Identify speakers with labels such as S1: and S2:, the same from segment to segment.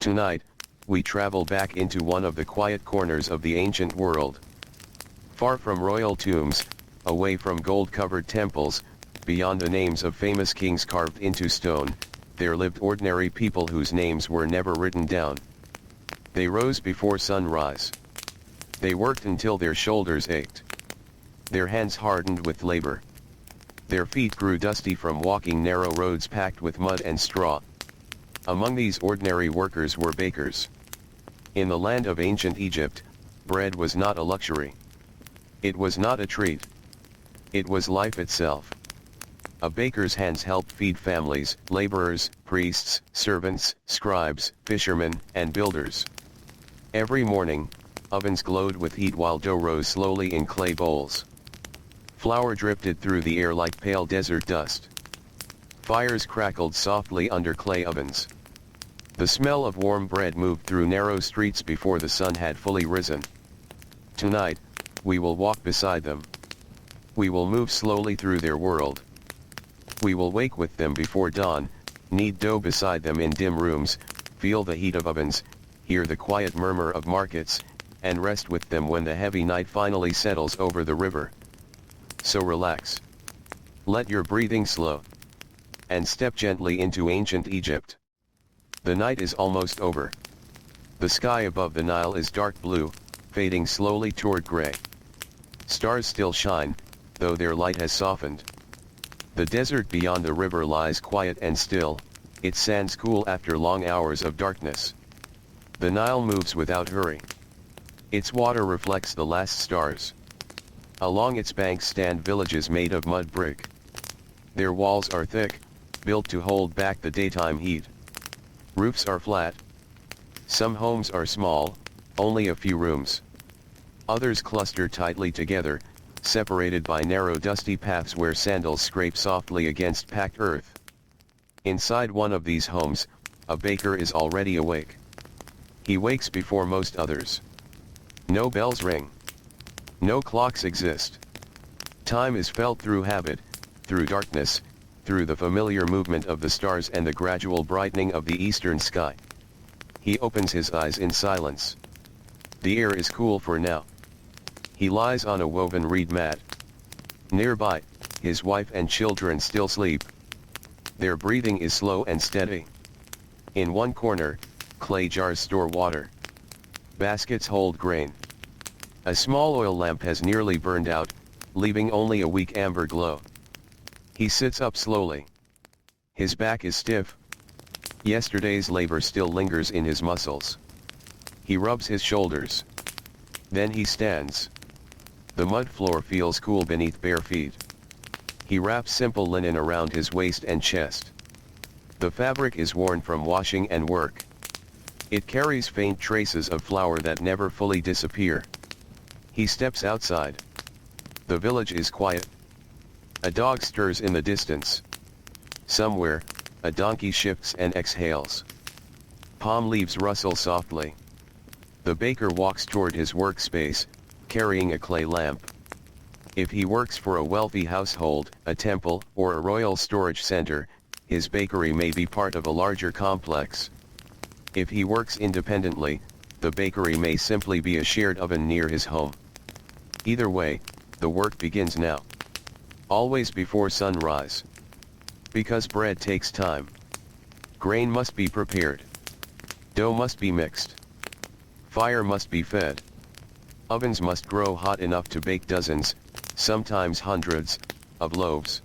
S1: Tonight, we travel back into one of the quiet corners of the ancient world. Far from royal tombs, away from gold-covered temples, beyond the names of famous kings carved into stone, there lived ordinary people whose names were never written down. They rose before sunrise. They worked until their shoulders ached. Their hands hardened with labor. Their feet grew dusty from walking narrow roads packed with mud and straw. Among these ordinary workers were bakers. In the land of ancient Egypt, bread was not a luxury. It was not a treat. It was life itself. A baker's hands helped feed families, laborers, priests, servants, scribes, fishermen, and builders. Every morning, ovens glowed with heat while dough rose slowly in clay bowls. Flour drifted through the air like pale desert dust. Fires crackled softly under clay ovens. The smell of warm bread moved through narrow streets before the sun had fully risen. Tonight, we will walk beside them. We will move slowly through their world. We will wake with them before dawn, knead dough beside them in dim rooms, feel the heat of ovens, hear the quiet murmur of markets, and rest with them when the heavy night finally settles over the river. So relax. Let your breathing slow. And step gently into ancient Egypt. The night is almost over. The sky above the Nile is dark blue, fading slowly toward gray. Stars still shine, though their light has softened. The desert beyond the river lies quiet and still, its sands cool after long hours of darkness. The Nile moves without hurry. Its water reflects the last stars. Along its banks stand villages made of mud brick. Their walls are thick, built to hold back the daytime heat. Roofs are flat. Some homes are small, only a few rooms. Others cluster tightly together, separated by narrow dusty paths where sandals scrape softly against packed earth. Inside one of these homes, a baker is already awake. He wakes before most others. No bells ring. No clocks exist. Time is felt through habit, through darkness, through the familiar movement of the stars and the gradual brightening of the eastern sky. He opens his eyes in silence. The air is cool for now. He lies on a woven reed mat. Nearby, his wife and children still sleep. Their breathing is slow and steady. In one corner, clay jars store water. Baskets hold grain. A small oil lamp has nearly burned out, leaving only a weak amber glow. He sits up slowly. His back is stiff. Yesterday's labor still lingers in his muscles. He rubs his shoulders. Then he stands. The mud floor feels cool beneath bare feet. He wraps simple linen around his waist and chest. The fabric is worn from washing and work. It carries faint traces of flour that never fully disappear. He steps outside. The village is quiet. A dog stirs in the distance. Somewhere, a donkey shifts and exhales. Palm leaves rustle softly. The baker walks toward his workspace, carrying a clay lamp. If he works for a wealthy household, a temple, or a royal storage center, his bakery may be part of a larger complex. If he works independently, the bakery may simply be a shared oven near his home. Either way, the work begins now. Always before sunrise. Because bread takes time. Grain must be prepared. Dough must be mixed. Fire must be fed. Ovens must grow hot enough to bake dozens, sometimes hundreds, of loaves.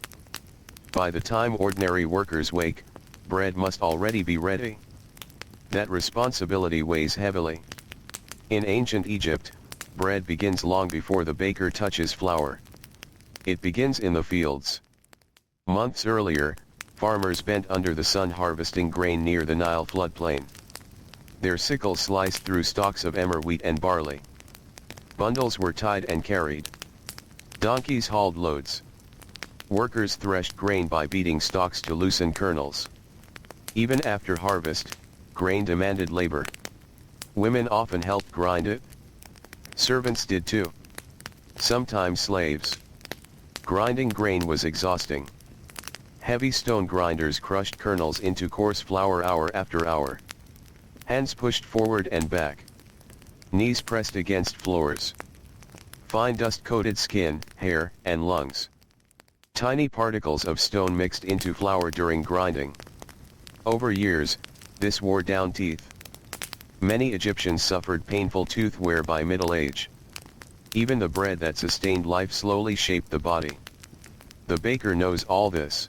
S1: By the time ordinary workers wake, bread must already be ready. That responsibility weighs heavily. In ancient Egypt, bread begins long before the baker touches flour. It begins in the fields. Months earlier, farmers bent under the sun harvesting grain near the Nile floodplain. Their sickles sliced through stalks of emmer wheat and barley. Bundles were tied and carried. Donkeys hauled loads. Workers threshed grain by beating stalks to loosen kernels. Even after harvest, grain demanded labor. Women often helped grind it. Servants did too. Sometimes slaves. Grinding grain was exhausting. Heavy stone grinders crushed kernels into coarse flour hour after hour. Hands pushed forward and back. Knees pressed against floors. Fine dust-coated skin, hair, and lungs. Tiny particles of stone mixed into flour during grinding. Over years, this wore down teeth. Many Egyptians suffered painful tooth wear by middle age. Even the bread that sustained life slowly shaped the body. The baker knows all this.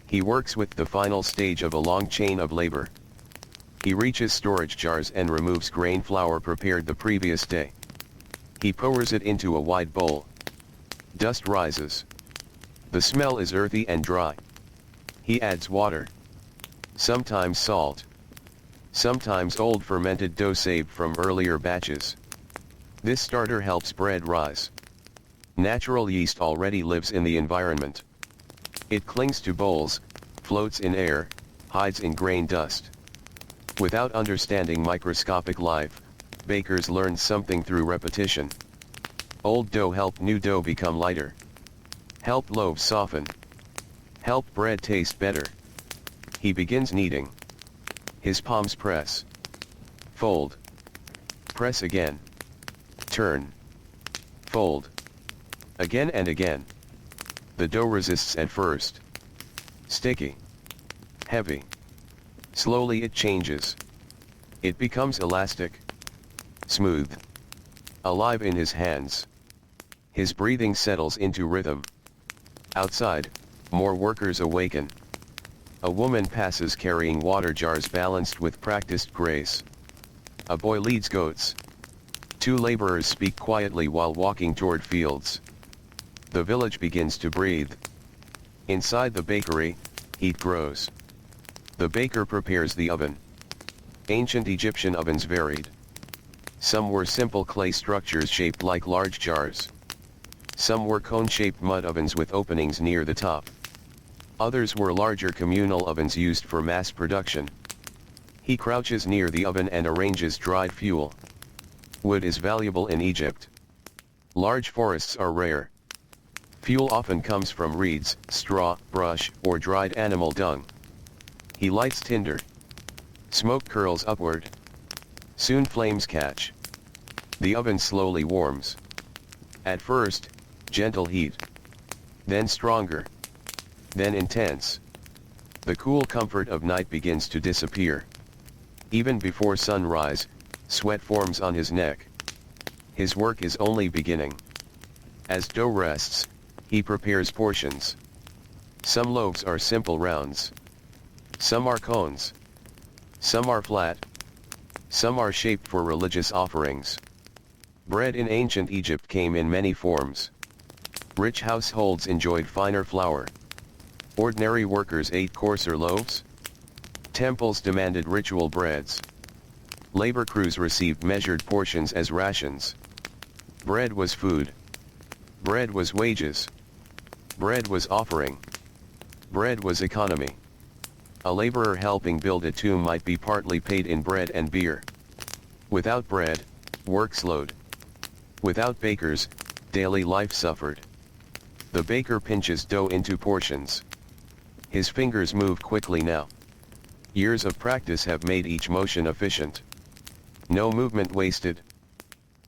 S1: He works with the final stage of a long chain of labor. He reaches storage jars and removes grain flour prepared the previous day. He pours it into a wide bowl. Dust rises. The smell is earthy and dry. He adds water. Sometimes salt. Sometimes old fermented dough saved from earlier batches. This starter helps bread rise. Natural yeast already lives in the environment. It clings to bowls, floats in air, hides in grain dust. Without understanding microscopic life, bakers learn something through repetition. Old dough help new dough become lighter. Help loaves soften. Help bread taste better. He begins kneading. His palms press. Fold. Press again. Turn. Fold. Again and again. The dough resists at first. Sticky. Heavy. Slowly it changes. It becomes elastic. Smooth. Alive in his hands. His breathing settles into rhythm. Outside, more workers awaken. A woman passes carrying water jars balanced with practiced grace. A boy leads goats. Two laborers speak quietly while walking toward fields. The village begins to breathe. Inside the bakery, heat grows. The baker prepares the oven. Ancient Egyptian ovens varied. Some were simple clay structures shaped like large jars. Some were cone-shaped mud ovens with openings near the top. Others were larger communal ovens used for mass production. He crouches near the oven and arranges dried fuel. Wood is valuable in Egypt. Large forests are rare. Fuel often comes from reeds, straw, brush, or dried animal dung. He lights tinder. Smoke curls upward. Soon flames catch. The oven slowly warms. At first, gentle heat. Then stronger. Then intense. The cool comfort of night begins to disappear. Even before sunrise, sweat forms on his neck. His work is only beginning. As dough rests, he prepares portions. Some loaves are simple rounds. Some are cones. Some are flat. Some are shaped for religious offerings. Bread in ancient Egypt came in many forms. Rich households enjoyed finer flour. Ordinary workers ate coarser loaves. Temples demanded ritual breads. Labor crews received measured portions as rations. Bread was food. Bread was wages. Bread was offering. Bread was economy. A laborer helping build a tomb might be partly paid in bread and beer. Without bread, work slowed. Without bakers, daily life suffered. The baker pinches dough into portions. His fingers move quickly now. Years of practice have made each motion efficient. No movement wasted.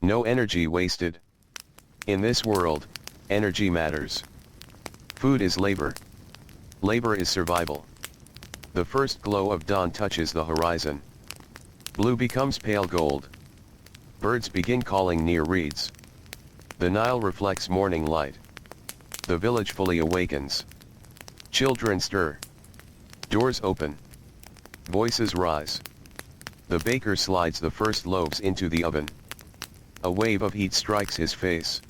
S1: No energy wasted. In this world, energy matters. Food is labor. Labor is survival. The first glow of dawn touches the horizon. Blue becomes pale gold. Birds begin calling near reeds. The Nile reflects morning light. The village fully awakens. Children stir. Doors open. Voices rise. The baker slides the first loaves into the oven. A wave of heat strikes his face.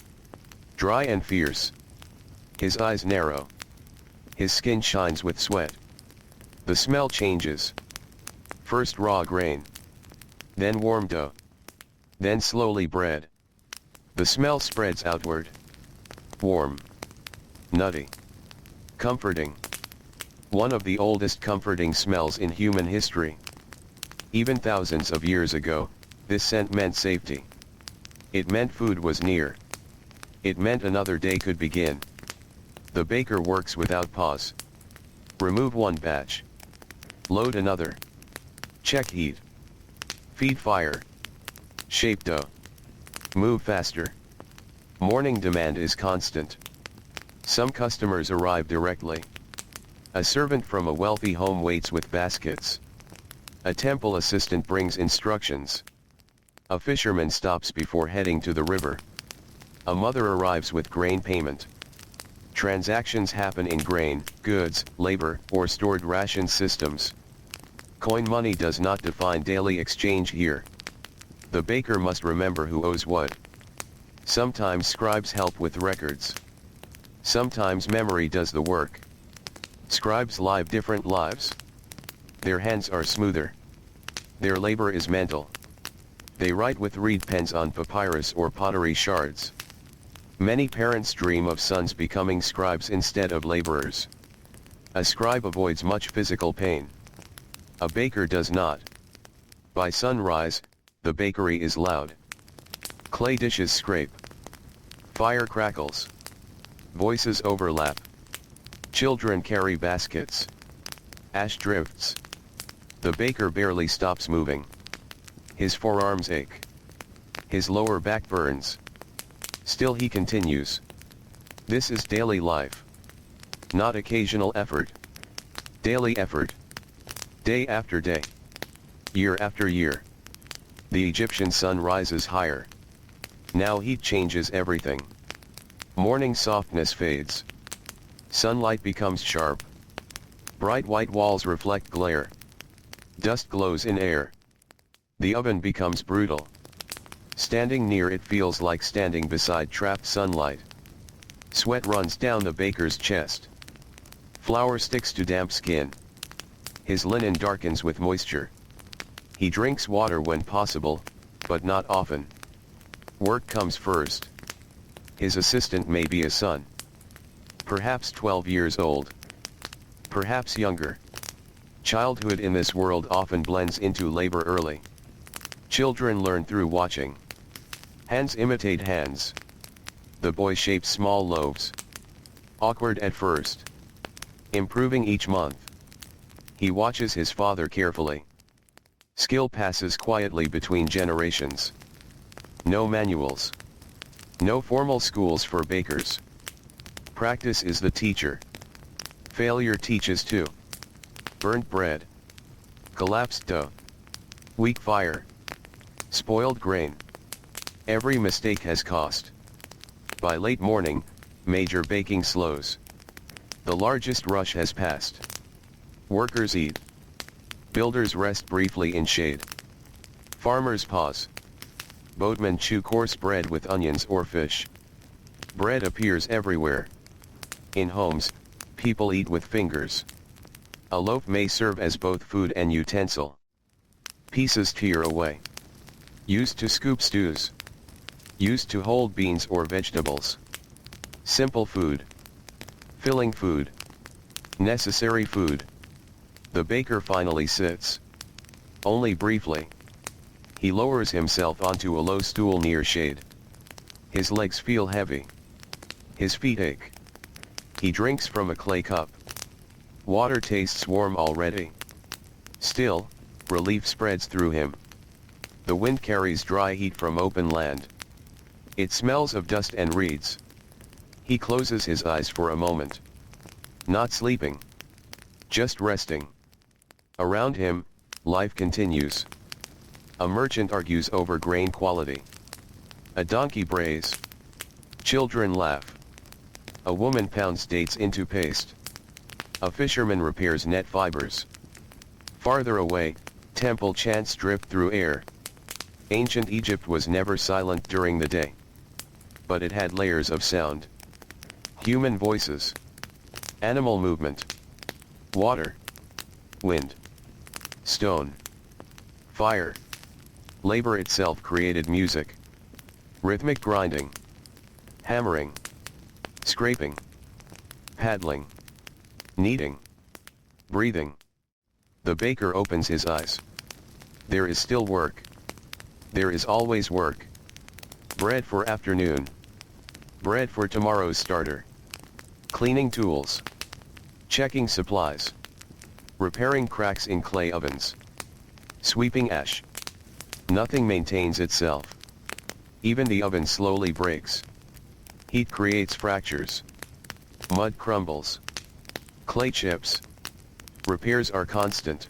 S1: Dry and fierce. His eyes narrow. His skin shines with sweat. The smell changes. First raw grain. Then warm dough. Then slowly bread. The smell spreads outward. Warm. Nutty. Comforting. One of the oldest comforting smells in human history. Even thousands of years ago, this scent meant safety. It meant food was near. It meant another day could begin. The baker works without pause. Remove one batch. Load another. Check heat. Feed fire. Shape dough. Move faster. Morning demand is constant. Some customers arrive directly. A servant from a wealthy home waits with baskets. A temple assistant brings instructions. A fisherman stops before heading to the river. A mother arrives with grain payment. Transactions happen in grain, goods, labor, or stored ration systems. Coin money does not define daily exchange here. The baker must remember who owes what. Sometimes scribes help with records. Sometimes memory does the work. Scribes live different lives. Their hands are smoother. Their labor is mental. They write with reed pens on papyrus or pottery shards. Many parents dream of sons becoming scribes instead of laborers. A scribe avoids much physical pain. A baker does not. By sunrise, the bakery is loud. Clay dishes scrape. Fire crackles. Voices overlap. Children carry baskets. Ash drifts. The baker barely stops moving. His forearms ache. His lower back burns. Still he continues. This is daily life. Not occasional effort. Daily effort. Day after day. Year after year. The Egyptian sun rises higher. Now heat changes everything. Morning softness fades. Sunlight becomes sharp. Bright white walls reflect glare. Dust glows in air. The oven becomes brutal. Standing near it feels like standing beside trapped sunlight. Sweat runs down the baker's chest. Flour sticks to damp skin. His linen darkens with moisture. He drinks water when possible, but not often. Work comes first. His assistant may be a son. Perhaps 12 years old. Perhaps younger. Childhood in this world often blends into labor early. Children learn through watching. Hands imitate hands. The boy shapes small loaves. Awkward at first. Improving each month. He watches his father carefully. Skill passes quietly between generations. No manuals. No formal schools for bakers. Practice is the teacher. Failure teaches too. Burnt bread. Collapsed dough. Weak fire. Spoiled grain. Every mistake has cost. By late morning, major baking slows. The largest rush has passed. Workers eat. Builders rest briefly in shade. Farmers pause. Boatmen chew coarse bread with onions or fish. Bread appears everywhere. In homes, people eat with fingers. A loaf may serve as both food and utensil. Pieces tear away. Used to scoop stews. Used to hold beans or vegetables. Simple food. Filling food. Necessary food. The baker finally sits. Only briefly. He lowers himself onto a low stool near shade. His legs feel heavy. His feet ache. He drinks from a clay cup. Water tastes warm already. Still, relief spreads through him. The wind carries dry heat from open land. It smells of dust and reeds. He closes his eyes for a moment. Not sleeping. Just resting. Around him, life continues. A merchant argues over grain quality. A donkey brays. Children laugh. A woman pounds dates into paste. A fisherman repairs net fibers. Farther away, temple chants drip through air. Ancient Egypt was never silent during the day. But it had layers of sound. Human voices. Animal movement. Water. Wind. Stone. Fire. Labor itself created music. Rhythmic grinding. Hammering. Scraping. Paddling. Kneading. Breathing. The baker opens his eyes. There is still work. There is always work. Bread for afternoon. Bread for tomorrow's starter. Cleaning tools. Checking supplies. Repairing cracks in clay ovens. Sweeping ash. Nothing maintains itself. Even the oven slowly breaks. Heat creates fractures. Mud crumbles. Clay chips. Repairs are constant.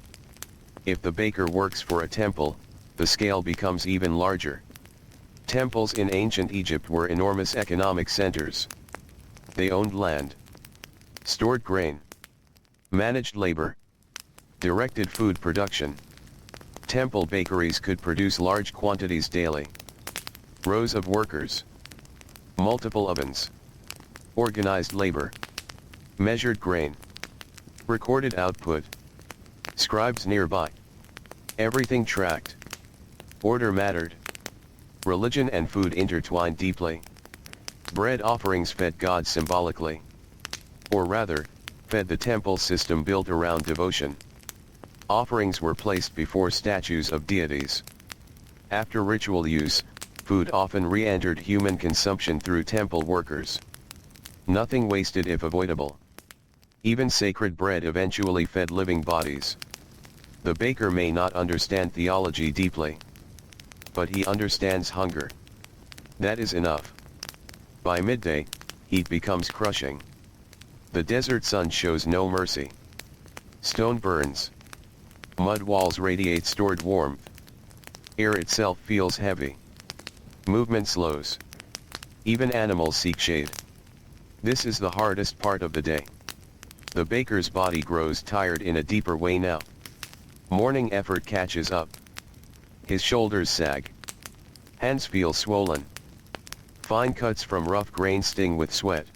S1: If the baker works for a temple, the scale becomes even larger. Temples in ancient Egypt were enormous economic centers. They owned land, stored grain, managed labor, directed food production. Temple bakeries could produce large quantities daily. Rows of workers, multiple ovens, organized labor, measured grain, recorded output, scribes nearby. Everything tracked. Order mattered. Religion and food intertwined deeply. Bread offerings fed God symbolically. Or rather, fed the temple system built around devotion. Offerings were placed before statues of deities. After ritual use, food often re-entered human consumption through temple workers. Nothing wasted if avoidable. Even sacred bread eventually fed living bodies. The baker may not understand theology deeply, but he understands hunger. That is enough. By midday, heat becomes crushing. The desert sun shows no mercy. Stone burns. Mud walls radiate stored warmth. Air itself feels heavy. Movement slows. Even animals seek shade. This is the hardest part of the day. The baker's body grows tired in a deeper way now. Morning effort catches up. His shoulders sag. Hands feel swollen. Fine cuts from rough grain sting with sweat.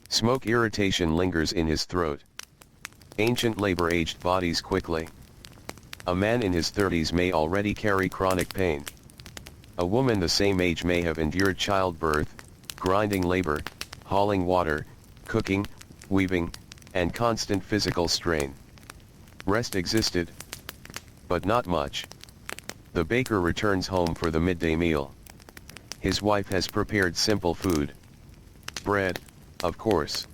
S1: Smoke irritation lingers in his throat. Ancient labor aged bodies quickly. A man in his 30s may already carry chronic pain. A woman the same age may have endured childbirth, grinding labor, hauling water, cooking, weaving, and constant physical strain. Rest existed, but not much. The baker returns home for the midday meal. His wife has prepared simple food. Bread, of course.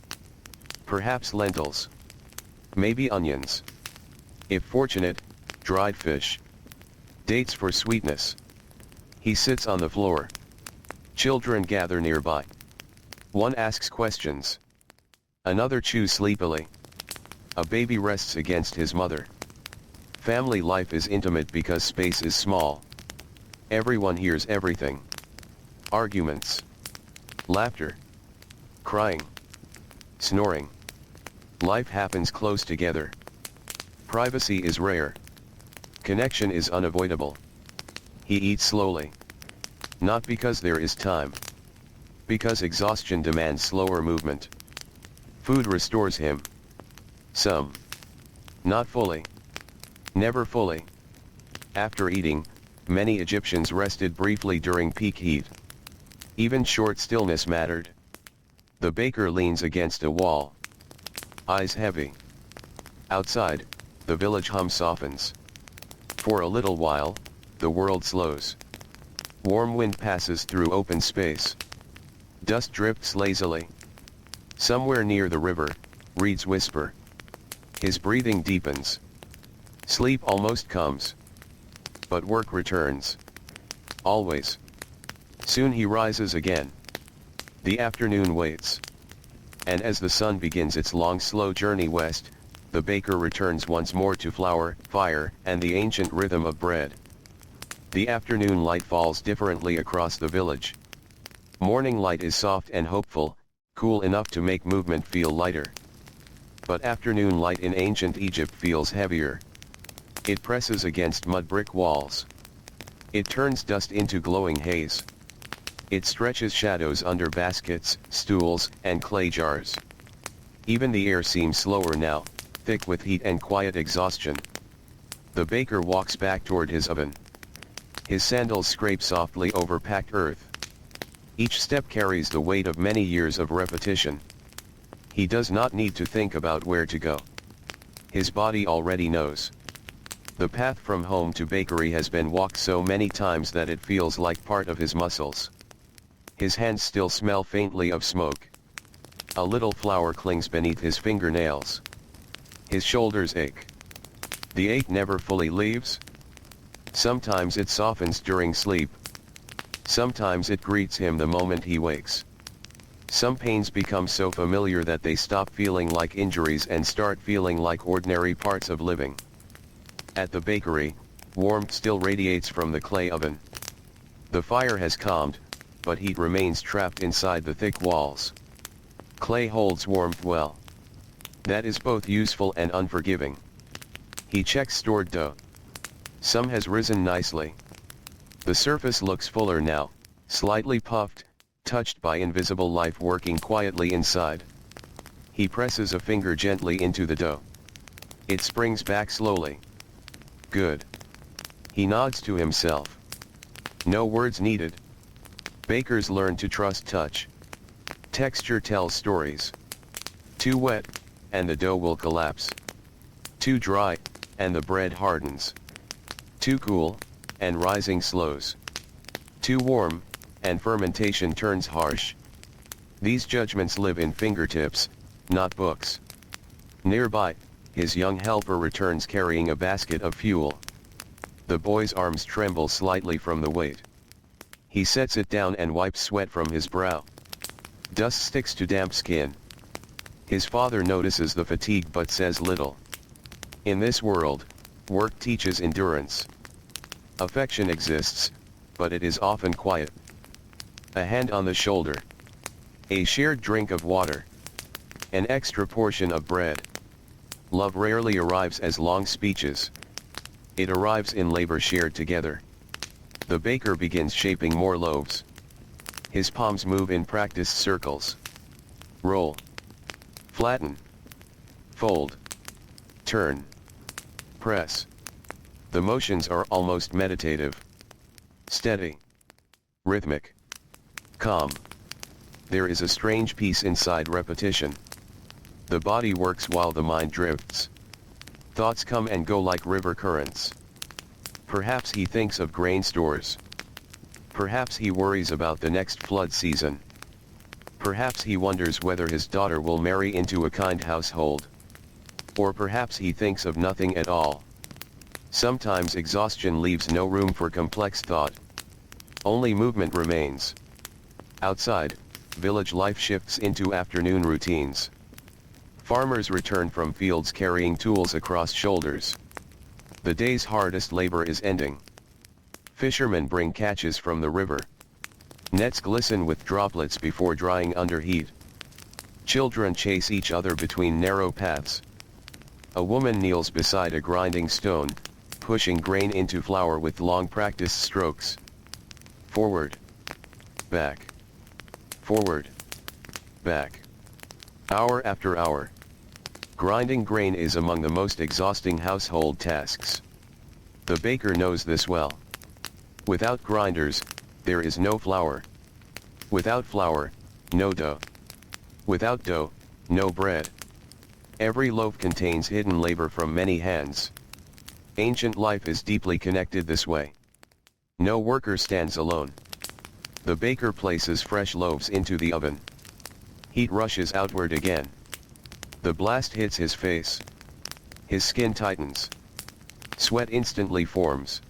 S1: Perhaps lentils. Maybe onions. If fortunate, dried fish. Dates for sweetness. He sits on the floor. Children gather nearby. One asks questions. Another chews sleepily. A baby rests against his mother. Family life is intimate because space is small. Everyone hears everything. Arguments. Laughter. Crying. Snoring. Life happens close together. Privacy is rare. Connection is unavoidable. He eats slowly. Not because there is time. Because exhaustion demands slower movement. Food restores him. Some. Not fully. Never fully. After eating, many Egyptians rested briefly during peak heat. Even short stillness mattered. The baker leans against a wall. Eyes heavy. Outside, the village hum softens. For a little while, the world slows. Warm wind passes through open space. Dust drifts lazily. Somewhere near the river, reeds whisper. His breathing deepens. Sleep almost comes. But work returns. Always. Soon he rises again. The afternoon waits. And as the sun begins its long slow journey west, the baker returns once more to flour, fire, and the ancient rhythm of bread. The afternoon light falls differently across the village. Morning light is soft and hopeful, cool enough to make movement feel lighter. But afternoon light in ancient Egypt feels heavier. It presses against mud brick walls. It turns dust into glowing haze. It stretches shadows under baskets, stools, and clay jars. Even the air seems slower now, thick with heat and quiet exhaustion. The baker walks back toward his oven. His sandals scrape softly over packed earth. Each step carries the weight of many years of repetition. He does not need to think about where to go. His body already knows. The path from home to bakery has been walked so many times that it feels like part of his muscles. His hands still smell faintly of smoke. A little flour clings beneath his fingernails. His shoulders ache. The ache never fully leaves. Sometimes it softens during sleep. Sometimes it greets him the moment he wakes. Some pains become so familiar that they stop feeling like injuries and start feeling like ordinary parts of living. At the bakery, warmth still radiates from the clay oven. The fire has calmed, but heat remains trapped inside the thick walls. Clay holds warmth well. That is both useful and unforgiving. He checks stored dough. Some has risen nicely. The surface looks fuller now, slightly puffed, touched by invisible life working quietly inside. He presses a finger gently into the dough. It springs back slowly. Good. He nods to himself. No words needed. Bakers learn to trust touch. Texture tells stories. Too wet, and the dough will collapse. Too dry, and the bread hardens. Too cool, and rising slows. Too warm, and fermentation turns harsh. These judgments live in fingertips, not books. Nearby, his young helper returns carrying a basket of fuel. The boy's arms tremble slightly from the weight. He sets it down and wipes sweat from his brow. Dust sticks to damp skin. His father notices the fatigue but says little. In this world, work teaches endurance. Affection exists, but it is often quiet. A hand on the shoulder. A shared drink of water. An extra portion of bread. Love rarely arrives as long speeches. It arrives in labor shared together. The baker begins shaping more loaves. His palms move in practiced circles. Roll. Flatten. Fold. Turn. Press. The motions are almost meditative. Steady. Rhythmic. Calm. There is a strange peace inside repetition. The body works while the mind drifts. Thoughts come and go like river currents. Perhaps he thinks of grain stores. Perhaps he worries about the next flood season. Perhaps he wonders whether his daughter will marry into a kind household. Or perhaps he thinks of nothing at all. Sometimes exhaustion leaves no room for complex thought. Only movement remains. Outside, village life shifts into afternoon routines. Farmers return from fields carrying tools across shoulders. The day's hardest labor is ending. Fishermen bring catches from the river. Nets glisten with droplets before drying under heat. Children chase each other between narrow paths. A woman kneels beside a grinding stone, pushing grain into flour with long practiced strokes. Forward. Back. Forward. Back. Hour after hour. Grinding grain is among the most exhausting household tasks. The baker knows this well. Without grinders, there is no flour. Without flour, no dough. Without dough, no bread. Every loaf contains hidden labor from many hands. Ancient life is deeply connected this way. No worker stands alone. The baker places fresh loaves into the oven. Heat rushes outward again. The blast hits his face. His skin tightens. Sweat instantly forms.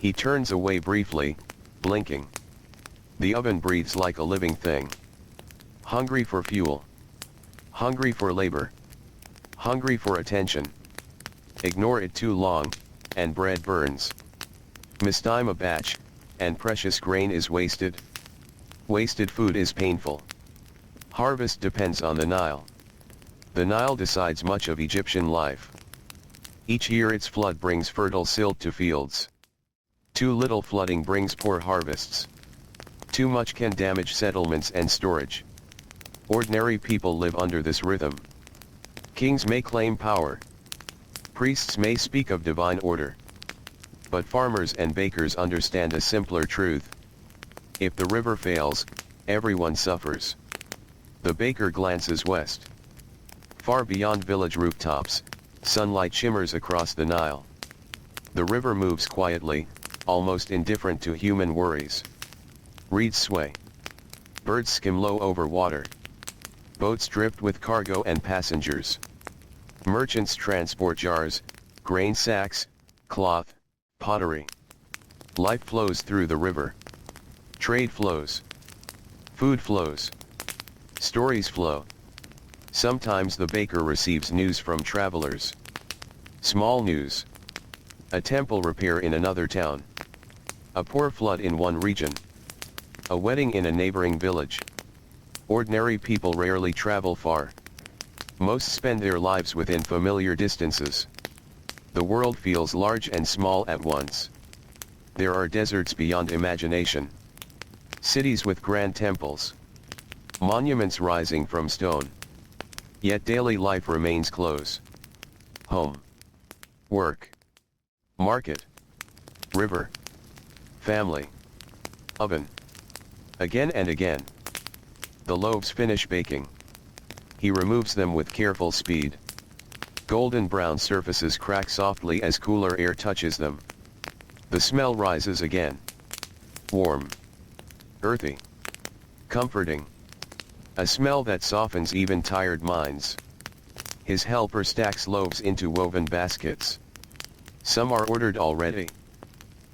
S1: He turns away briefly, blinking. The oven breathes like a living thing. Hungry for fuel. Hungry for labor. Hungry for attention. Ignore it too long, and bread burns. Mistime a batch, and precious grain is wasted. Wasted food is painful. Harvest depends on the Nile. The Nile decides much of Egyptian life. Each year its flood brings fertile silt to fields. Too little flooding brings poor harvests. Too much can damage settlements and storage. Ordinary people live under this rhythm. Kings may claim power. Priests may speak of divine order. But farmers and bakers understand a simpler truth. If the river fails, everyone suffers. The baker glances west. Far beyond village rooftops, sunlight shimmers across the Nile. The river moves quietly, almost indifferent to human worries. Reeds sway. Birds skim low over water. Boats drift with cargo and passengers. Merchants transport jars, grain sacks, cloth, Pottery. Life flows through the river. Trade flows. Food flows. Stories flow. Sometimes the baker receives news from travelers. Small news. A temple repair in another town. A poor flood in one region. A wedding in a neighboring village. Ordinary people rarely travel far. Most spend their lives within familiar distances. The world feels large and small at once. There are deserts beyond imagination. Cities with grand temples. Monuments rising from stone. Yet daily life remains close. Home. Work. Market. River. Family. Oven. Again and again. The loaves finish baking. He removes them with careful speed. Golden brown surfaces crack softly as cooler air touches them. The smell rises again. Warm. Earthy. Comforting. A smell that softens even tired minds. His helper stacks loaves into woven baskets. Some are ordered already.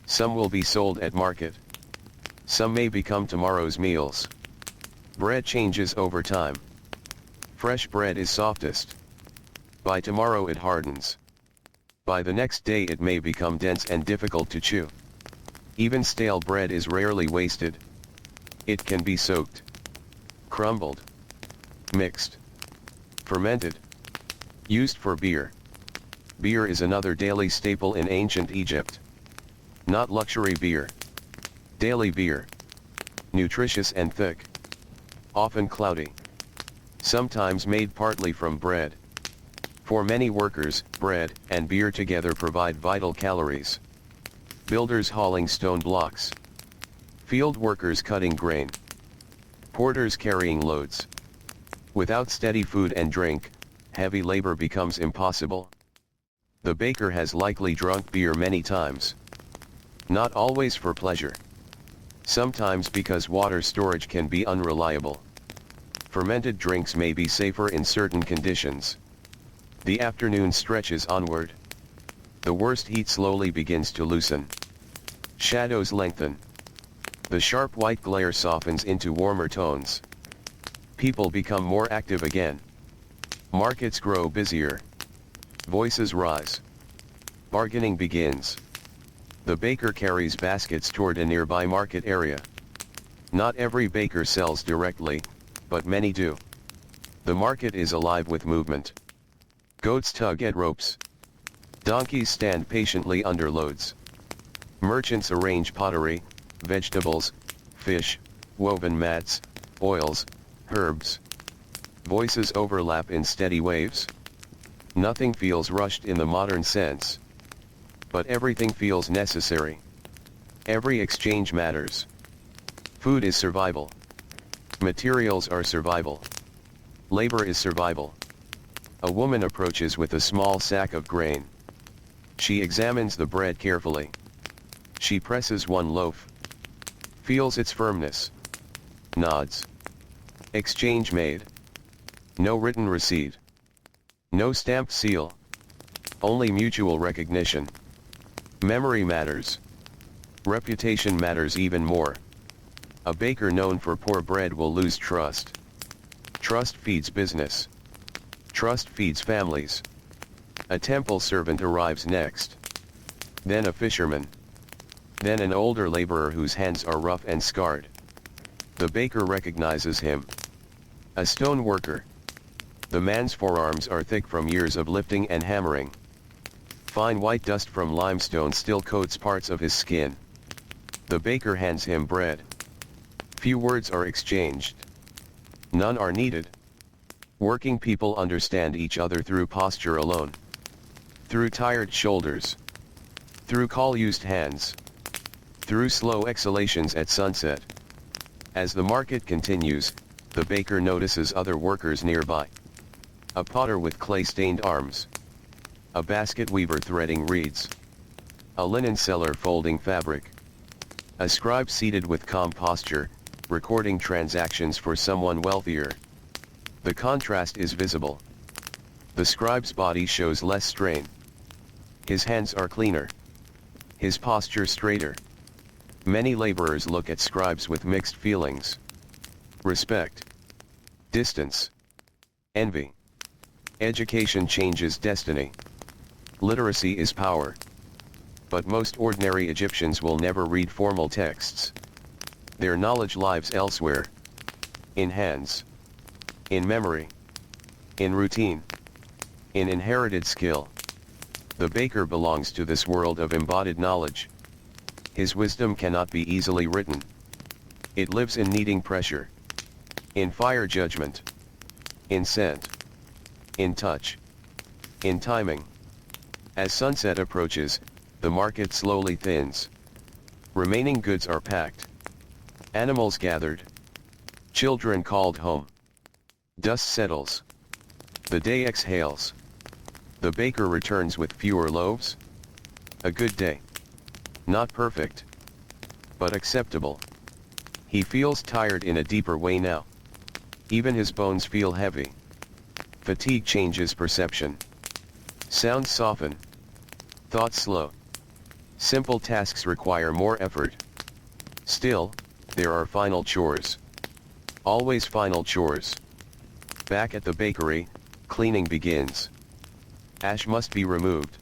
S1: Some will be sold at market. Some may become tomorrow's meals. Bread changes over time. Fresh bread is softest. By tomorrow it hardens. By the next day it may become dense and difficult to chew. Even stale bread is rarely wasted. It can be soaked, crumbled, mixed, fermented, used for beer. Beer is another daily staple in ancient Egypt. Not luxury beer. Daily beer. Nutritious and thick. Often cloudy. Sometimes made partly from bread. For many workers, bread and beer together provide vital calories. Builders hauling stone blocks. Field workers cutting grain. Porters carrying loads. Without steady food and drink, heavy labor becomes impossible. The baker has likely drunk beer many times. Not always for pleasure. Sometimes because water storage can be unreliable. Fermented drinks may be safer in certain conditions. The afternoon stretches onward. The worst heat slowly begins to loosen. Shadows lengthen. The sharp white glare softens into warmer tones. People become more active again. Markets grow busier. Voices rise. Bargaining begins. The baker carries baskets toward a nearby market area. Not every baker sells directly, but many do. The market is alive with movement. Goats tug at ropes. Donkeys stand patiently under loads. Merchants arrange pottery, vegetables, fish, woven mats, oils, herbs. Voices overlap in steady waves. Nothing feels rushed in the modern sense. But everything feels necessary. Every exchange matters. Food is survival. Materials are survival. Labor is survival. A woman approaches with a small sack of grain. She examines the bread carefully. She presses one loaf. Feels its firmness. Nods. Exchange made. No written receipt. No stamped seal. Only mutual recognition. Memory matters. Reputation matters even more. A baker known for poor bread will lose trust. Trust feeds business. Trust feeds families. A temple servant arrives next. Then a fisherman. Then an older laborer whose hands are rough and scarred. The baker recognizes him. A stone worker. The man's forearms are thick from years of lifting and hammering. Fine white dust from limestone still coats parts of his skin. The baker hands him bread. Few words are exchanged. None are needed. Working people understand each other through posture alone. Through tired shoulders. Through call-used hands. Through slow exhalations at sunset. As the market continues, the baker notices other workers nearby. A potter with clay-stained arms. A basket weaver threading reeds. A linen seller folding fabric. A scribe seated with calm posture, recording transactions for someone wealthier. The contrast is visible. The scribe's body shows less strain. His hands are cleaner. his posture straighter. Many laborers look at scribes with mixed feelings. Respect. Distance. Envy. Education changes destiny. Literacy is power. But most ordinary Egyptians will never read formal texts. Their knowledge lives elsewhere. In hands. In memory. In routine. In inherited skill. The baker belongs to this world of embodied knowledge. His wisdom cannot be easily written. It lives in kneading pressure. In fire judgment. In scent. In touch. In timing. As sunset approaches, the market slowly thins. Remaining goods are packed. Animals gathered. Children called home. Dust settles. The day exhales. The baker returns with fewer loaves. A good day. Not perfect. But acceptable. He feels tired in a deeper way now. Even his bones feel heavy. Fatigue changes perception. Sounds soften. Thoughts slow. Simple tasks require more effort. Still, there are final chores. Always final chores. Back at the bakery, cleaning begins. Ash must be removed.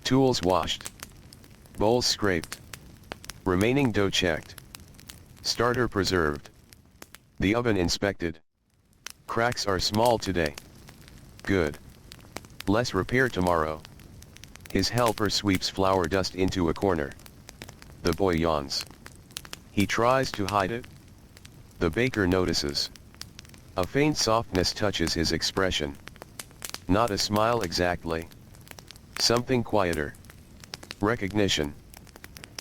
S1: Tools washed. Bowls scraped. Remaining dough checked. Starter preserved. The oven inspected. Cracks are small today. Good. Less repair tomorrow. His helper sweeps flour dust into a corner. The boy yawns. He tries to hide it. The baker notices. A faint softness touches his expression. Not a smile exactly. Something quieter. Recognition.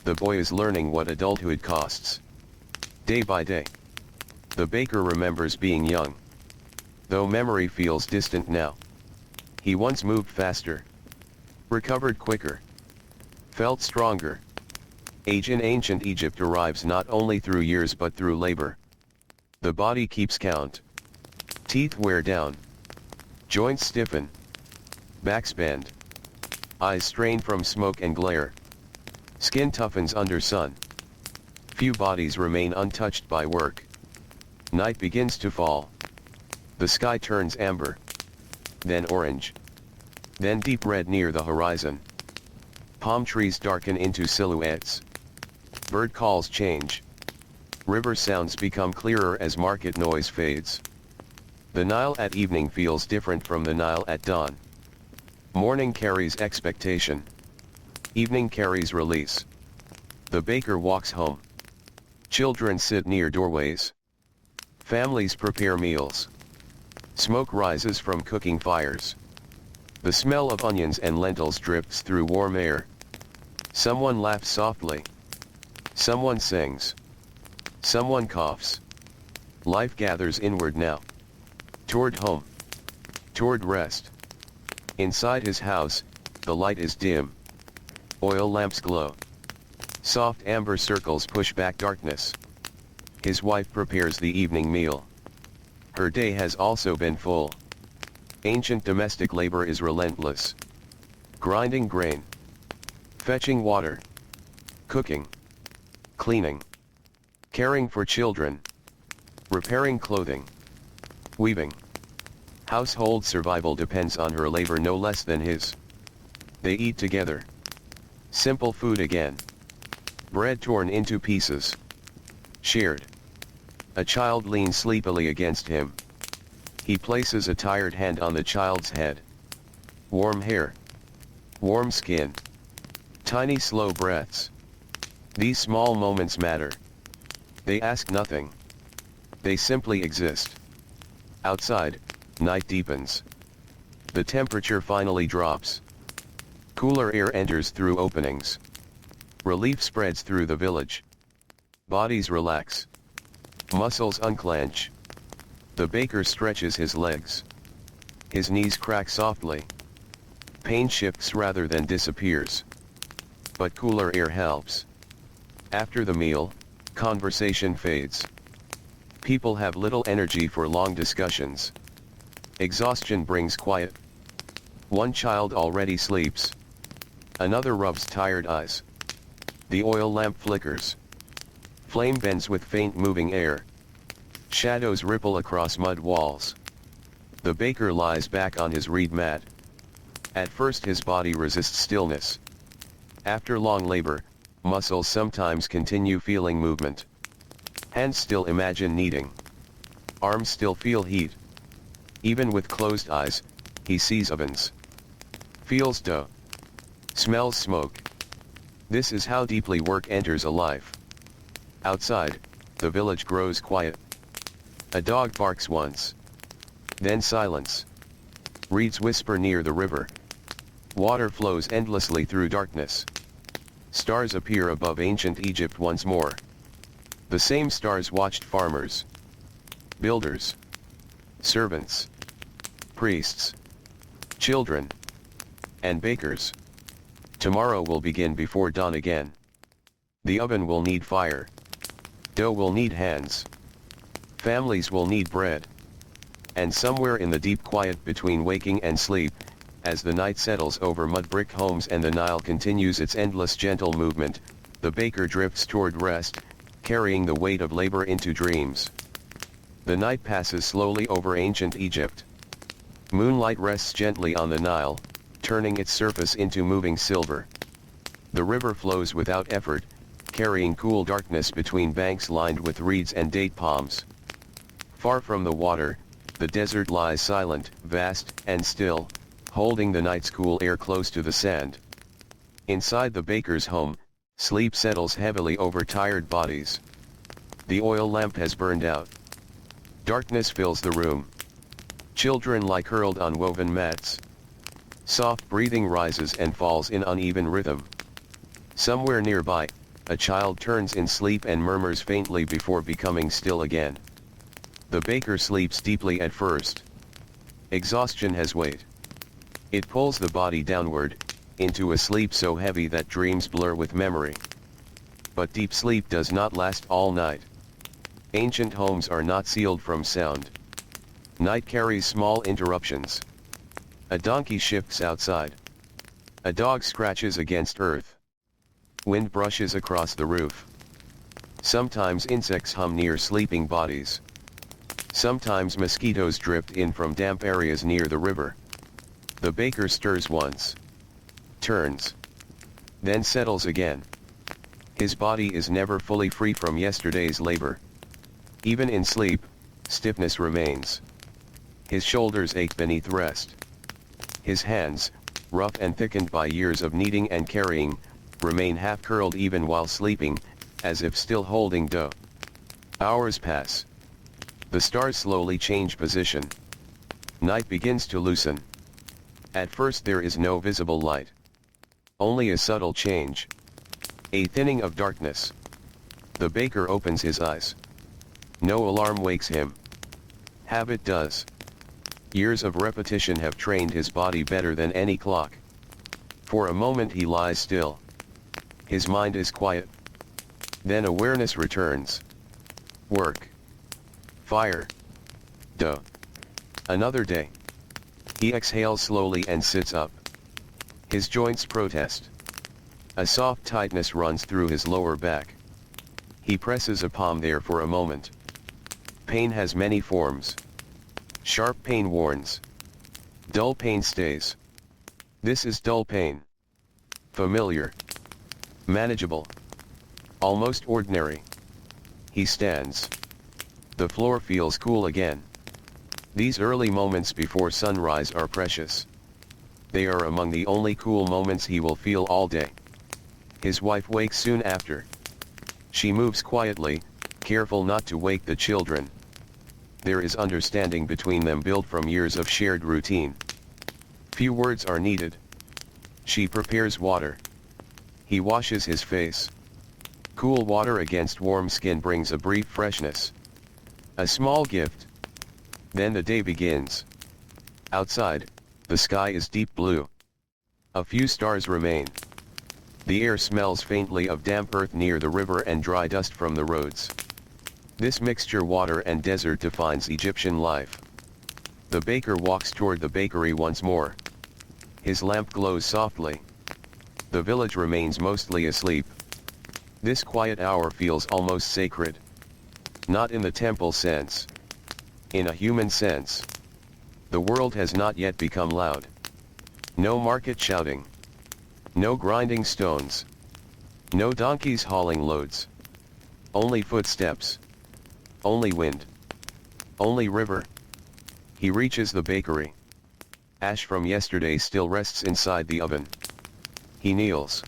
S1: The boy is learning what adulthood costs. Day by day. The baker remembers being young. Though memory feels distant now. He once moved faster. Recovered quicker. Felt stronger. Age in ancient Egypt arrives not only through years but through labor. The body keeps count. Teeth wear down. Joints stiffen. Backs bend. Eyes strain from smoke and glare. Skin toughens under sun. Few bodies remain untouched by work. Night begins to fall. The sky turns amber. Then orange. Then deep red near the horizon. Palm trees darken into silhouettes. Bird calls change. River sounds become clearer as market noise fades. The Nile at evening feels different from the Nile at dawn. Morning carries expectation. Evening carries release. The baker walks home. Children sit near doorways. Families prepare meals. Smoke rises from cooking fires. The smell of onions and lentils drifts through warm air. Someone laughs softly. Someone sings. Someone coughs. Life gathers inward now. Toward home. Toward rest. Inside his house, the light is dim. Oil lamps glow. Soft amber circles push back darkness. His wife prepares the evening meal. Her day has also been full. Ancient domestic labor is relentless. Grinding grain. Fetching water. Cooking. Cleaning. Caring for children. Repairing clothing. Weaving. Household survival depends on her labor no less than his. They eat together. Simple food again. Bread torn into pieces. Shared. A child leans sleepily against him. He places a tired hand on the child's head. Warm hair. Warm skin. Tiny slow breaths. These small moments matter. They ask nothing. They simply exist. Outside, night deepens. The temperature finally drops. Cooler air enters through openings. Relief spreads through the village. Bodies relax. Muscles unclench. The baker stretches his legs. His knees crack softly. Pain shifts rather than disappears. But cooler air helps. After the meal, conversation fades. People have little energy for long discussions. Exhaustion brings quiet. One child already sleeps. Another rubs tired eyes. The oil lamp flickers. Flame bends with faint moving air. Shadows ripple across mud walls. The baker lies back on his reed mat. At first his body resists stillness. After long labor, muscles sometimes continue feeling movement. Hands still imagine kneading. Arms still feel heat. Even with closed eyes, he sees ovens. Feels dough. Smells smoke. This is how deeply work enters a life. Outside, the village grows quiet. A dog barks once. Then silence. Reeds whisper near the river. Water flows endlessly through darkness. Stars appear above ancient Egypt once more. The same stars watched farmers, builders, servants, priests, children, and bakers. Tomorrow will begin before dawn again. The oven will need fire. Dough will need hands. Families will need bread. And somewhere in the deep quiet between waking and sleep, as the night settles over mud brick homes and the Nile continues its endless gentle movement, the baker drifts toward rest, carrying the weight of labor into dreams. The night passes slowly over ancient Egypt. Moonlight rests gently on the Nile, turning its surface into moving silver. The river flows without effort, carrying cool darkness between banks lined with reeds and date palms. Far from the water, the desert lies silent, vast, and still, holding the night's cool air close to the sand. Inside the baker's home, sleep settles heavily over tired bodies. The oil lamp has burned out. Darkness fills the room. Children lie curled on woven mats. Soft breathing rises and falls in uneven rhythm. Somewhere nearby, a child turns in sleep and murmurs faintly before becoming still again. The baker sleeps deeply at first. Exhaustion has weight. It pulls the body downward, into a sleep so heavy that dreams blur with memory. But deep sleep does not last all night. Ancient homes are not sealed from sound. Night carries small interruptions. A donkey shifts outside. A dog scratches against earth. Wind brushes across the roof. Sometimes insects hum near sleeping bodies. Sometimes mosquitoes drift in from damp areas near the river. The baker stirs once. Turns. Then settles again. His body is never fully free from yesterday's labor. Even in sleep, stiffness remains. His shoulders ache beneath rest. His hands, rough and thickened by years of kneading and carrying, remain half-curled even while sleeping, as if still holding dough. Hours pass. The stars slowly change position. Night begins to loosen. At first there is no visible light. Only a subtle change. A thinning of darkness. The baker opens his eyes. No alarm wakes him. Habit does. Years of repetition have trained his body better than any clock. For a moment he lies still. His mind is quiet. Then awareness returns. Work. Fire. Dough. Another day. He exhales slowly and sits up. His joints protest. A soft tightness runs through his lower back. He presses a palm there for a moment. Pain has many forms. Sharp pain warns. Dull pain stays. This is dull pain. Familiar. Manageable. Almost ordinary. He stands. The floor feels cool again. These early moments before sunrise are precious. They are among the only cool moments he will feel all day. His wife wakes soon after. She moves quietly, careful not to wake the children. There is understanding between them built from years of shared routine. Few words are needed. She prepares water. He washes his face. Cool water against warm skin brings a brief freshness. A small gift. Then the day begins. Outside, the sky is deep blue. A few stars remain. The air smells faintly of damp earth near the river and dry dust from the roads. This mixture water and desert defines Egyptian life. The baker walks toward the bakery once more. His lamp glows softly. The village remains mostly asleep. This quiet hour feels almost sacred. Not in the temple sense. In a human sense. The world has not yet become loud. No market shouting. No grinding stones. No donkeys hauling loads. Only footsteps. Only wind. Only river. He reaches the bakery. Ash from yesterday still rests inside the oven. He kneels.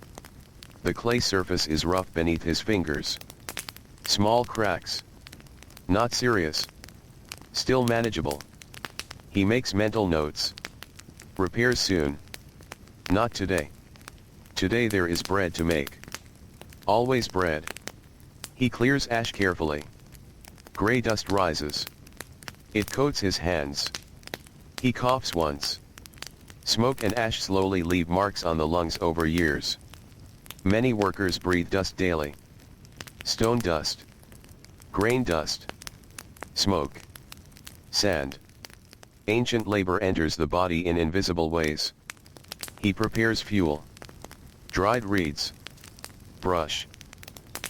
S1: The clay surface is rough beneath his fingers. Small cracks. Not serious. Still manageable. He makes mental notes. Repairs soon. Not today. Today there is bread to make. Always bread. He clears ash carefully. Gray dust rises. It coats his hands. He coughs once. Smoke and ash slowly leave marks on the lungs over years. Many workers breathe dust daily. Stone dust. Grain dust. Smoke. Sand. Ancient labor enters the body in invisible ways. He prepares fuel. Dried reeds. Brush.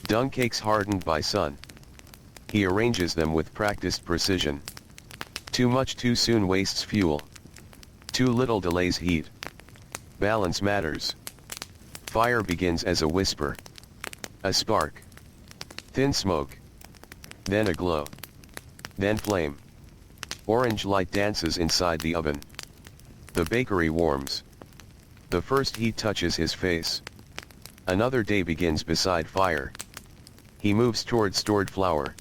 S1: Dung cakes hardened by sun. He arranges them with practiced precision. Too much too soon wastes fuel. Too little delays heat. Balance matters. Fire begins as a whisper. A spark. Thin smoke. Then a glow. Then flame. Orange light dances inside the oven. The bakery warms. The first heat touches his face. Another day begins beside fire. He moves toward stored flour.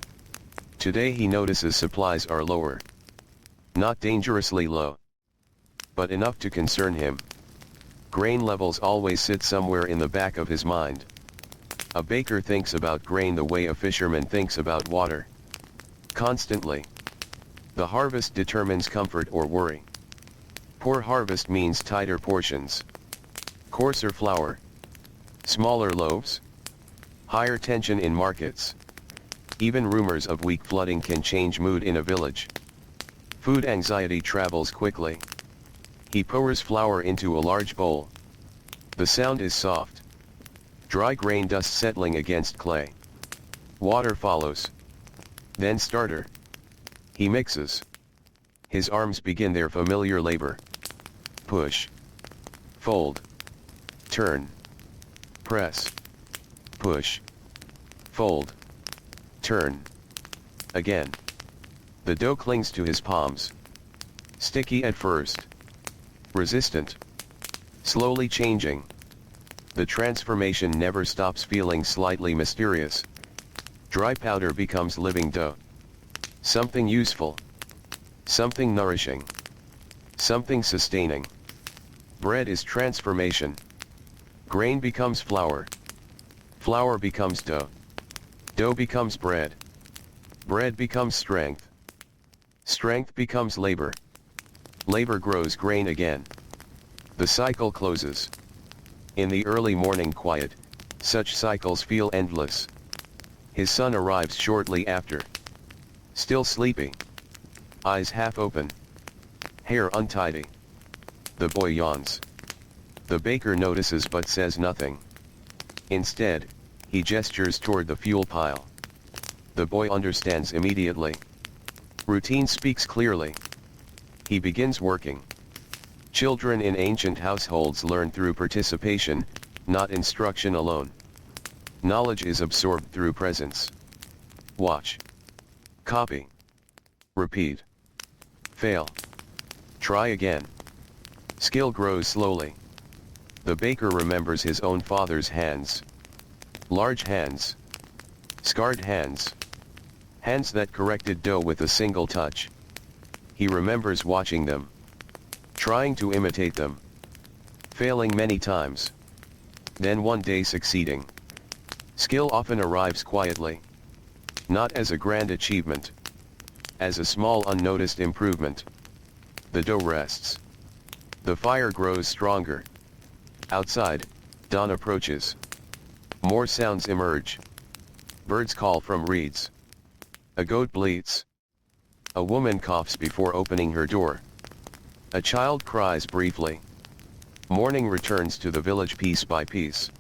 S1: Today he notices supplies are lower. Not dangerously low. But enough to concern him. Grain levels always sit somewhere in the back of his mind. A baker thinks about grain the way a fisherman thinks about water. Constantly. The harvest determines comfort or worry. Poor harvest means tighter portions. Coarser flour. Smaller loaves. Higher tension in markets. Even rumors of weak flooding can change mood in a village. Food anxiety travels quickly. He pours flour into a large bowl. The sound is soft. Dry grain dust settling against clay. Water follows. Then starter. He mixes. His arms begin their familiar labor. Push. Fold. Turn. Press. Push. Fold. Turn. Again. The dough clings to his palms. Sticky at first. Resistant. Slowly changing. The transformation never stops feeling slightly mysterious. Dry powder becomes living dough. Something useful. Something nourishing. Something sustaining. Bread is transformation. Grain becomes flour. Flour becomes dough. Dough becomes bread. Bread becomes strength. Strength becomes labor. Labor grows grain again. The cycle closes. In the early morning quiet, such cycles feel endless. His son arrives shortly after. Still sleepy. Eyes half open. Hair untidy. The boy yawns. The baker notices but says nothing. Instead, he gestures toward the fuel pile. The boy understands immediately. Routine speaks clearly. He begins working. Children in ancient households learn through participation, not instruction alone. Knowledge is absorbed through presence. Watch. Copy. Repeat. Fail. Try again. Skill grows slowly. The baker remembers his own father's hands. Large hands. Scarred hands. Hands that corrected dough with a single touch. He remembers watching them. Trying to imitate them. Failing many times. Then one day succeeding. Skill often arrives quietly. Not as a grand achievement. As a small unnoticed improvement. The dough rests. The fire grows stronger. Outside, dawn approaches. More sounds emerge. Birds call from reeds. A goat bleats. A woman coughs before opening her door. A child cries briefly. Morning returns to the village piece by piece.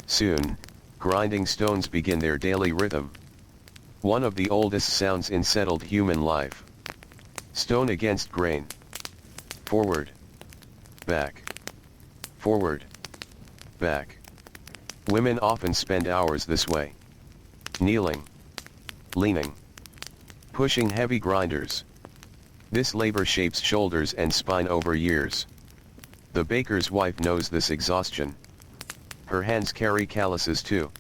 S1: Soon, grinding stones begin their daily rhythm. One of the oldest sounds in settled human life. Stone against grain. Forward. Back. Forward. Back. Women often spend hours this way. Kneeling. Leaning. Pushing heavy grinders. This labor shapes shoulders and spine over years. The baker's wife knows this exhaustion. Her hands carry calluses too.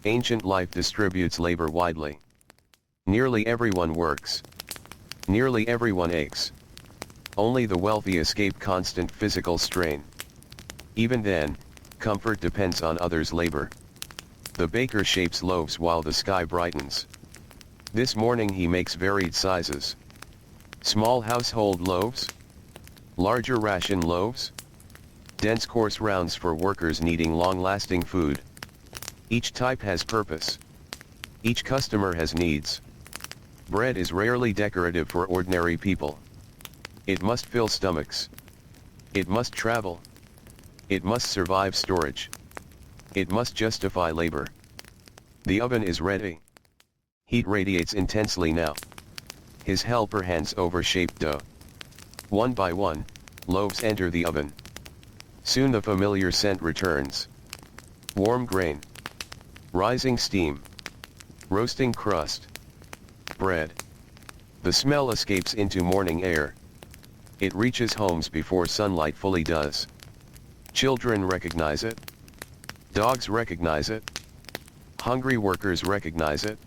S1: Ancient life distributes labor widely. Nearly everyone works. Nearly everyone aches. Only the wealthy escape constant physical strain. Even then, comfort depends on others' labor. The baker shapes loaves while the sky brightens. This morning he makes varied sizes. Small household loaves? Larger ration loaves? Dense coarse rounds for workers needing long-lasting food. Each type has purpose. Each customer has needs. Bread is rarely decorative for ordinary people. It must fill stomachs. It must travel. It must survive storage. It must justify labor. The oven is ready. Heat radiates intensely now. His helper hands over shaped dough. One by one, loaves enter the oven. Soon the familiar scent returns. Warm grain. Rising steam. Roasting crust. Bread. The smell escapes into morning air. It reaches homes before sunlight fully does. Children recognize it. Dogs recognize it. Hungry workers recognize it.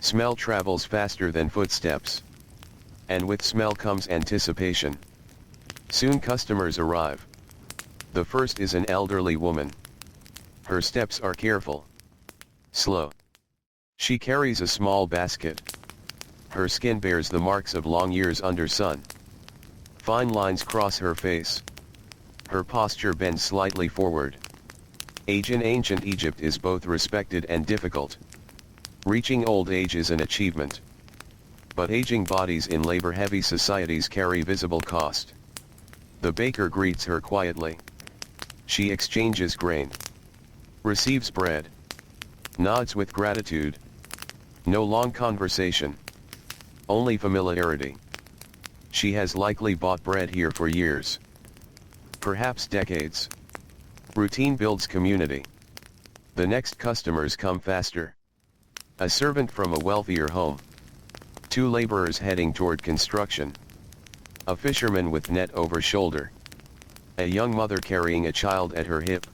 S1: Smell travels faster than footsteps. And with smell comes anticipation. Soon customers arrive. The first is an elderly woman. Her steps are careful. Slow. She carries a small basket. Her skin bears the marks of long years under sun. Fine lines cross her face. Her posture bends slightly forward. Age in ancient Egypt is both respected and difficult. Reaching old age is an achievement. But aging bodies in labor-heavy societies carry visible cost. The baker greets her quietly. She exchanges grain. Receives bread. Nods with gratitude. No long conversation. Only familiarity. She has likely bought bread here for years. Perhaps decades. Routine builds community. The next customers come faster. A servant from a wealthier home. Two laborers heading toward construction. A fisherman with net over shoulder. A young mother carrying a child at her hip.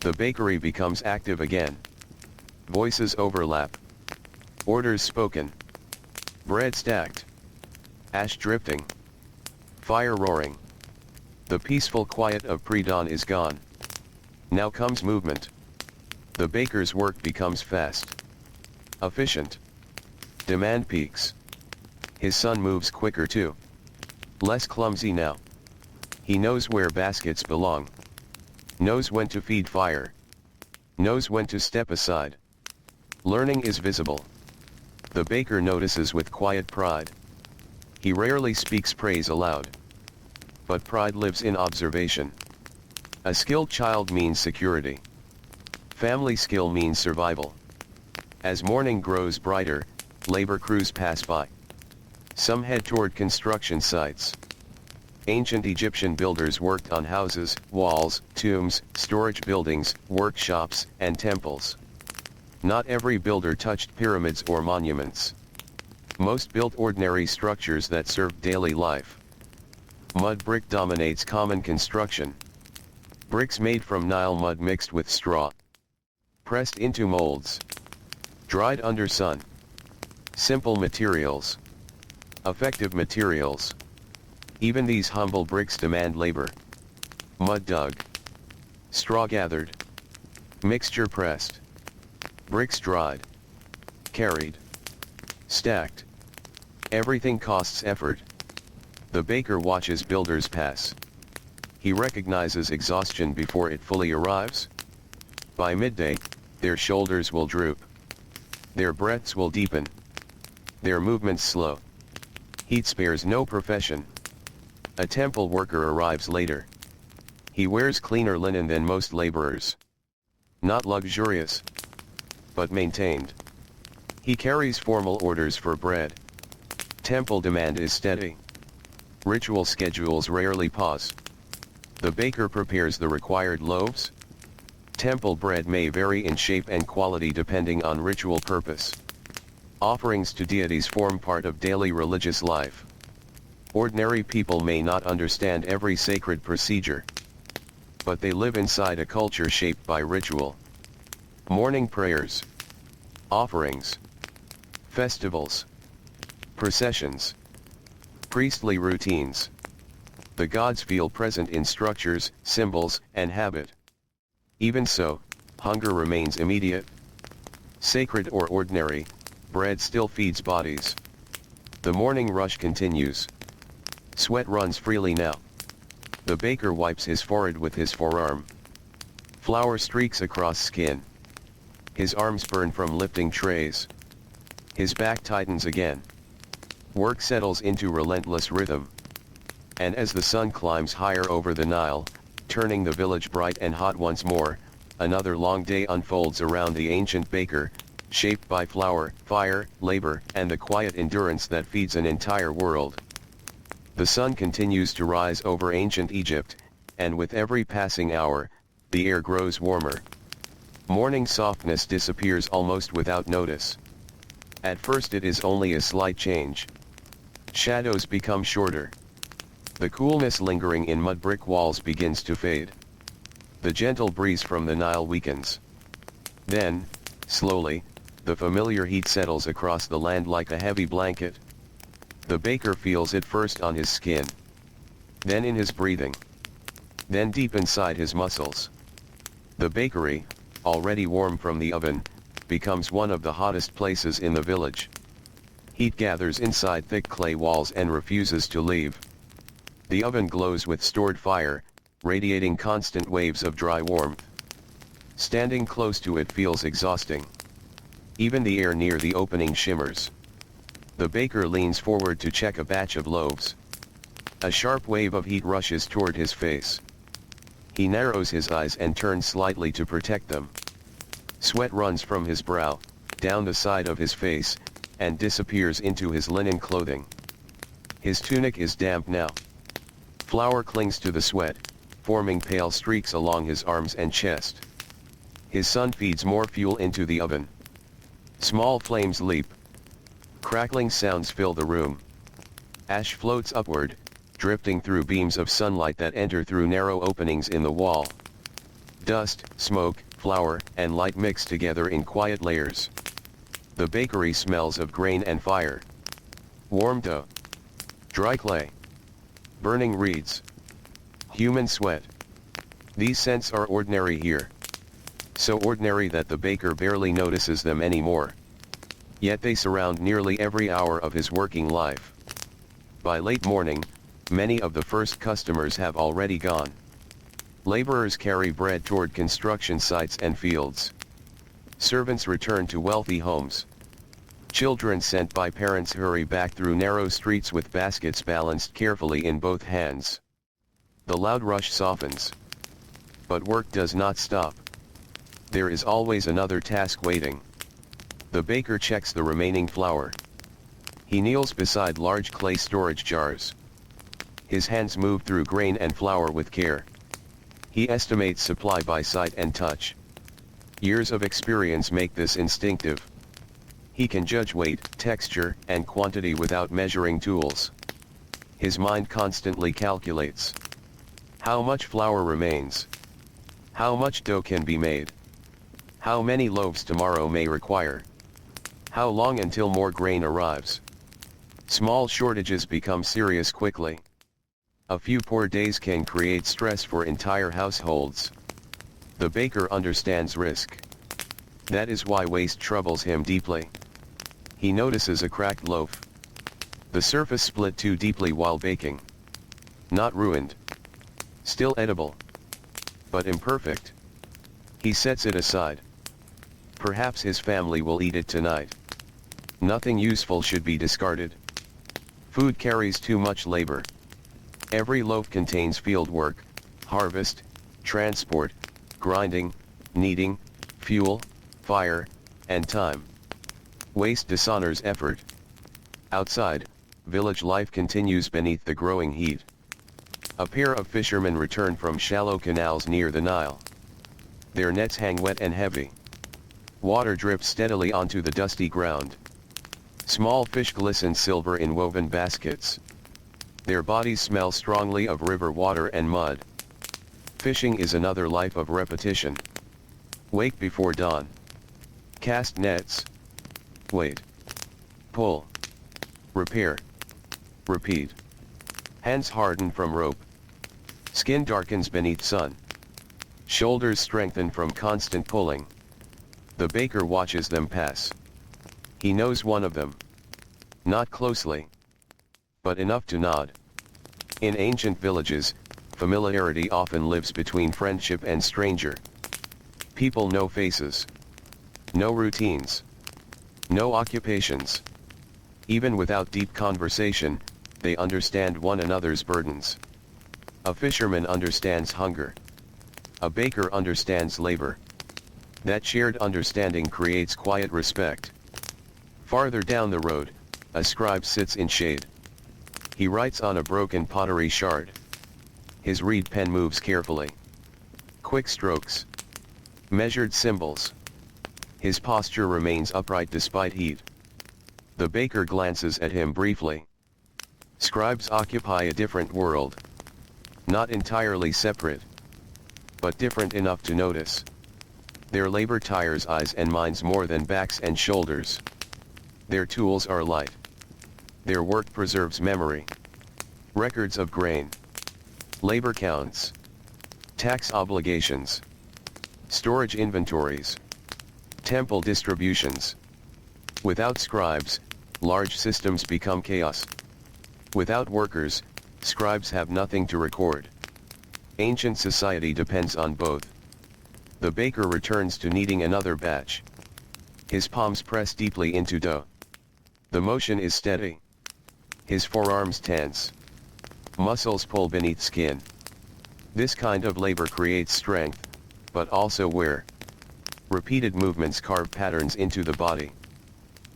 S1: The bakery becomes active again. Voices overlap. Orders spoken. Bread stacked. Ash drifting. Fire roaring. The peaceful quiet of pre-dawn is gone. Now comes movement. The baker's work becomes fast. Efficient. Demand peaks. His son moves quicker too. Less clumsy now. He knows where baskets belong. Knows when to feed fire. Knows when to step aside. Learning is visible. The baker notices with quiet pride. He rarely speaks praise aloud. But pride lives in observation. A skilled child means security. Family skill means survival. As morning grows brighter, labor crews pass by. Some head toward construction sites. Ancient Egyptian builders worked on houses, walls, tombs, storage buildings, workshops, and temples. Not every builder touched pyramids or monuments. Most built ordinary structures that served daily life. Mud brick dominates common construction. Bricks made from Nile mud mixed with straw. Pressed into molds. Dried under sun. Simple materials. Effective materials. Even these humble bricks demand labor. Mud dug. Straw gathered. Mixture pressed. Bricks dried. Carried. Stacked. Everything costs effort. The baker watches builders pass. He recognizes exhaustion before it fully arrives. By midday, their shoulders will droop. Their breaths will deepen. Their movements slow. Heat spares no profession. A temple worker arrives later. He wears cleaner linen than most laborers. Not luxurious, but maintained. He carries formal orders for bread. Temple demand is steady. Ritual schedules rarely pause. The baker prepares the required loaves. Temple bread may vary in shape and quality depending on ritual purpose. Offerings to deities form part of daily religious life. Ordinary people may not understand every sacred procedure, but they live inside a culture shaped by ritual. Morning prayers, offerings, festivals, processions, priestly routines. The gods feel present in structures, symbols, and habit. Even so, hunger remains immediate. Sacred or ordinary, bread still feeds bodies. The morning rush continues. Sweat runs freely now. The baker wipes his forehead with his forearm. Flour streaks across skin. His arms burn from lifting trays. His back tightens again. Work settles into relentless rhythm. And as the sun climbs higher over the Nile, turning the village bright and hot once more, another long day unfolds around the ancient baker, shaped by flour, fire, labor, and the quiet endurance that feeds an entire world. The sun continues to rise over ancient Egypt, and with every passing hour, the air grows warmer. Morning softness disappears almost without notice. At first it is only a slight change. Shadows become shorter. The coolness lingering in mud brick walls begins to fade. The gentle breeze from the Nile weakens. Then, slowly, the familiar heat settles across the land like a heavy blanket. The baker feels it first on his skin, then in his breathing, then deep inside his muscles. The bakery, already warm from the oven, becomes one of the hottest places in the village. Heat gathers inside thick clay walls and refuses to leave. The oven glows with stored fire, radiating constant waves of dry warmth. Standing close to it feels exhausting. Even the air near the opening shimmers. The baker leans forward to check a batch of loaves. A sharp wave of heat rushes toward his face. He narrows his eyes and turns slightly to protect them. Sweat runs from his brow, down the side of his face, and disappears into his linen clothing. His tunic is damp now. Flour clings to the sweat, forming pale streaks along his arms and chest. His son feeds more fuel into the oven. Small flames leap. Crackling sounds fill the room. Ash floats upward, drifting through beams of sunlight that enter through narrow openings in the wall. Dust, smoke, flour, and light mix together in quiet layers. The bakery smells of grain and fire. Warm dough. Dry clay. Burning reeds. Human sweat. These scents are ordinary here. So ordinary that the baker barely notices them anymore. Yet they surround nearly every hour of his working life. By late morning, many of the first customers have already gone. Laborers carry bread toward construction sites and fields. Servants return to wealthy homes. Children sent by parents hurry back through narrow streets with baskets balanced carefully in both hands. The loud rush softens. But work does not stop. There is always another task waiting. The baker checks the remaining flour. He kneels beside large clay storage jars. His hands move through grain and flour with care. He estimates supply by sight and touch. Years of experience make this instinctive. He can judge weight, texture, and quantity without measuring tools. His mind constantly calculates. How much flour remains? How much dough can be made? How many loaves tomorrow may require? How long until more grain arrives? Small shortages become serious quickly. A few poor days can create stress for entire households. The baker understands risk. That is why waste troubles him deeply. He notices a cracked loaf. The surface split too deeply while baking. Not ruined. Still edible. But imperfect. He sets it aside. Perhaps his family will eat it tonight. Nothing useful should be discarded. Food carries too much labor. Every loaf contains field work, harvest, transport, grinding, kneading, fuel, fire, and time. Waste dishonors effort. Outside, village life continues beneath the growing heat. A pair of fishermen return from shallow canals near the Nile. Their nets hang wet and heavy. Water drips steadily onto the dusty ground. Small fish glisten silver in woven baskets. Their bodies smell strongly of river water and mud. Fishing is another life of repetition. Wake before dawn. Cast nets. Wait. Pull. Repair. Repeat. Hands harden from rope. Skin darkens beneath sun. Shoulders strengthen from constant pulling. The baker watches them pass. He knows one of them. Not closely, but enough to nod. In ancient villages, familiarity often lives between friendship and stranger. People know faces. No routines. No occupations. Even without deep conversation, they understand one another's burdens. A fisherman understands hunger. A baker understands labor. That shared understanding creates quiet respect. Farther down the road, a scribe sits in shade. He writes on a broken pottery shard. His reed pen moves carefully. Quick strokes. Measured symbols. His posture remains upright despite heat. The baker glances at him briefly. Scribes occupy a different world. Not entirely separate, but different enough to notice. Their labor tires eyes and minds more than backs and shoulders. Their tools are light. Their work preserves memory. Records of grain. Labor counts. Tax obligations. Storage inventories. Temple distributions. Without scribes, large systems become chaos. Without workers, scribes have nothing to record. Ancient society depends on both. The baker returns to kneading another batch. His palms press deeply into dough. The motion is steady. His forearms tense. Muscles pull beneath skin. This kind of labor creates strength, but also wear. Repeated movements carve patterns into the body.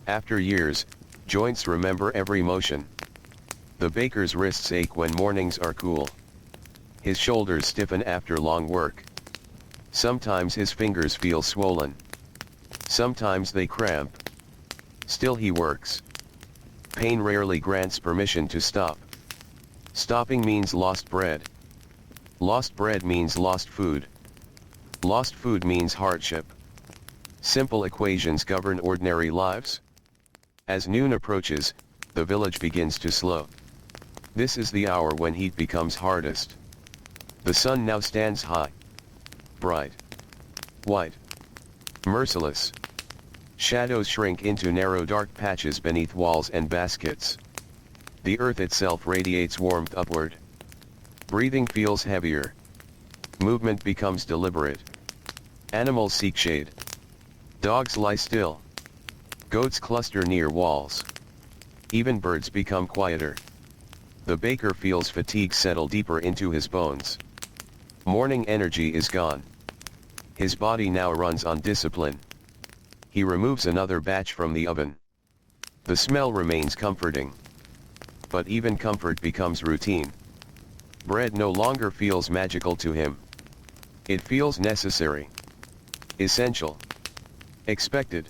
S1: After years, joints remember every motion. The baker's wrists ache when mornings are cool. His shoulders stiffen after long work. Sometimes his fingers feel swollen. Sometimes they cramp. Still he works. Pain rarely grants permission to stop. Stopping means lost bread. Lost bread means lost food. Lost food means hardship. Simple equations govern ordinary lives. As noon approaches, the village begins to slow. This is the hour when heat becomes hardest. The sun now stands high. Bright. White. Merciless. Shadows shrink into narrow dark patches beneath walls and baskets. The earth itself radiates warmth upward. Breathing feels heavier. Movement becomes deliberate. Animals seek shade. Dogs lie still. Goats cluster near walls. Even birds become quieter. The baker feels fatigue settle deeper into his bones. Morning energy is gone. His body now runs on discipline. He removes another batch from the oven. The smell remains comforting. But even comfort becomes routine. Bread no longer feels magical to him. It feels necessary. Essential. Expected.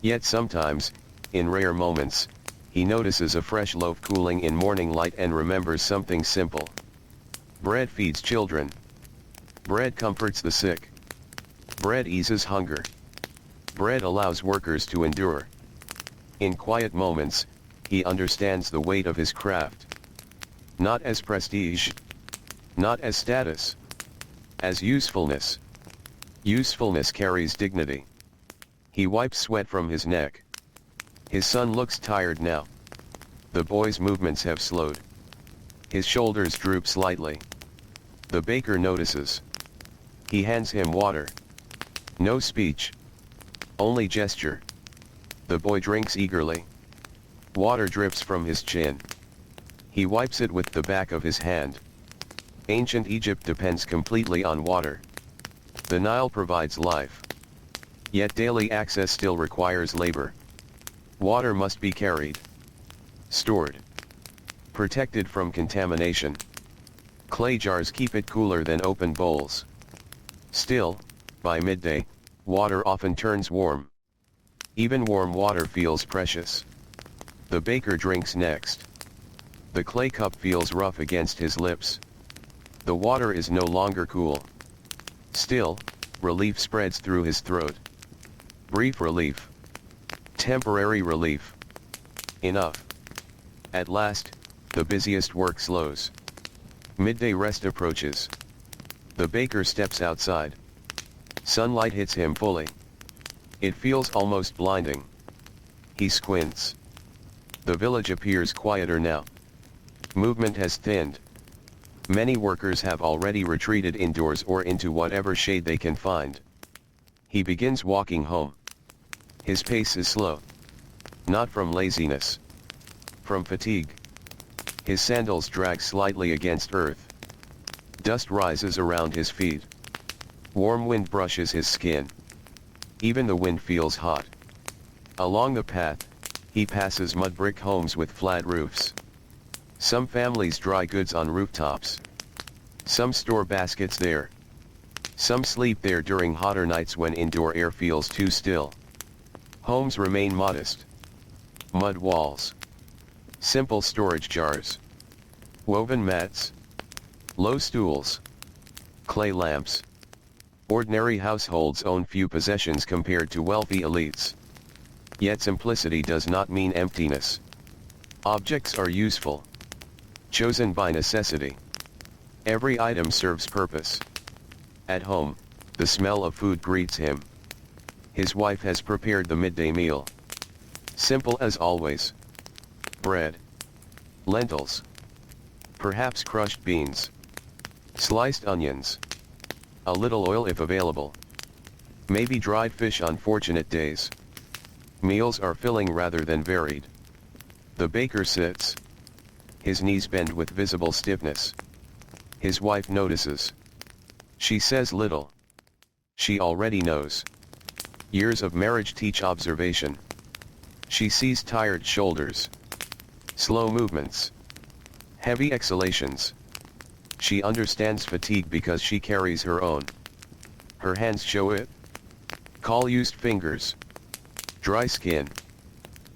S1: Yet sometimes, in rare moments, he notices a fresh loaf cooling in morning light and remembers something simple. Bread feeds children. Bread comforts the sick. Bread eases hunger. Bread allows workers to endure. In quiet moments, he understands the weight of his craft. Not as prestige. Not as status. As usefulness. Usefulness carries dignity. He wipes sweat from his neck. His son looks tired now. The boy's movements have slowed. His shoulders droop slightly. The baker notices. He hands him water. No speech. Only gesture. The boy drinks eagerly. Water drips from his chin. He wipes it with the back of his hand. Ancient Egypt depends completely on water. The Nile provides life. Yet daily access still requires labor. Water must be carried, stored, protected from contamination. Clay jars keep it cooler than open bowls. Still, by midday, water often turns warm. Even warm water feels precious. The baker drinks next. The clay cup feels rough against his lips. The water is no longer cool. Still, relief spreads through his throat. Brief relief. Temporary relief. Enough. At last, the busiest work slows. Midday rest approaches. The baker steps outside. Sunlight hits him fully. It feels almost blinding. He squints. The village appears quieter now. Movement has thinned. Many workers have already retreated indoors or into whatever shade they can find. He begins walking home. His pace is slow. Not from laziness. From fatigue. His sandals drag slightly against earth. Dust rises around his feet. Warm wind brushes his skin. Even the wind feels hot. Along the path, he passes mud brick homes with flat roofs. Some families dry goods on rooftops. Some store baskets there. Some sleep there during hotter nights when indoor air feels too still. Homes remain modest. Mud walls. Simple storage jars. Woven mats. Low stools. Clay lamps. Ordinary households own few possessions compared to wealthy elites. Yet simplicity does not mean emptiness. Objects are useful. Chosen by necessity. Every item serves purpose. At home, the smell of food greets him. His wife has prepared the midday meal. Simple as always. Bread. Lentils. Perhaps crushed beans. Sliced onions. A little oil if available. Maybe dried fish on fortunate days. Meals are filling rather than varied. The baker sits. His knees bend with visible stiffness. His wife notices. She says little. She already knows. Years of marriage teach observation. She sees tired shoulders. Slow movements. Heavy exhalations. She understands fatigue because she carries her own. Her hands show it. Call used fingers. Dry skin.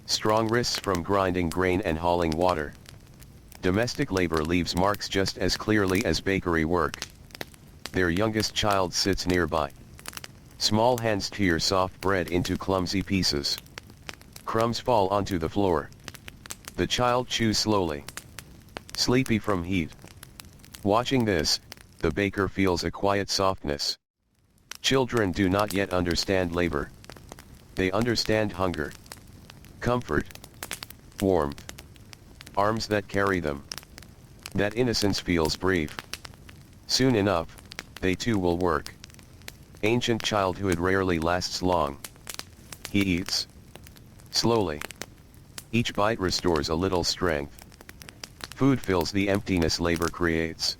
S1: Strong wrists from grinding grain and hauling water. Domestic labor leaves marks just as clearly as bakery work. Their youngest child sits nearby. Small hands tear soft bread into clumsy pieces. Crumbs fall onto the floor. The child chews slowly. Sleepy from heat. Watching this, the baker feels a quiet softness. Children do not yet understand labor. They understand hunger. Comfort. Warmth. Arms that carry them. That innocence feels brief. Soon enough, they too will work. Ancient childhood rarely lasts long. He eats. Slowly. Each bite restores a little strength. Food fills the emptiness labor creates.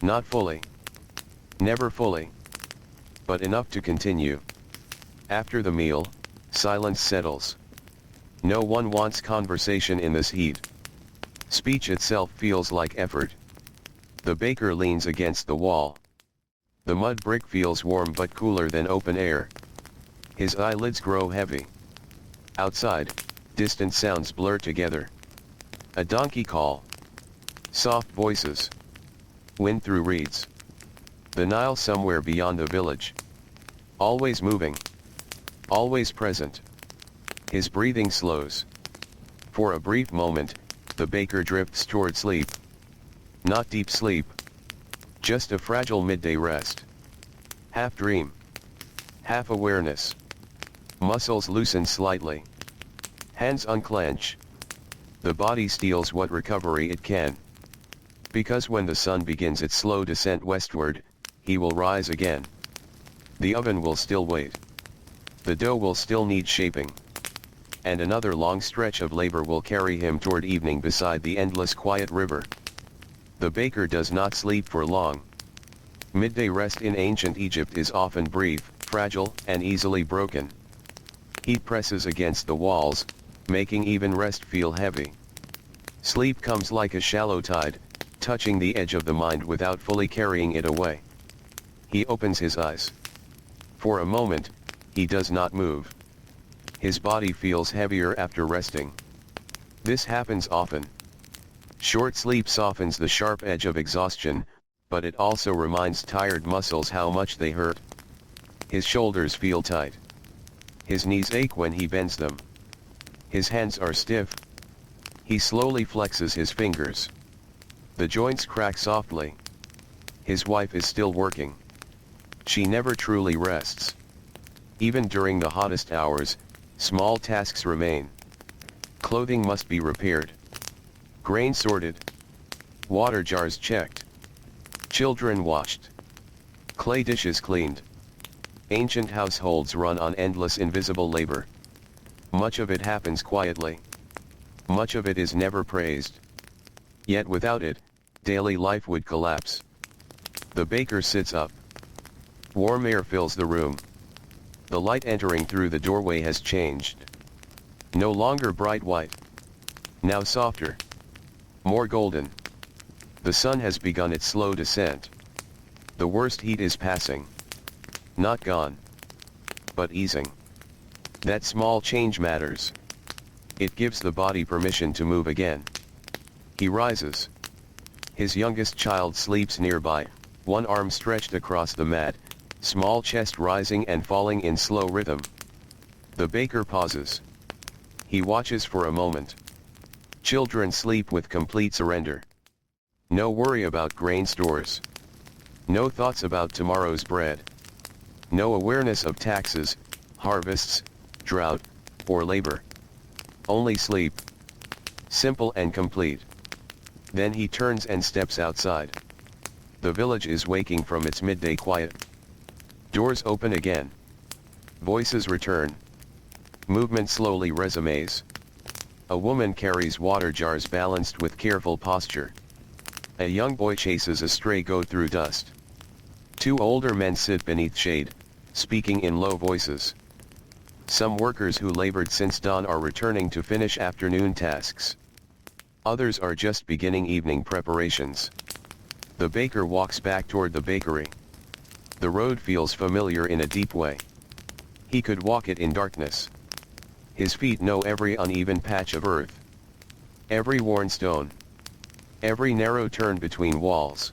S1: Not fully. Never fully. But enough to continue. After the meal, silence settles. No one wants conversation in this heat. Speech itself feels like effort. The baker leans against the wall. The mud brick feels warm but cooler than open air. His eyelids grow heavy. Outside, distant sounds blur together. A donkey call. Soft voices. Wind through reeds. The Nile somewhere beyond the village. Always moving. Always present. His breathing slows. For a brief moment, the baker drifts toward sleep. Not deep sleep. Just a fragile midday rest. Half dream. Half awareness. Muscles loosen slightly. Hands unclench. The body steals what recovery it can. Because when the sun begins its slow descent westward, he will rise again. The oven will still wait. The dough will still need shaping. And another long stretch of labor will carry him toward evening beside the endless quiet river. The baker does not sleep for long. Midday rest in ancient Egypt is often brief, fragile and easily broken. Heat presses against the walls, making even rest feel heavy. Sleep comes like a shallow tide, touching the edge of the mind without fully carrying it away. He opens his eyes. For a moment, he does not move. His body feels heavier after resting. This happens often. Short sleep softens the sharp edge of exhaustion, but it also reminds tired muscles how much they hurt. His shoulders feel tight. His knees ache when he bends them. His hands are stiff. He slowly flexes his fingers. The joints crack softly. His wife is still working. She never truly rests. Even during the hottest hours, small tasks remain. Clothing must be repaired. Grain sorted. Water jars checked. Children washed. Clay dishes cleaned. Ancient households run on endless invisible labor. Much of it happens quietly. Much of it is never praised. Yet without it, daily life would collapse. The baker sits up. Warm air fills the room. The light entering through the doorway has changed. No longer bright white. Now softer. More golden. The sun has begun its slow descent. The worst heat is passing. Not gone. But easing. That small change matters. It gives the body permission to move again. He rises. His youngest child sleeps nearby, one arm stretched across the mat, small chest rising and falling in slow rhythm. The baker pauses. He watches for a moment. Children sleep with complete surrender. No worry about grain stores. No thoughts about tomorrow's bread. No awareness of taxes, harvests, drought, or labor. Only sleep. Simple and complete. Then he turns and steps outside. The village is waking from its midday quiet. Doors open again. Voices return. Movement slowly resumes. A woman carries water jars balanced with careful posture. A young boy chases a stray goat through dust. Two older men sit beneath shade, speaking in low voices. Some workers who labored since dawn are returning to finish afternoon tasks. Others are just beginning evening preparations. The baker walks back toward the bakery. The road feels familiar in a deep way. He could walk it in darkness. His feet know every uneven patch of earth. Every worn stone. Every narrow turn between walls.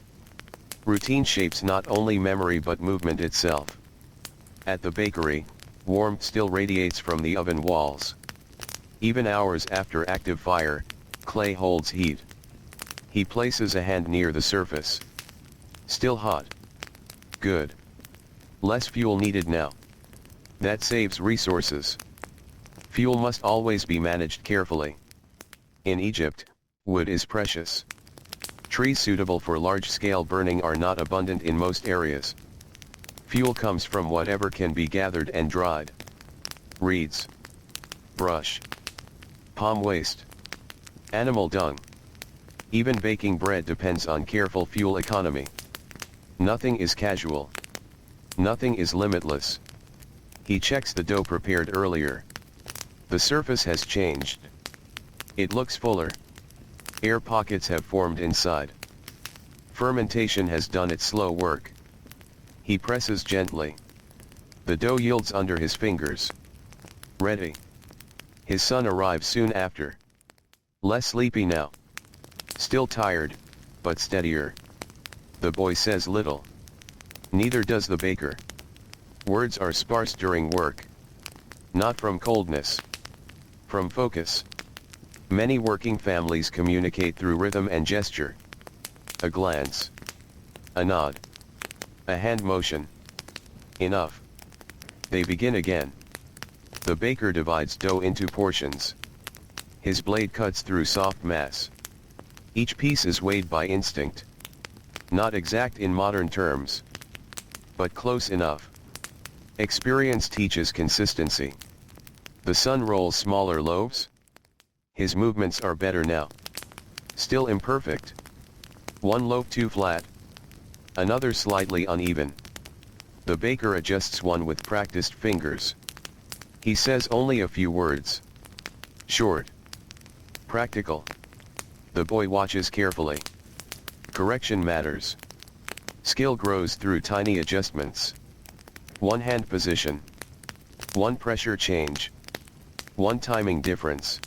S1: Routine shapes not only memory but movement itself. At the bakery, warmth still radiates from the oven walls. Even hours after active fire, clay holds heat. He places a hand near the surface. Still hot. Good. Less fuel needed now. That saves resources. Fuel must always be managed carefully. In Egypt, wood is precious. Trees suitable for large-scale burning are not abundant in most areas. Fuel comes from whatever can be gathered and dried. Reeds. Brush. Palm waste. Animal dung. Even baking bread depends on careful fuel economy. Nothing is casual. Nothing is limitless. He checks the dough prepared earlier. The surface has changed. It looks fuller. Air pockets have formed inside. Fermentation has done its slow work. He presses gently. The dough yields under his fingers. Ready. His son arrives soon after. Less sleepy now. Still tired, but steadier. The boy says little. Neither does the baker. Words are sparse during work. Not from coldness. From focus. Many working families communicate through rhythm and gesture. A glance. A nod. A hand motion. Enough. They begin again. The baker divides dough into portions. His blade cuts through soft mass. Each piece is weighed by instinct. Not exact in modern terms. But close enough. Experience teaches consistency. The son rolls smaller loaves. His movements are better now. Still imperfect. One loaf too flat. Another slightly uneven. The baker adjusts one with practiced fingers. He says only a few words. Short. Practical. The boy watches carefully. Correction matters. Skill grows through tiny adjustments. One hand position. One pressure change. One timing difference.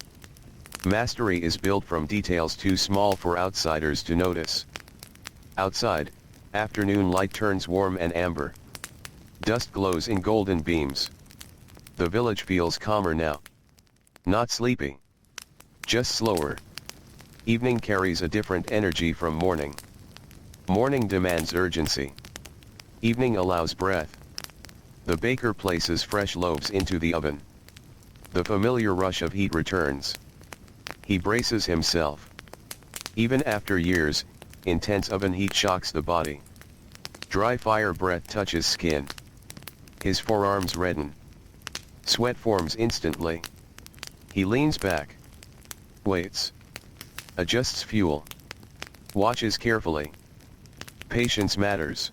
S1: Mastery is built from details too small for outsiders to notice. Outside, afternoon light turns warm and amber. Dust glows in golden beams. The village feels calmer now. Not sleepy. Just slower. Evening carries a different energy from morning. Morning demands urgency. Evening allows breath. The baker places fresh loaves into the oven. The familiar rush of heat returns. He braces himself. Even after years, intense oven heat shocks the body. Dry fire breath touches skin. His forearms redden. Sweat forms instantly. He leans back. Waits. Adjusts fuel. Watches carefully. Patience matters.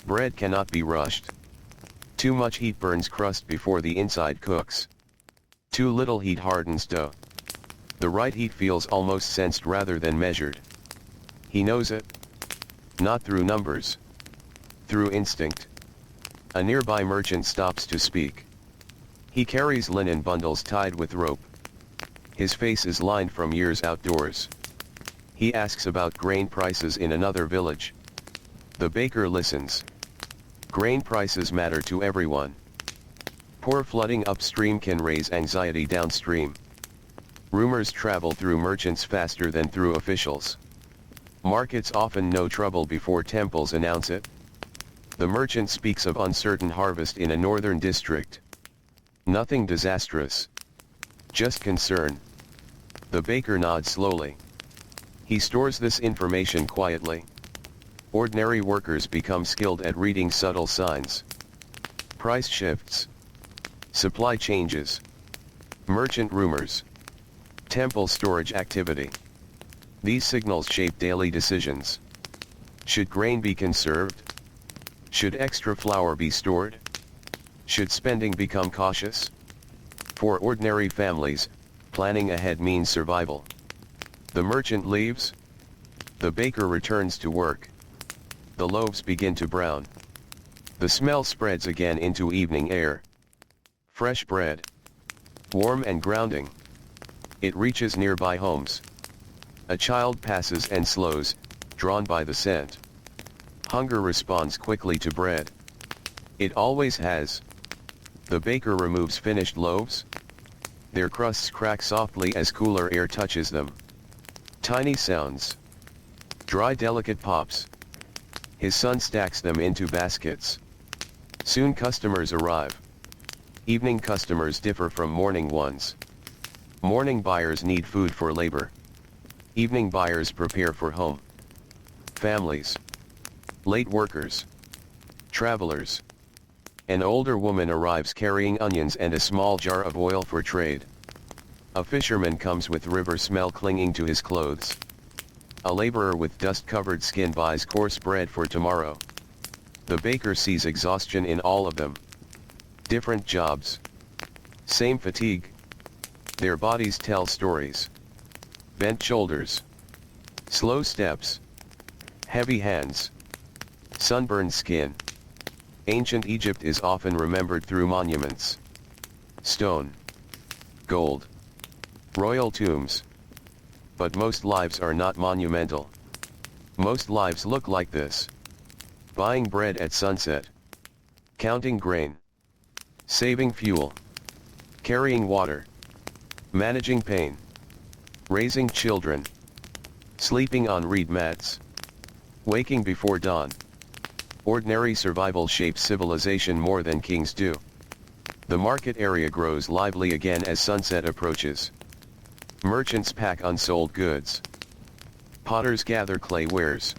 S1: Bread cannot be rushed. Too much heat burns crust before the inside cooks. Too little heat hardens dough. The right heat feels almost sensed rather than measured. He knows it. Not through numbers. Through instinct. A nearby merchant stops to speak. He carries linen bundles tied with rope. His face is lined from years outdoors. He asks about grain prices in another village. The baker listens. Grain prices matter to everyone. Poor flooding upstream can raise anxiety downstream. Rumors travel through merchants faster than through officials. Markets often know trouble before temples announce it. The merchant speaks of uncertain harvest in a northern district. Nothing disastrous. Just concern. The baker nods slowly. He stores this information quietly. Ordinary workers become skilled at reading subtle signs. Price shifts. Supply changes. Merchant rumors. Temple storage activity. These signals shape daily decisions. Should grain be conserved? Should extra flour be stored? Should spending become cautious? For ordinary families, planning ahead means survival. The merchant leaves. The baker returns to work. The loaves begin to brown. The smell spreads again into evening air. Fresh bread. Warm and grounding. It reaches nearby homes. A child passes and slows, drawn by the scent. Hunger responds quickly to bread. It always has. The baker removes finished loaves. Their crusts crack softly as cooler air touches them. Tiny sounds. Dry delicate pops. His son stacks them into baskets. Soon customers arrive. Evening customers differ from morning ones. Morning buyers need food for labor. Evening buyers prepare for home. Families. Late workers. Travelers. An older woman arrives carrying onions and a small jar of oil for trade. A fisherman comes with river smell clinging to his clothes. A laborer with dust-covered skin buys coarse bread for tomorrow. The baker sees exhaustion in all of them. Different jobs. Same fatigue. Their bodies tell stories. Bent shoulders. Slow steps. Heavy hands. Sunburned skin. Ancient Egypt is often remembered through monuments. Stone. Gold. Royal tombs. But most lives are not monumental. Most lives look like this. Buying bread at sunset. Counting grain. Saving fuel. Carrying water. Managing pain. Raising children. Sleeping on reed mats. Waking before dawn. Ordinary survival shapes civilization more than kings do. The market area grows lively again as sunset approaches. Merchants pack unsold goods. Potters gather clay wares.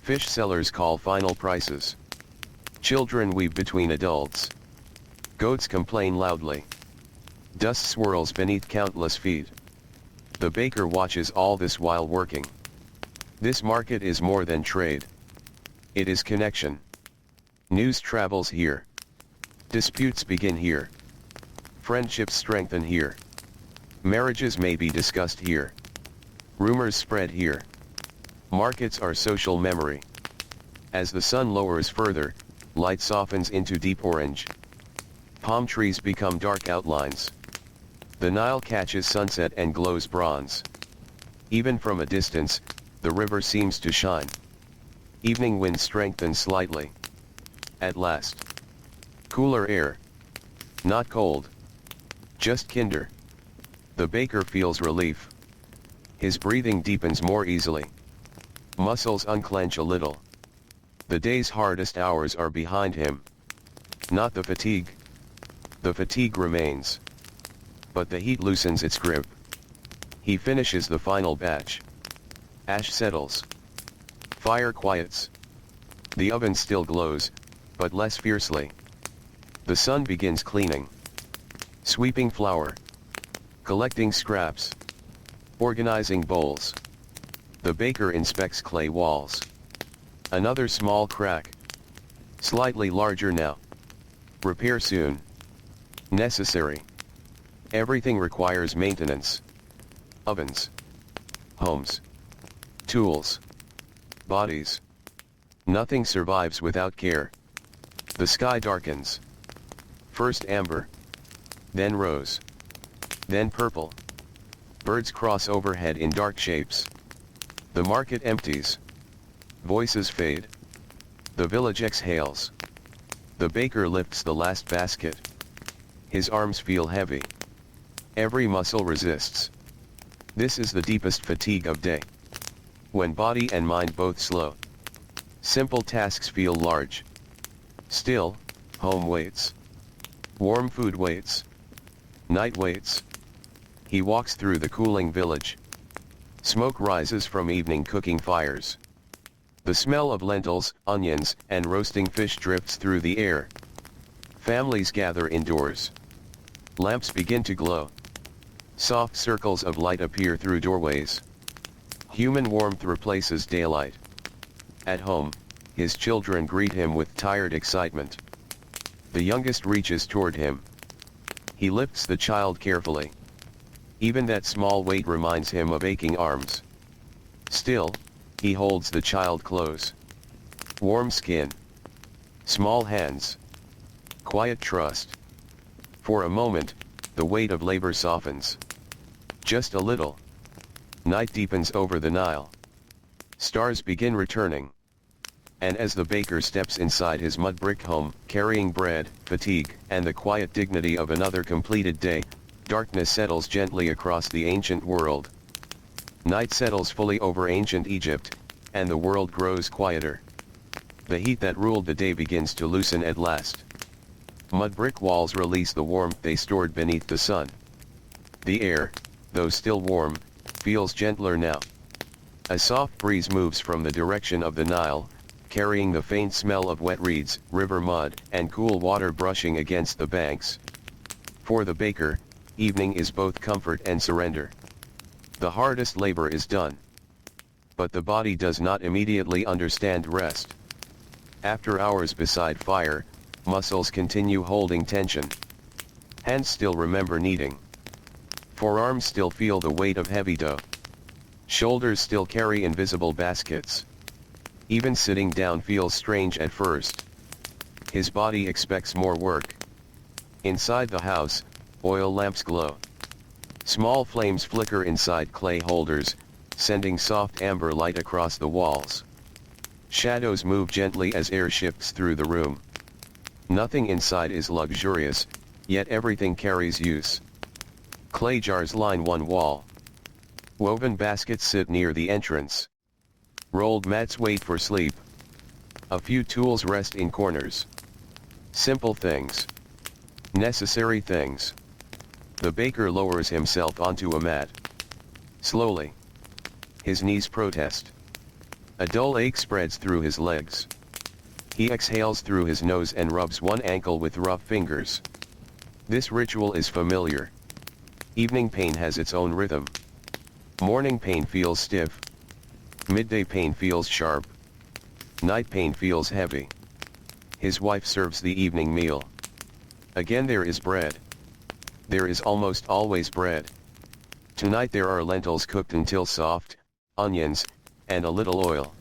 S1: Fish sellers call final prices. Children weep between adults. Goats complain loudly. Dust swirls beneath countless feet. The baker watches all this while working. This market is more than trade. It is connection. News travels here. Disputes begin here. Friendships strengthen here. Marriages may be discussed here. Rumors spread here. Markets are social memory. As the sun lowers further, light softens into deep orange. Palm trees become dark outlines. The Nile catches sunset and glows bronze. Even from a distance, the river seems to shine. Evening wind strengthens slightly. At last. Cooler air. Not cold. Just kinder. The baker feels relief. His breathing deepens more easily. Muscles unclench a little. The day's hardest hours are behind him. Not the fatigue. The fatigue remains. But the heat loosens its grip. He finishes the final batch. Ash settles. Fire quiets. The oven still glows, but less fiercely. The sun begins cleaning. Sweeping flour. Collecting scraps. Organizing bowls. The baker inspects clay walls. Another small crack. Slightly larger now. Repair soon. Necessary. Everything requires maintenance. Ovens. Homes. Tools. Bodies. Nothing survives without care. The sky darkens. First amber. Then rose. Then purple. Birds cross overhead in dark shapes. The market empties. Voices fade. The village exhales. The baker lifts the last basket. His arms feel heavy. Every muscle resists. This is the deepest fatigue of day. When body and mind both slow. Simple tasks feel large. Still, home waits. Warm food waits. Night waits. He walks through the cooling village. Smoke rises from evening cooking fires. The smell of lentils, onions, and roasting fish drifts through the air. Families gather indoors. Lamps begin to glow. Soft circles of light appear through doorways. Human warmth replaces daylight. At home, his children greet him with tired excitement. The youngest reaches toward him. He lifts the child carefully. Even that small weight reminds him of aching arms. Still, he holds the child close. Warm skin. Small hands. Quiet trust. For a moment, the weight of labor softens. Just a little. Night deepens over the Nile. Stars begin returning. And as the baker steps inside his mud brick home, carrying bread, fatigue, and the quiet dignity of another completed day, darkness settles gently across the ancient world. Night settles fully over ancient Egypt, and the world grows quieter. The heat that ruled the day begins to loosen at last. Mud brick walls release the warmth they stored beneath the sun. The air, though still warm, feels gentler now. A soft breeze moves from the direction of the Nile, carrying the faint smell of wet reeds, river mud, and cool water brushing against the banks. For the baker, evening is both comfort and surrender. The hardest labor is done. But the body does not immediately understand rest. After hours beside fire, muscles continue holding tension. Hands still remember kneading. Forearms still feel the weight of heavy dough. Shoulders still carry invisible baskets. Even sitting down feels strange at first. His body expects more work. Inside the house, oil lamps glow. Small flames flicker inside clay holders, sending soft amber light across the walls. Shadows move gently as air shifts through the room. Nothing inside is luxurious, yet everything carries use. Clay jars line one wall. Woven baskets sit near the entrance. Rolled mats wait for sleep. A few tools rest in corners. Simple things. Necessary things. The baker lowers himself onto a mat. Slowly. His knees protest. A dull ache spreads through his legs. He exhales through his nose and rubs one ankle with rough fingers. This ritual is familiar. Evening pain has its own rhythm. Morning pain feels stiff. Midday pain feels sharp. Night pain feels heavy. His wife serves the evening meal. Again there is bread. There is almost always bread. Tonight there are lentils cooked until soft, onions, and a little oil.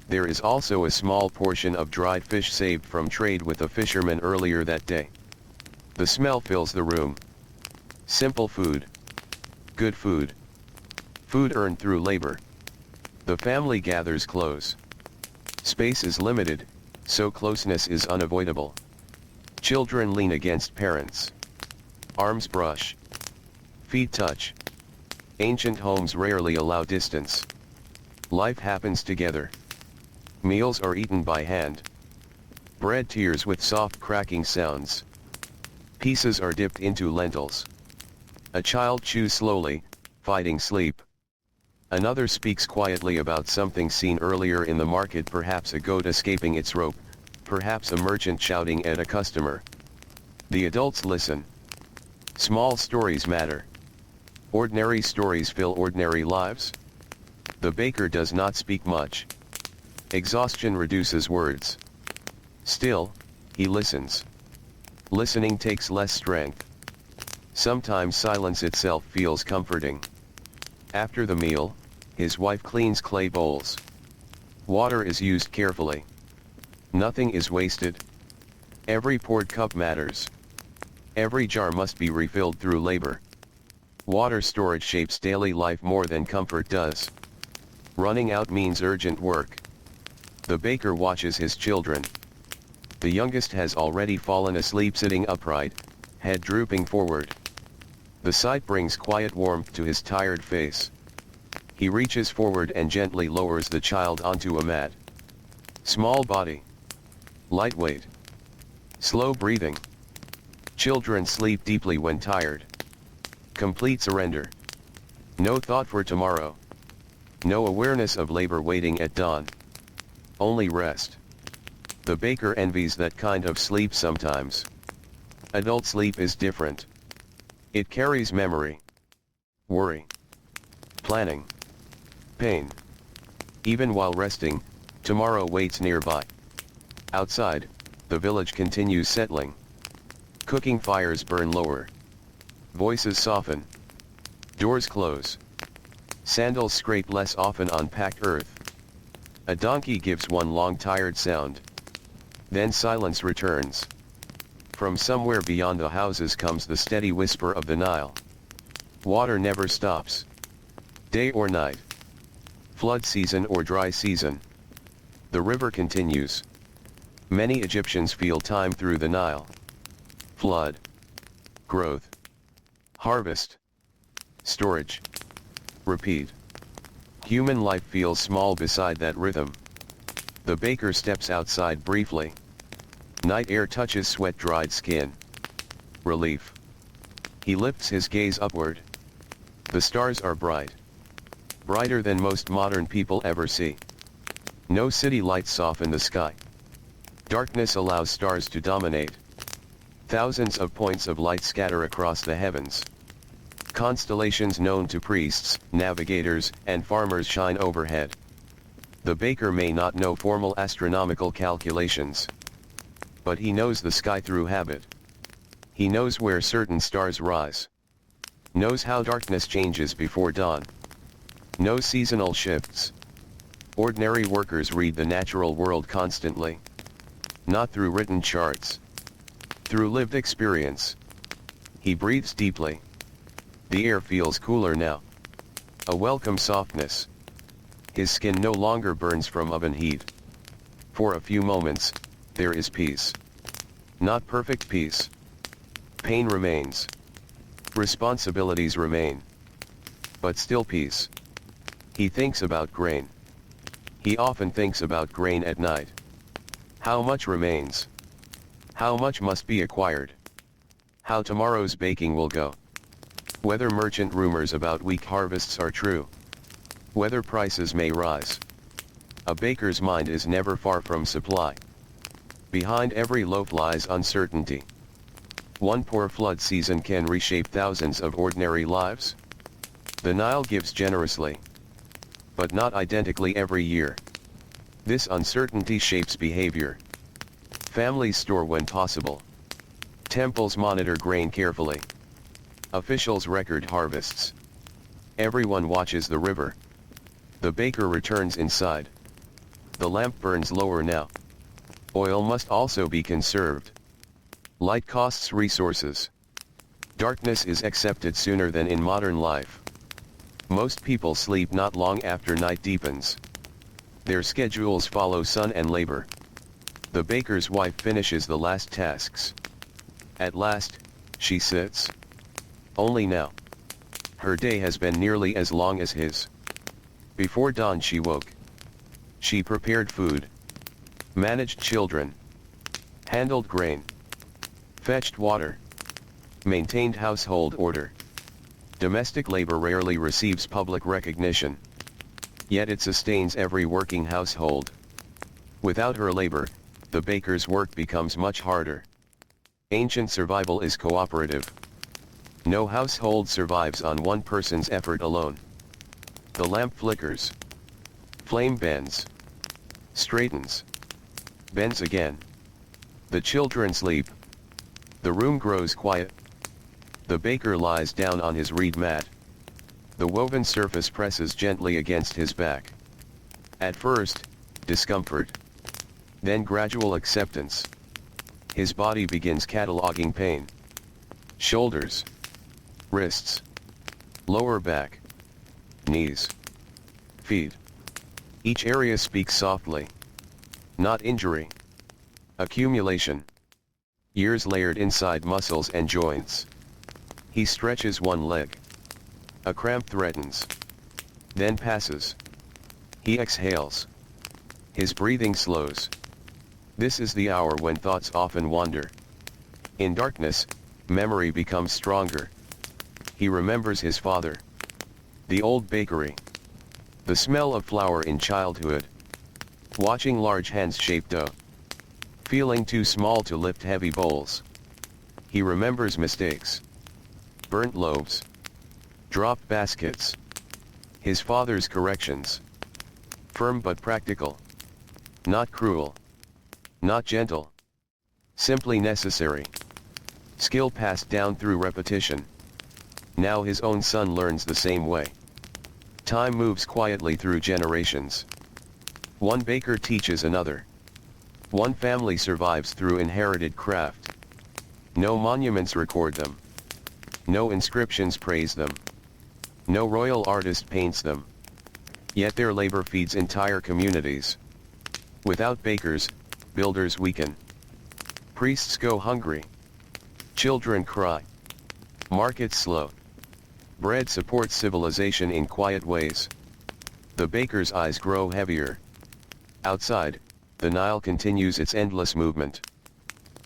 S1: There is also a small portion of dried fish saved from trade with a fisherman earlier that day. The smell fills the room. Simple food. Good food. Food earned through labor. The family gathers close. Space is limited, so closeness is unavoidable. Children lean against parents. Arms brush. Feet touch. Ancient homes rarely allow distance. Life happens together. Meals are eaten by hand. Bread tears with soft cracking sounds. Pieces are dipped into lentils. A child chews slowly, fighting sleep. Another speaks quietly about something seen earlier in the market, perhaps a goat escaping its rope, perhaps a merchant shouting at a customer. The adults listen. Small stories matter. Ordinary stories fill ordinary lives. The baker does not speak much. Exhaustion reduces words. Still, he listens. Listening takes less strength. Sometimes silence itself feels comforting. After the meal, his wife cleans clay bowls. Water is used carefully. Nothing is wasted. Every poured cup matters. Every jar must be refilled through labor. Water storage shapes daily life more than comfort does. Running out means urgent work. The baker watches his children. The youngest has already fallen asleep sitting upright, head drooping forward. The sight brings quiet warmth to his tired face. He reaches forward and gently lowers the child onto a mat. Small body. Lightweight. Slow breathing. Children sleep deeply when tired. Complete surrender. No thought for tomorrow. No awareness of labor waiting at dawn. Only rest. The baker envies that kind of sleep sometimes. Adult sleep is different. It carries memory, worry, planning, pain. Even while resting, tomorrow waits nearby. Outside, the village continues settling. Cooking fires burn lower. Voices soften. Doors close. Sandals scrape less often on packed earth. A donkey gives one long tired sound. Then silence returns. From somewhere beyond the houses comes the steady whisper of the Nile. Water never stops. Day or night. Flood season or dry season. The river continues. Many Egyptians feel time through the Nile. Flood. Growth. Harvest. Storage. Repeat. Human life feels small beside that rhythm. The baker steps outside briefly. Night air touches sweat-dried skin. Relief. He lifts his gaze upward. The stars are bright. Brighter than most modern people ever see. No city lights soften the sky. Darkness allows stars to dominate. Thousands of points of light scatter across the heavens. Constellations known to priests, navigators, and farmers shine overhead. The baker may not know formal astronomical calculations. But he knows the sky through habit. He knows where certain stars rise. Knows how darkness changes before dawn. Knows seasonal shifts. Ordinary workers read the natural world constantly. Not through written charts. Through lived experience. He breathes deeply. The air feels cooler now. A welcome softness. His skin no longer burns from oven heat. For a few moments, there is peace. Not perfect peace. Pain remains. Responsibilities remain. But still peace. He thinks about grain. He often thinks about grain at night. How much remains? How much must be acquired? How tomorrow's baking will go? Whether merchant rumors about weak harvests are true. Whether prices may rise. A baker's mind is never far from supply. Behind every loaf lies uncertainty. One poor flood season can reshape thousands of ordinary lives. The Nile gives generously. But not identically every year. This uncertainty shapes behavior. Families store when possible. Temples monitor grain carefully. Officials record harvests. Everyone watches the river. The baker returns inside. The lamp burns lower now. Oil must also be conserved. Light costs resources. Darkness is accepted sooner than in modern life. Most people sleep not long after night deepens. Their schedules follow sun and labor. The baker's wife finishes the last tasks. At last, she sits. Only now. Her day has been nearly as long as his. Before dawn she woke. She prepared food. Managed children. Handled grain. Fetched water. Maintained household order. Domestic labor rarely receives public recognition. Yet it sustains every working household. Without her labor, the baker's work becomes much harder. Ancient survival is cooperative. No household survives on one person's effort alone. The lamp flickers. Flame bends. Straightens. Bends again. The children sleep. The room grows quiet. The baker lies down on his reed mat. The woven surface presses gently against his back. At first, discomfort. Then gradual acceptance. His body begins cataloging pain. Shoulders. Wrists. Lower back. Knees. Feet. Each area speaks softly. Not injury. Accumulation. Years layered inside muscles and joints. He stretches one leg. A cramp threatens. Then passes. He exhales. His breathing slows. This is the hour when thoughts often wander. In darkness, memory becomes stronger. He remembers his father. The old bakery. The smell of flour in childhood. Watching large hands shape dough. Feeling too small to lift heavy bowls. He remembers mistakes. Burnt loaves. Dropped baskets. His father's corrections. Firm but practical. Not cruel. Not gentle. Simply necessary. Skill passed down through repetition. Now his own son learns the same way. Time moves quietly through generations. One baker teaches another. One family survives through inherited craft. No monuments record them. No inscriptions praise them. No royal artist paints them. Yet their labor feeds entire communities. Without bakers, builders weaken. Priests go hungry. Children cry. Markets slow. Bread supports civilization in quiet ways. The baker's eyes grow heavier. Outside, the Nile continues its endless movement.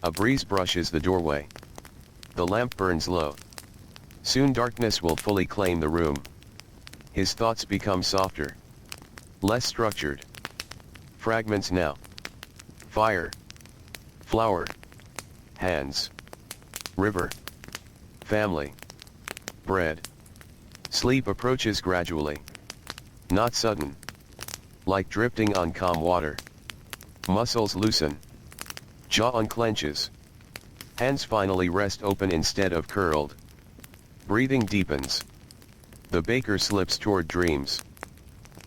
S1: A breeze brushes the doorway. The lamp burns low. Soon darkness will fully claim the room. His thoughts become softer. Less structured. Fragments now. Fire. Flower. Hands. River. Family. Bread. Sleep approaches gradually. Not sudden. Like drifting on calm water. Muscles loosen. Jaw unclenches. Hands finally rest open instead of curled. Breathing deepens. The baker slips toward dreams.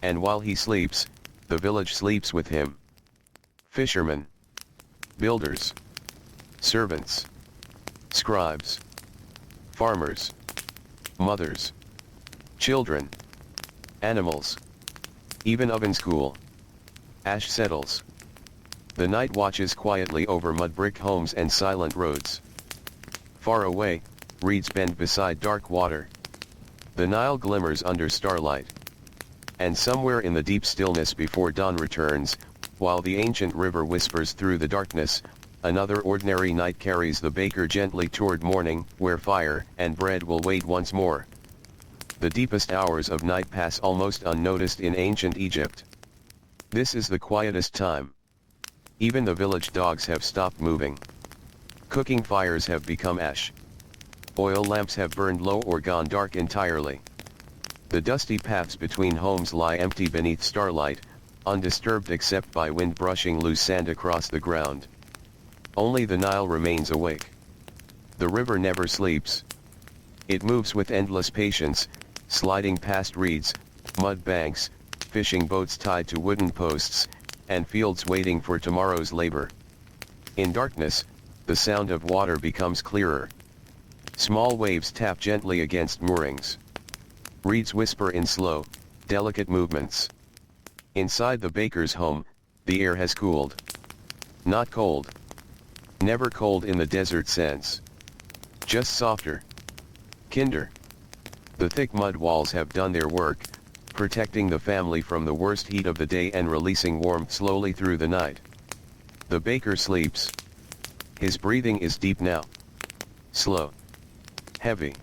S1: And while he sleeps, the village sleeps with him. Fishermen. Builders. Servants. Scribes. Farmers. Mothers. Children. Animals. Even ovens cool. Ash settles. The night watches quietly over mud brick homes and silent roads. Far away, reeds bend beside dark water. The Nile glimmers under starlight. And somewhere in the deep stillness before dawn returns, while the ancient river whispers through the darkness, another ordinary night carries the baker gently toward morning, where fire and bread will wait once more. The deepest hours of night pass almost unnoticed in ancient Egypt. This is the quietest time. Even the village dogs have stopped moving. Cooking fires have become ash. Oil lamps have burned low or gone dark entirely. The dusty paths between homes lie empty beneath starlight, undisturbed except by wind brushing loose sand across the ground. Only the Nile remains awake. The river never sleeps. It moves with endless patience, sliding past reeds, mud banks, fishing boats tied to wooden posts, and fields waiting for tomorrow's labor. In darkness, the sound of water becomes clearer. Small waves tap gently against moorings. Reeds whisper in slow, delicate movements. Inside the baker's home, the air has cooled. Not cold. Never cold in the desert sense. Just softer. Kinder. The thick mud walls have done their work, protecting the family from the worst heat of the day and releasing warmth slowly through the night. The baker sleeps. His breathing is deep now. Slow. Heavy.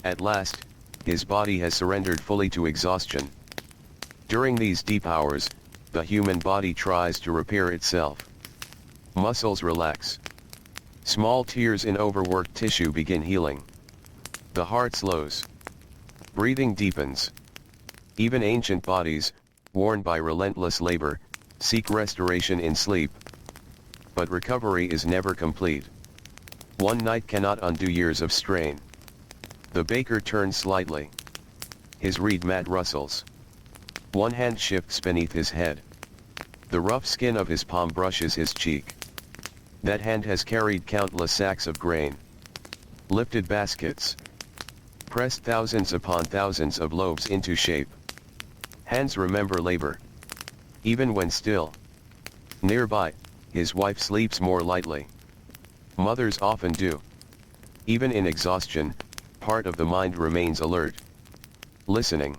S1: At last, his body has surrendered fully to exhaustion. During these deep hours, the human body tries to repair itself. Muscles relax. Small tears in overworked tissue begin healing. The heart slows. Breathing deepens. Even ancient bodies, worn by relentless labor, seek restoration in sleep. But recovery is never complete. One night cannot undo years of strain. The baker turns slightly. His reed mat rustles. One hand shifts beneath his head. The rough skin of his palm brushes his cheek. That hand has carried countless sacks of grain. Lifted baskets. Pressed thousands upon thousands of loaves into shape. Hands remember labor. Even when still. Nearby, his wife sleeps more lightly. Mothers often do. Even in exhaustion, part of the mind remains alert. Listening.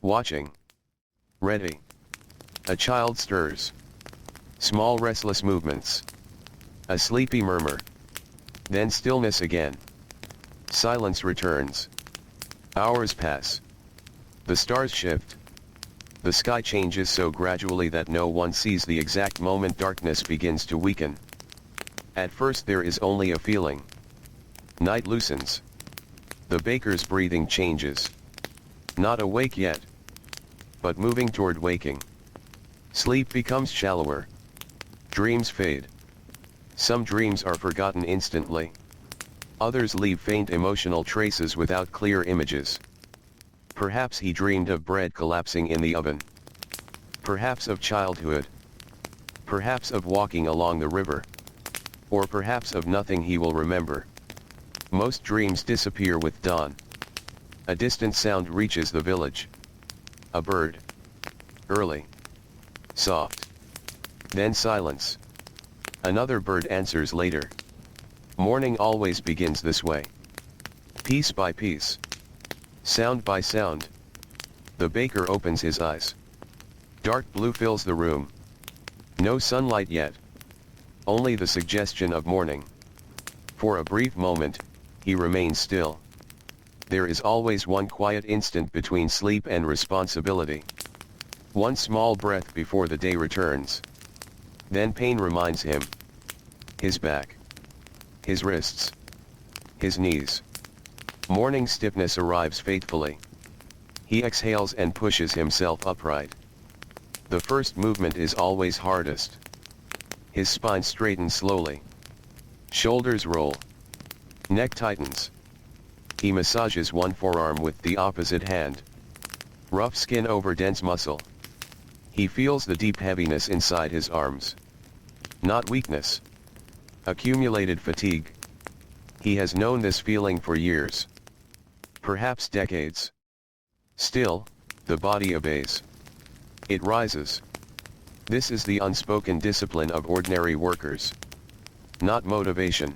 S1: Watching. Ready. A child stirs. Small restless movements. A sleepy murmur. Then stillness again. Silence returns. Hours pass. The stars shift. The sky changes so gradually that no one sees the exact moment darkness begins to weaken. At first there is only a feeling. Night loosens. The baker's breathing changes. Not awake yet, but moving toward waking. Sleep becomes shallower. Dreams fade. Some dreams are forgotten instantly. Others leave faint emotional traces without clear images. Perhaps he dreamed of bread collapsing in the oven. Perhaps of childhood. Perhaps of walking along the river. Or perhaps of nothing he will remember. Most dreams disappear with dawn. A distant sound reaches the village. A bird. Early. Soft. Then silence. Another bird answers later. Morning always begins this way. Piece by piece. Sound by sound. The baker opens his eyes. Dark blue fills the room. No sunlight yet. Only the suggestion of morning. For a brief moment, he remains still. There is always one quiet instant between sleep and responsibility. One small breath before the day returns. Then pain reminds him. His back. His wrists. His knees. Morning stiffness arrives faithfully. He exhales and pushes himself upright. The first movement is always hardest. His spine straightens slowly. Shoulders roll. Neck tightens. He massages one forearm with the opposite hand. Rough skin over dense muscle. He feels the deep heaviness inside his arms. Not weakness. Accumulated fatigue. He has known this feeling for years. Perhaps decades. Still, the body obeys. It rises. This is the unspoken discipline of ordinary workers. Not motivation.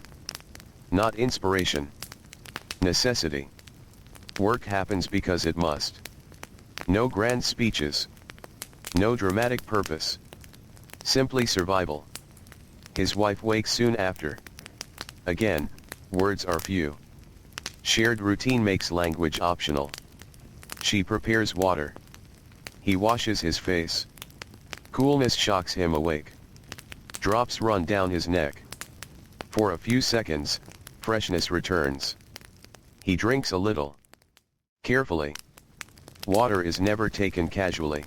S1: Not inspiration. Necessity. Work happens because it must. No grand speeches. No dramatic purpose. Simply survival. His wife wakes soon after. Again, words are few. Shared routine makes language optional. She prepares water. He washes his face. Coolness shocks him awake. Drops run down his neck. For a few seconds, freshness returns. He drinks a little. Carefully. Water is never taken casually.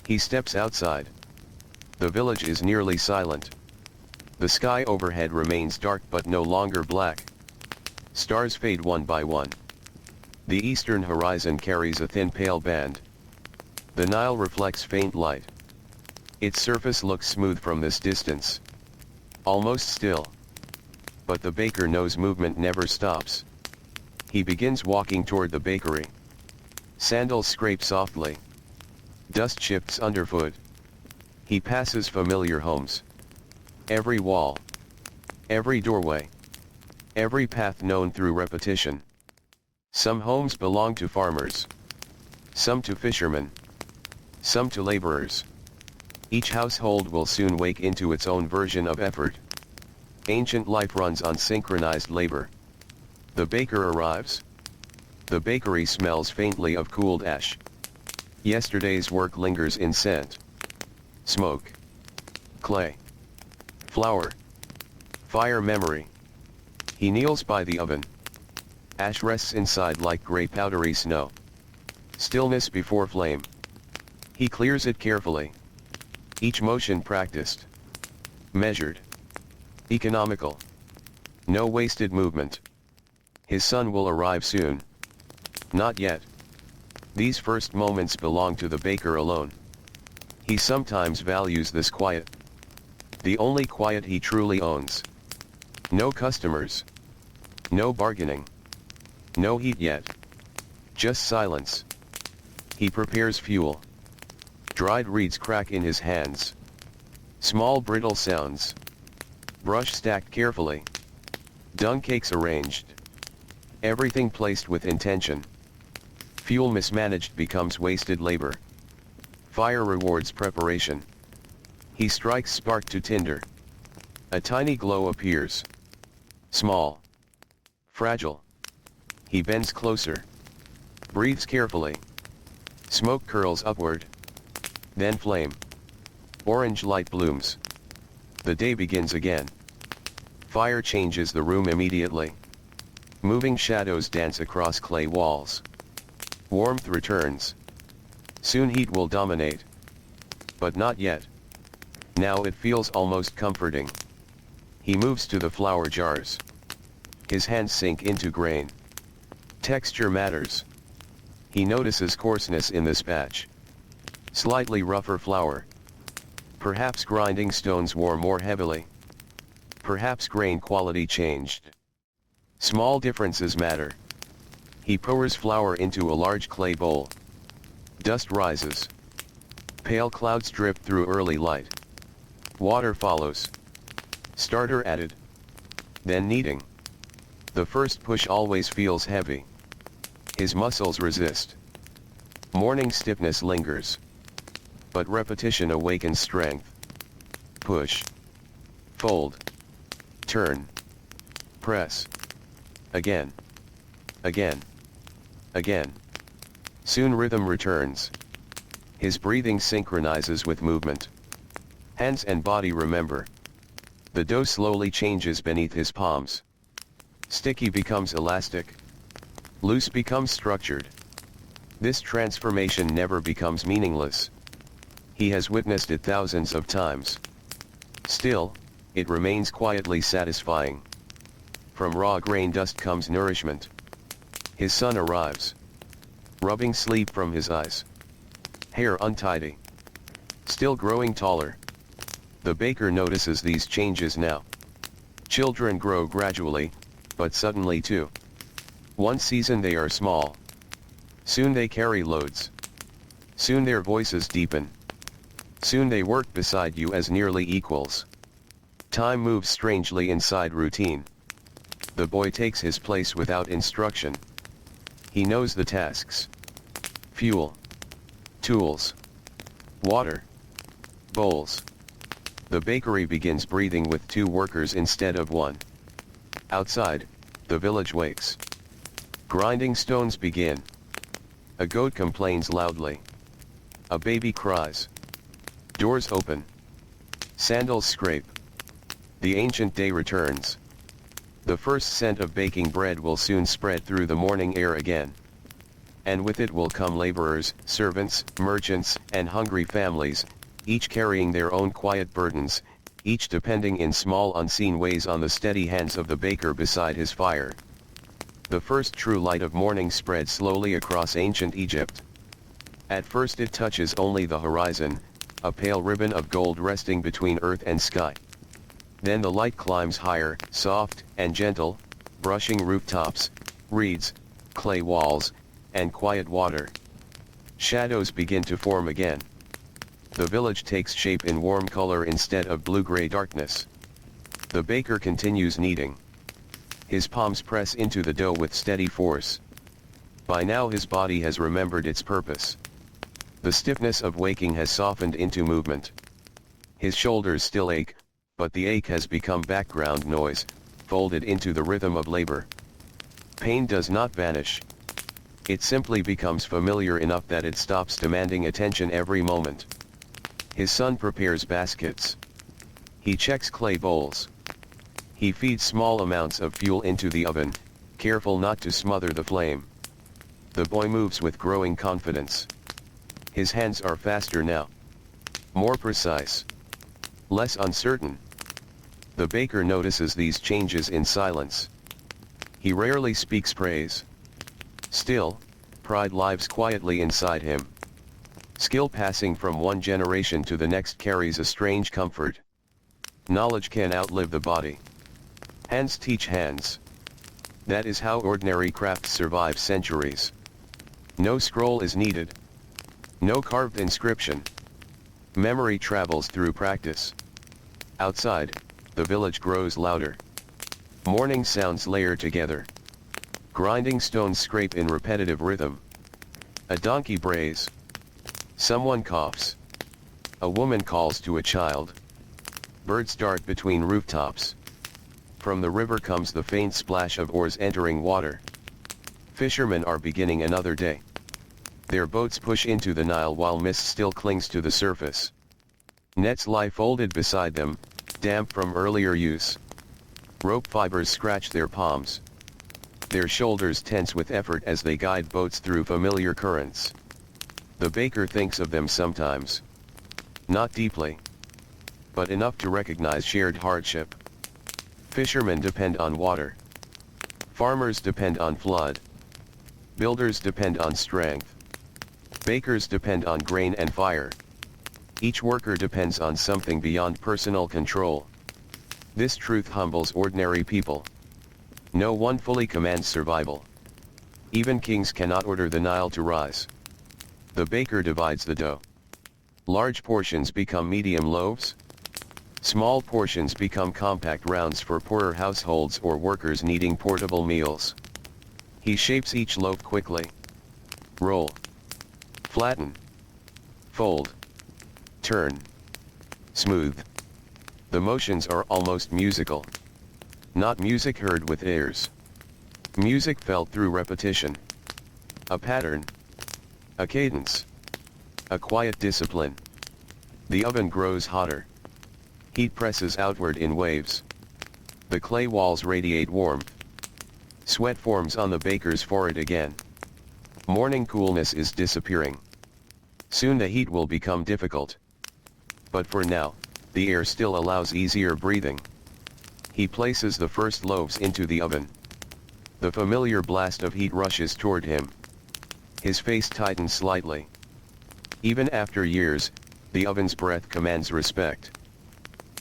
S1: He steps outside. The village is nearly silent. The sky overhead remains dark but no longer black. Stars fade one by one. The eastern horizon carries a thin pale band. The Nile reflects faint light. Its surface looks smooth from this distance. Almost still. But the baker knows movement never stops. He begins walking toward the bakery. Sandals scrape softly. Dust shifts underfoot. He passes familiar homes. Every wall. Every doorway. Every path known through repetition. Some homes belong to farmers. Some to fishermen. Some to laborers. Each household will soon wake into its own version of effort. Ancient life runs on synchronized labor. The baker arrives. The bakery smells faintly of cooled ash. Yesterday's work lingers in scent. Smoke. Clay. Flour. Fire memory. He kneels by the oven. Ash rests inside like gray powdery snow. Stillness before flame. He clears it carefully. Each motion practiced. Measured. Economical. No wasted movement. His son will arrive soon. Not yet. These first moments belong to the baker alone. He sometimes values this quiet. The only quiet he truly owns. No customers. No bargaining. No heat yet. Just silence. He prepares fuel. Dried reeds crack in his hands. Small brittle sounds. Brush stacked carefully. Dung cakes arranged. Everything placed with intention. Fuel mismanaged becomes wasted labor. Fire rewards preparation. He strikes spark to tinder. A tiny glow appears. Small. Fragile. He bends closer. Breathes carefully. Smoke curls upward. Then flame. Orange light blooms. The day begins again. Fire changes the room immediately. Moving shadows dance across clay walls. Warmth returns. Soon heat will dominate. But not yet. Now it feels almost comforting. He moves to the flour jars. His hands sink into grain. Texture matters. He notices coarseness in this batch. Slightly rougher flour. Perhaps grinding stones wore more heavily. Perhaps grain quality changed. Small differences matter. He pours flour into a large clay bowl. Dust rises. Pale clouds drip through early light. Water follows. Starter added. Then kneading. The first push always feels heavy. His muscles resist. Morning stiffness lingers. But repetition awakens strength. Push. Fold. Turn. Press. Again. Again. Again. Soon rhythm returns. His breathing synchronizes with movement. Hands and body remember. The dough slowly changes beneath his palms. Sticky becomes elastic. Loose becomes structured. This transformation never becomes meaningless. He has witnessed it thousands of times. Still, it remains quietly satisfying. From raw grain dust comes nourishment. His son arrives. Rubbing sleep from his eyes. Hair untidy. Still growing taller. The baker notices these changes now. Children grow gradually, but suddenly too. One season they are small. Soon they carry loads. Soon their voices deepen. Soon they work beside you as nearly equals. Time moves strangely inside routine. The boy takes his place without instruction. He knows the tasks. Fuel. Tools. Water. Bowls. The bakery begins breathing with 2 workers instead of 1. Outside, the village wakes. Grinding stones begin. A goat complains loudly. A baby cries. Doors open. Sandals scrape. The ancient day returns. The first scent of baking bread will soon spread through the morning air again. And with it will come laborers, servants, merchants, and hungry families, each carrying their own quiet burdens, each depending in small unseen ways on the steady hands of the baker beside his fire. The first true light of morning spread slowly across ancient Egypt. At first it touches only the horizon, a pale ribbon of gold resting between earth and sky. Then the light climbs higher, soft and gentle, brushing rooftops, reeds, clay walls, and quiet water. Shadows begin to form again. The village takes shape in warm color instead of blue-gray darkness. The baker continues kneading. His palms press into the dough with steady force. By now his body has remembered its purpose. The stiffness of waking has softened into movement. His shoulders still ache, but the ache has become background noise, folded into the rhythm of labor. Pain does not vanish. It simply becomes familiar enough that it stops demanding attention every moment. His son prepares baskets. He checks clay bowls. He feeds small amounts of fuel into the oven, careful not to smother the flame. The boy moves with growing confidence. His hands are faster now. More precise. Less uncertain. The baker notices these changes in silence. He rarely speaks praise. Still, pride lives quietly inside him. Skill passing from one generation to the next carries a strange comfort. Knowledge can outlive the body. Hands teach hands. That is how ordinary crafts survive centuries. No scroll is needed. No carved inscription. Memory travels through practice. Outside, the village grows louder. Morning sounds layer together. Grinding stones scrape in repetitive rhythm. A donkey brays. Someone coughs. A woman calls to a child. Birds dart between rooftops. From the river comes the faint splash of oars entering water. Fishermen are beginning another day. Their boats push into the Nile while mist still clings to the surface. Nets lie folded beside them, damp from earlier use. Rope fibers scratch their palms. Their shoulders tense with effort as they guide boats through familiar currents. The baker thinks of them sometimes. Not deeply, but enough to recognize shared hardship. Fishermen depend on water. Farmers depend on flood. Builders depend on strength. Bakers depend on grain and fire. Each worker depends on something beyond personal control. This truth humbles ordinary people. No one fully commands survival. Even kings cannot order the Nile to rise. The baker divides the dough. Large portions become medium loaves. Small portions become compact rounds for poorer households or workers needing portable meals. He shapes each loaf quickly. Roll. Flatten. Fold. Turn. Smooth. The motions are almost musical. Not music heard with ears. Music felt through repetition. A pattern. A cadence. A quiet discipline. The oven grows hotter. Heat presses outward in waves. The clay walls radiate warmth. Sweat forms on the baker's forehead again. Morning coolness is disappearing. Soon the heat will become difficult. But for now, the air still allows easier breathing. He places the first loaves into the oven. The familiar blast of heat rushes toward him. His face tightens slightly. Even after years, the oven's breath commands respect.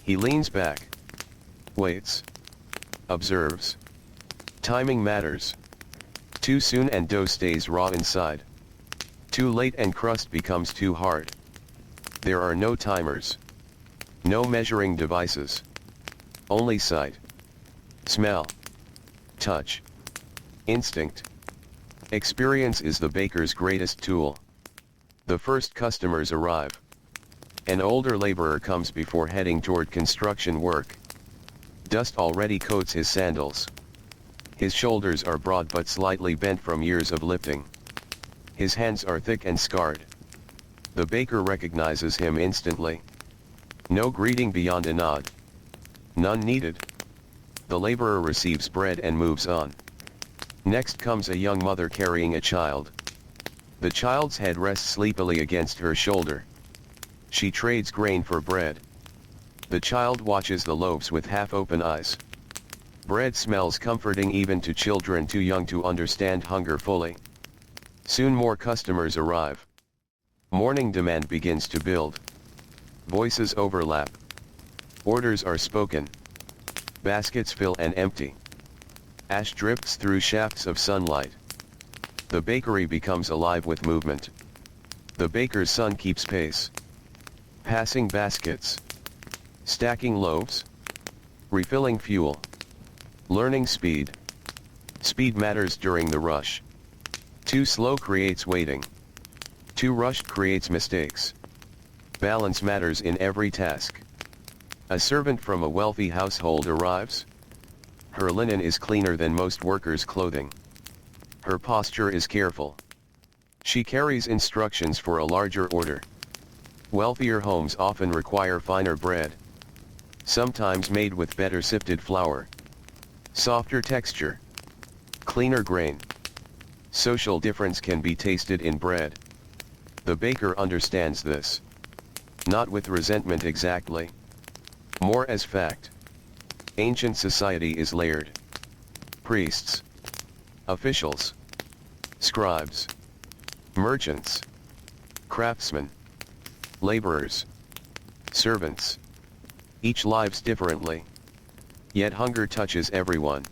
S1: He leans back. Waits. Observes. Timing matters. Too soon and dough stays raw inside. Too late and crust becomes too hard. There are no timers. No measuring devices. Only sight. Smell. Touch. Instinct. Experience is the baker's greatest tool. The first customers arrive. An older laborer comes before heading toward construction work. Dust already coats his sandals. His shoulders are broad but slightly bent from years of lifting. His hands are thick and scarred. The baker recognizes him instantly. No greeting beyond a nod. None needed. The laborer receives bread and moves on. Next comes a young mother carrying a child. The child's head rests sleepily against her shoulder. She trades grain for bread. The child watches the loaves with half-open eyes. Bread smells comforting even to children too young to understand hunger fully. Soon more customers arrive. Morning demand begins to build. Voices overlap. Orders are spoken. Baskets fill and empty. Ash drifts through shafts of sunlight. The bakery becomes alive with movement. The baker's son keeps pace. Passing baskets. Stacking loaves. Refilling fuel. Learning speed. Speed matters during the rush. Too slow creates waiting. Too rushed creates mistakes. Balance matters in every task. A servant from a wealthy household arrives. Her linen is cleaner than most workers' clothing. Her posture is careful. She carries instructions for a larger order. Wealthier homes often require finer bread. Sometimes made with better sifted flour. Softer texture. Cleaner grain. Social difference can be tasted in bread. The baker understands this. Not with resentment exactly. More as fact. Ancient society is layered. Priests. Officials. Scribes. Merchants. Craftsmen. Laborers. Servants. Each lives differently. Yet hunger touches everyone.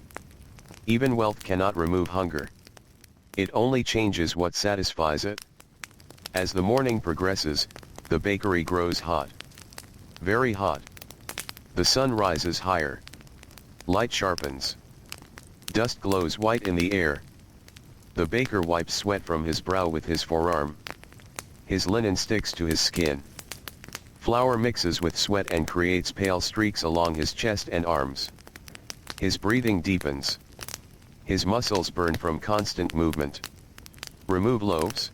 S1: Even wealth cannot remove hunger. It only changes what satisfies it. As the morning progresses, the bakery grows hot. Very hot. The sun rises higher. Light sharpens. Dust glows white in the air. The baker wipes sweat from his brow with his forearm. His linen sticks to his skin. Flour mixes with sweat and creates pale streaks along his chest and arms. His breathing deepens. His muscles burn from constant movement. Remove loaves.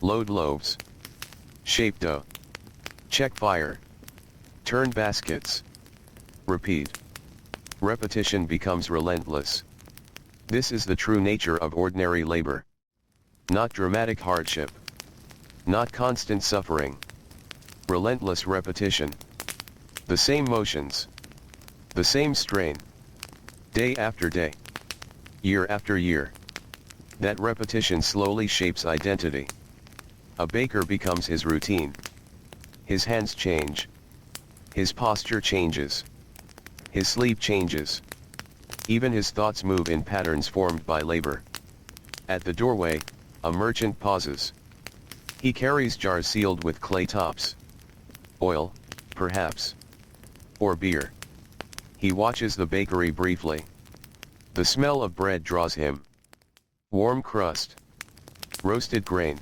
S1: Load loaves. Shape dough. Check fire. Turn baskets. Repeat. Repetition becomes relentless. This is the true nature of ordinary labor. Not dramatic hardship. Not constant suffering. Relentless repetition. The same motions. The same strain. Day after day. Year after year. That repetition slowly shapes identity. A baker becomes his routine. His hands change. His posture changes. His sleep changes. Even his thoughts move in patterns formed by labor. At the doorway, a merchant pauses. He carries jars sealed with clay tops. Oil, perhaps. Or beer. He watches the bakery briefly. The smell of bread draws him. Warm crust. Roasted grain.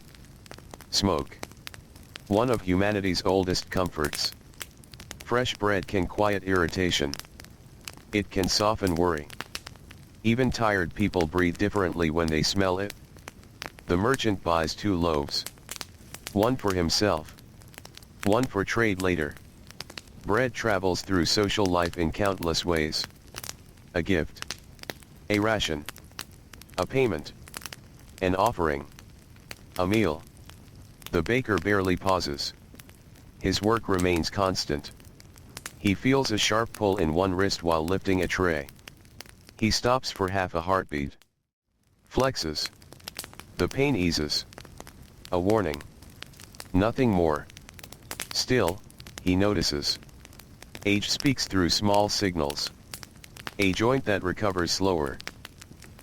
S1: Smoke. One of humanity's oldest comforts. Fresh bread can quiet irritation. It can soften worry. Even tired people breathe differently when they smell it. The merchant buys 2 loaves. One for himself. One for trade later. Bread travels through social life in countless ways. A gift. A ration. A payment. An offering. A meal. The baker barely pauses. His work remains constant. He feels a sharp pull in one wrist while lifting a tray. He stops for half a heartbeat. Flexes. The pain eases. A warning. Nothing more. Still, he notices. Age speaks through small signals. A joint that recovers slower.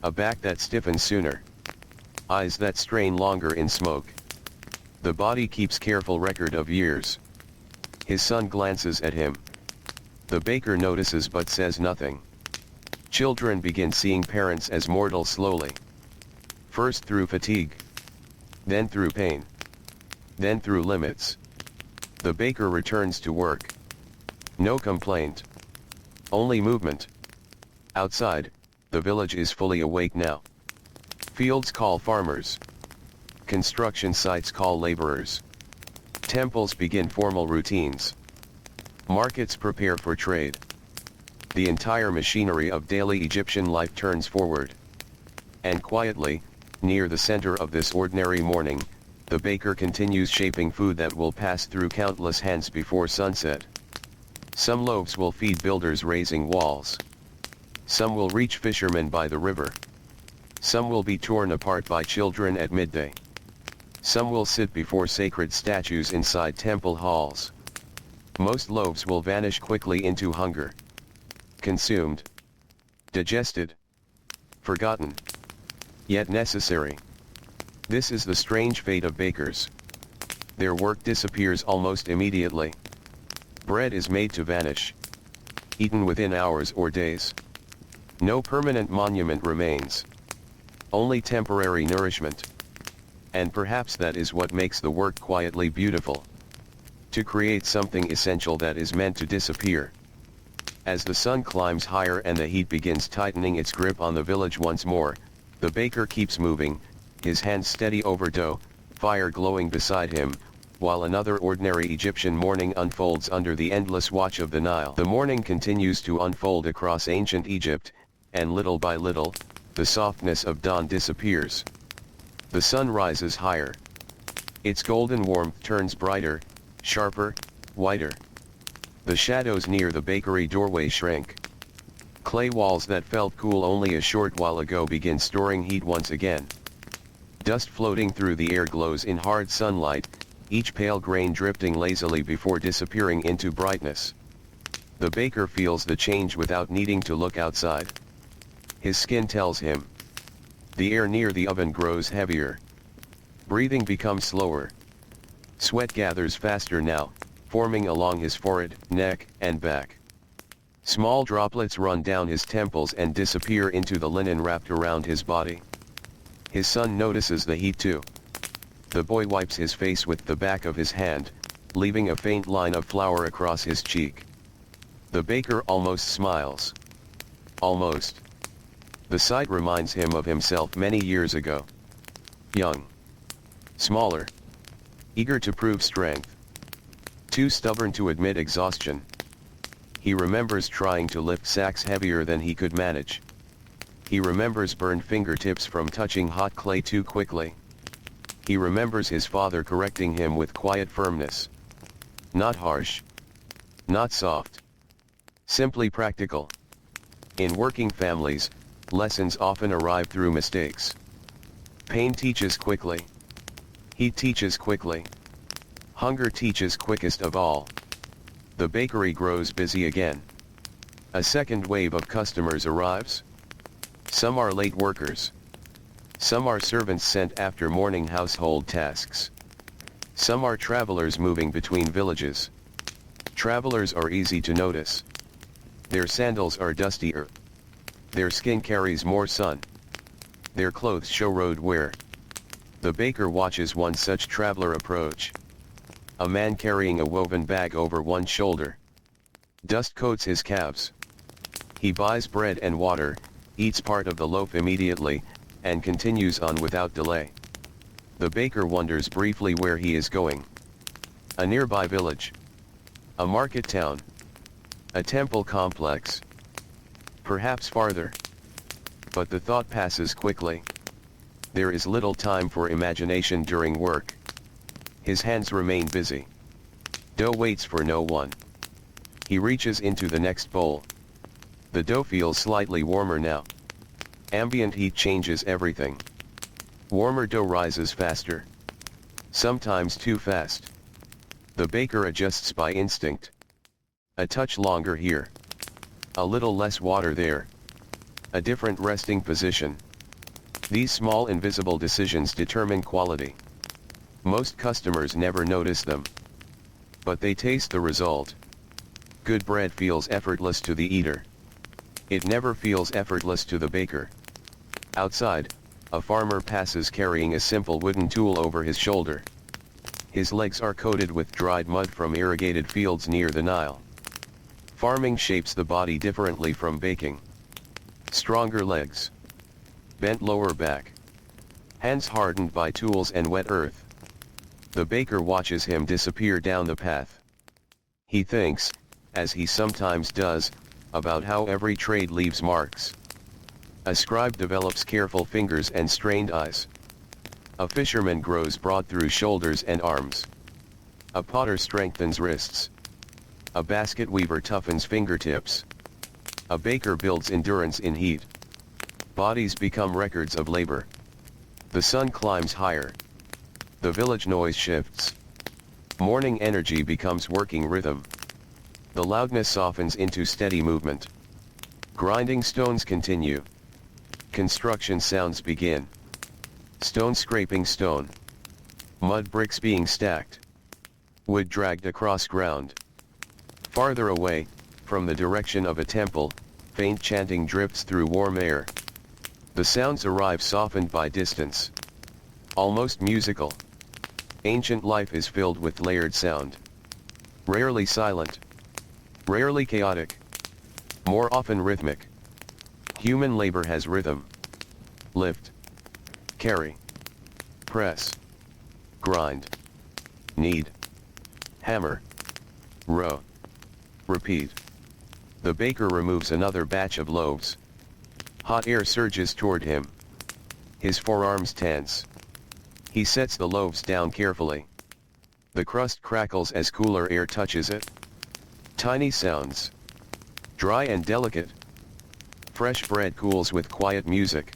S1: A back that stiffens sooner. Eyes that strain longer in smoke. The body keeps careful record of years. His son glances at him. The baker notices but says nothing. Children begin seeing parents as mortal slowly. First through fatigue. Then through pain. Then through limits. The baker returns to work. No complaint. Only movement. Outside, the village is fully awake now. Fields call farmers. Construction sites call laborers. Temples begin formal routines. Markets prepare for trade. The entire machinery of daily Egyptian life turns forward. And quietly, near the center of this ordinary morning, the baker continues shaping food that will pass through countless hands before sunset. Some loaves will feed builders raising walls. Some will reach fishermen by the river. Some will be torn apart by children at midday. Some will sit before sacred statues inside temple halls. Most loaves will vanish quickly into hunger. Consumed. Digested. Forgotten. Yet necessary. This is the strange fate of bakers. Their work disappears almost immediately. Bread is made to vanish. Eaten within hours or days. No permanent monument remains. Only temporary nourishment. And perhaps that is what makes the work quietly beautiful. To create something essential that is meant to disappear. As the sun climbs higher and the heat begins tightening its grip on the village once more, the baker keeps moving, his hands steady over dough, fire glowing beside him, while another ordinary Egyptian morning unfolds under the endless watch of the Nile. The morning continues to unfold across ancient Egypt, and little by little, the softness of dawn disappears. The sun rises higher. Its golden warmth turns brighter, sharper, whiter. The shadows near the bakery doorway shrink. Clay walls that felt cool only a short while ago begin storing heat once again. Dust floating through the air glows in hard sunlight, each pale grain drifting lazily before disappearing into brightness. The baker feels the change without needing to look outside. His skin tells him. The air near the oven grows heavier. Breathing becomes slower. Sweat gathers faster now, forming along his forehead, neck, and back. Small droplets run down his temples and disappear into the linen wrapped around his body. His son notices the heat too. The boy wipes his face with the back of his hand, leaving a faint line of flour across his cheek. The baker almost smiles. Almost. The sight reminds him of himself many years ago. Young. Smaller. Eager to prove strength. Too stubborn to admit exhaustion. He remembers trying to lift sacks heavier than he could manage. He remembers burned fingertips from touching hot clay too quickly. He remembers his father correcting him with quiet firmness. Not harsh. Not soft. Simply practical. In working families, lessons often arrive through mistakes. Pain teaches quickly. Heat teaches quickly. Hunger teaches quickest of all. The bakery grows busy again. A second wave of customers arrives. Some are late workers. Some are servants sent after morning household tasks. Some are travelers moving between villages. Travelers are easy to notice. Their sandals are dustier. Their skin carries more sun. Their clothes show road wear. The baker watches one such traveler approach. A man carrying a woven bag over one shoulder. Dust coats his calves. He buys bread and water, eats part of the loaf immediately, and continues on without delay. The baker wonders briefly where he is going. A nearby village. A market town. A temple complex. Perhaps farther. But the thought passes quickly. There is little time for imagination during work. His hands remain busy. Dough waits for no one. He reaches into the next bowl. The dough feels slightly warmer now. Ambient heat changes everything. Warmer dough rises faster. Sometimes too fast. The baker adjusts by instinct. A touch longer here. A little less water there. A different resting position. These small invisible decisions determine quality. Most customers never notice them. But they taste the result. Good bread feels effortless to the eater. It never feels effortless to the baker. Outside, a farmer passes carrying a simple wooden tool over his shoulder. His legs are coated with dried mud from irrigated fields near the Nile. Farming shapes the body differently from baking. Stronger legs. Bent lower back. Hands hardened by tools and wet earth. The baker watches him disappear down the path. He thinks, as he sometimes does, about how every trade leaves marks. A scribe develops careful fingers and strained eyes. A fisherman grows broad through shoulders and arms. A potter strengthens wrists. A basket weaver toughens fingertips. A baker builds endurance in heat. Bodies become records of labor. The sun climbs higher. The village noise shifts. Morning energy becomes working rhythm. The loudness softens into steady movement. Grinding stones continue. Construction sounds begin. Stone scraping stone. Mud bricks being stacked. Wood dragged across ground. Farther away, from the direction of a temple, faint chanting drifts through warm air. The sounds arrive softened by distance. Almost musical. Ancient life is filled with layered sound. Rarely silent. Rarely chaotic. More often rhythmic. Human labor has rhythm. Lift. Carry. Press. Grind. Knead. Hammer. Row. Repeat. The baker removes another batch of loaves. Hot air surges toward him. His forearms tense. He sets the loaves down carefully. The crust crackles as cooler air touches it. Tiny sounds. Dry and delicate. Fresh bread cools with quiet music.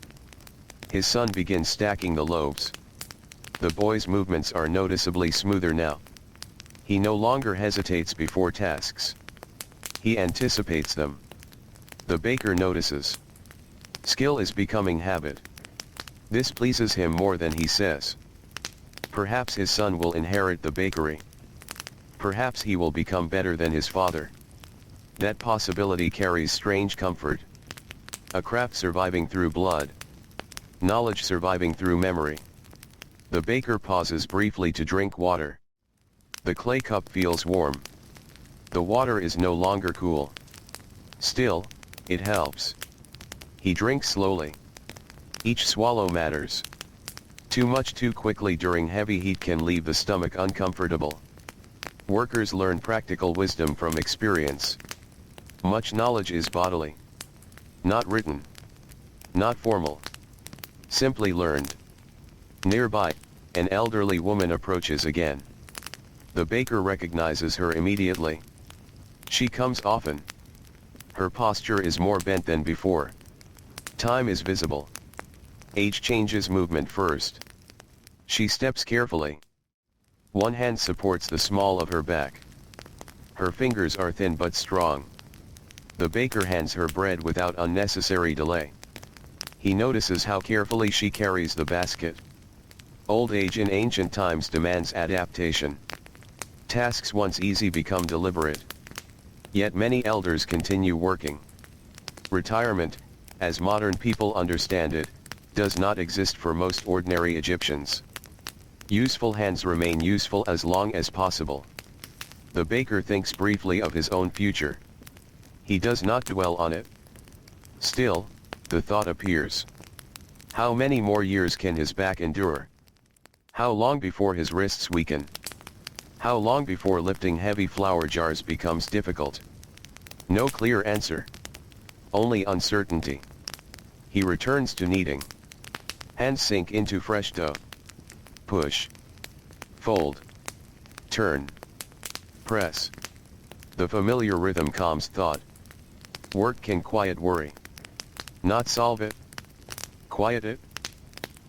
S1: His son begins stacking the loaves. The boy's movements are noticeably smoother now. He no longer hesitates before tasks. He anticipates them. The baker notices. Skill is becoming habit. This pleases him more than he says. Perhaps his son will inherit the bakery. Perhaps he will become better than his father. That possibility carries strange comfort. A craft surviving through blood. Knowledge surviving through memory. The baker pauses briefly to drink water. The clay cup feels warm. The water is no longer cool. Still, it helps. He drinks slowly. Each swallow matters. Too much too quickly during heavy heat can leave the stomach uncomfortable. Workers learn practical wisdom from experience. Much knowledge is bodily. Not written. Not formal. Simply learned. Nearby, an elderly woman approaches again. The baker recognizes her immediately. She comes often. Her posture is more bent than before. Time is visible. Age changes movement first. She steps carefully. One hand supports the small of her back. Her fingers are thin but strong. The baker hands her bread without unnecessary delay. He notices how carefully she carries the basket. Old age in ancient times demands adaptation. Tasks once easy become deliberate. Yet many elders continue working. Retirement, as modern people understand it, does not exist for most ordinary Egyptians. Useful hands remain useful as long as possible. The baker thinks briefly of his own future. He does not dwell on it. Still, the thought appears. How many more years can his back endure? How long before his wrists weaken? How long before lifting heavy flour jars becomes difficult? No clear answer. Only uncertainty. He returns to kneading. Hands sink into fresh dough. Push. Fold. Turn. Press. The familiar rhythm calms thought. Work can quiet worry. Not solve it. Quiet it.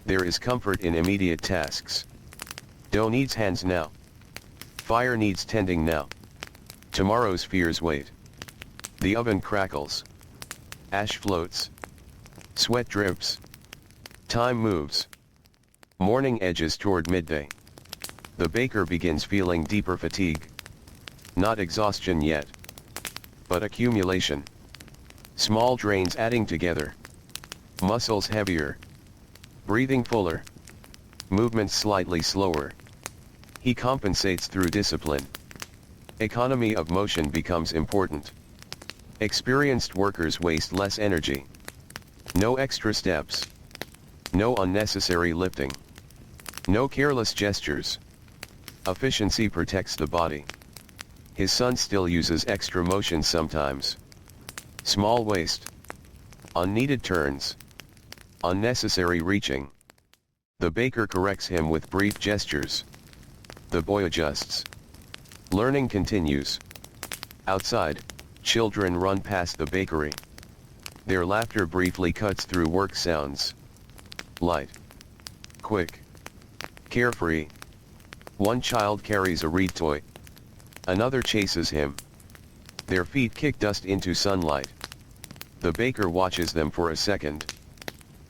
S1: There is comfort in immediate tasks. Dough needs hands now. Fire needs tending now. Tomorrow's fears wait. The oven crackles. Ash floats. Sweat drips. Time moves. Morning edges toward midday. The baker begins feeling deeper fatigue. Not exhaustion yet. But accumulation. Small drains adding together. Muscles heavier. Breathing fuller. Movements slightly slower. He compensates through discipline. Economy of motion becomes important. Experienced workers waste less energy. No extra steps. No unnecessary lifting. No careless gestures. Efficiency protects the body. His son still uses extra motion sometimes. Small waste. Unneeded turns. Unnecessary reaching. The baker corrects him with brief gestures. The boy adjusts. Learning continues. Outside, children run past the bakery. Their laughter briefly cuts through work sounds. Light. Quick. Carefree. One child carries a reed toy. Another chases him. Their feet kick dust into sunlight. The baker watches them for a second.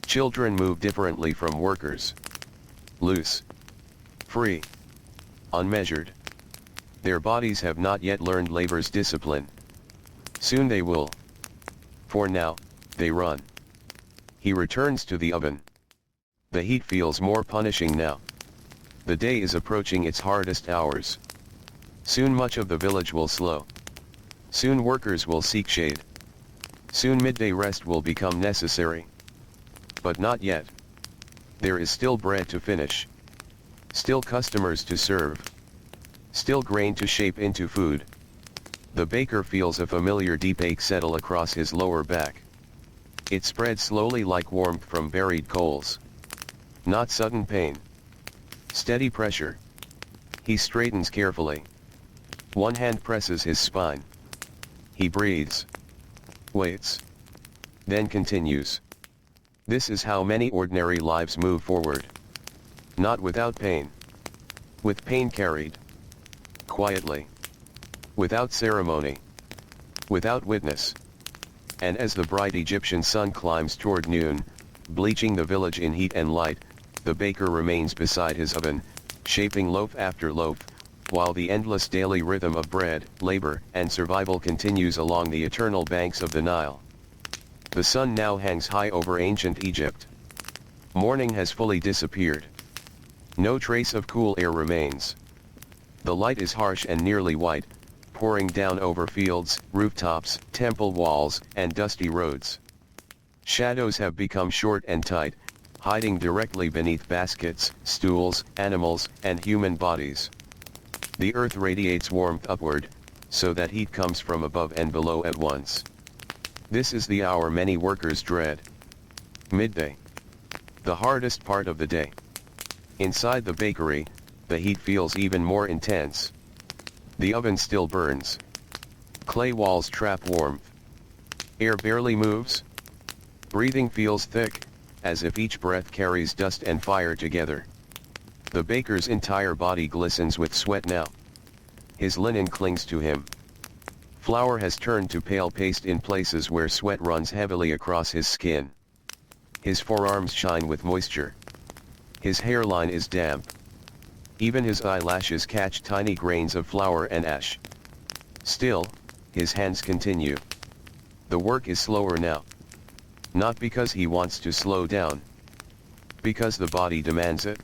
S1: Children move differently from workers. Loose. Free. Unmeasured. Their bodies have not yet learned labor's discipline. Soon they will. For now, they run. He returns to the oven. The heat feels more punishing now. The day is approaching its hardest hours. Soon much of the village will slow. Soon workers will seek shade. Soon midday rest will become necessary. But not yet. There is still bread to finish. Still customers to serve. Still grain to shape into food. The baker feels a familiar deep ache settle across his lower back. It spreads slowly like warmth from buried coals. Not sudden pain. Steady pressure. He straightens carefully. One hand presses his spine. He breathes. Waits. Then continues. This is how many ordinary lives move forward. Not without pain. With pain carried. Quietly. Without ceremony. Without witness. And as the bright Egyptian sun climbs toward noon, bleaching the village in heat and light, the baker remains beside his oven, shaping loaf after loaf, while the endless daily rhythm of bread, labor, and survival continues along the eternal banks of the Nile. The sun now hangs high over ancient Egypt. Morning has fully disappeared. No trace of cool air remains. The light is harsh and nearly white, pouring down over fields, rooftops, temple walls, and dusty roads. Shadows have become short and tight, hiding directly beneath baskets, stools, animals, and human bodies. The earth radiates warmth upward, so that heat comes from above and below at once. This is the hour many workers dread. Midday. The hardest part of the day. Inside the bakery, the heat feels even more intense. The oven still burns. Clay walls trap warmth. Air barely moves. Breathing feels thick, as if each breath carries dust and fire together. The baker's entire body glistens with sweat now. His linen clings to him. Flour has turned to pale paste in places where sweat runs heavily across his skin. His forearms shine with moisture. His hairline is damp. Even his eyelashes catch tiny grains of flour and ash. Still, his hands continue. The work is slower now. Not because he wants to slow down. Because the body demands it.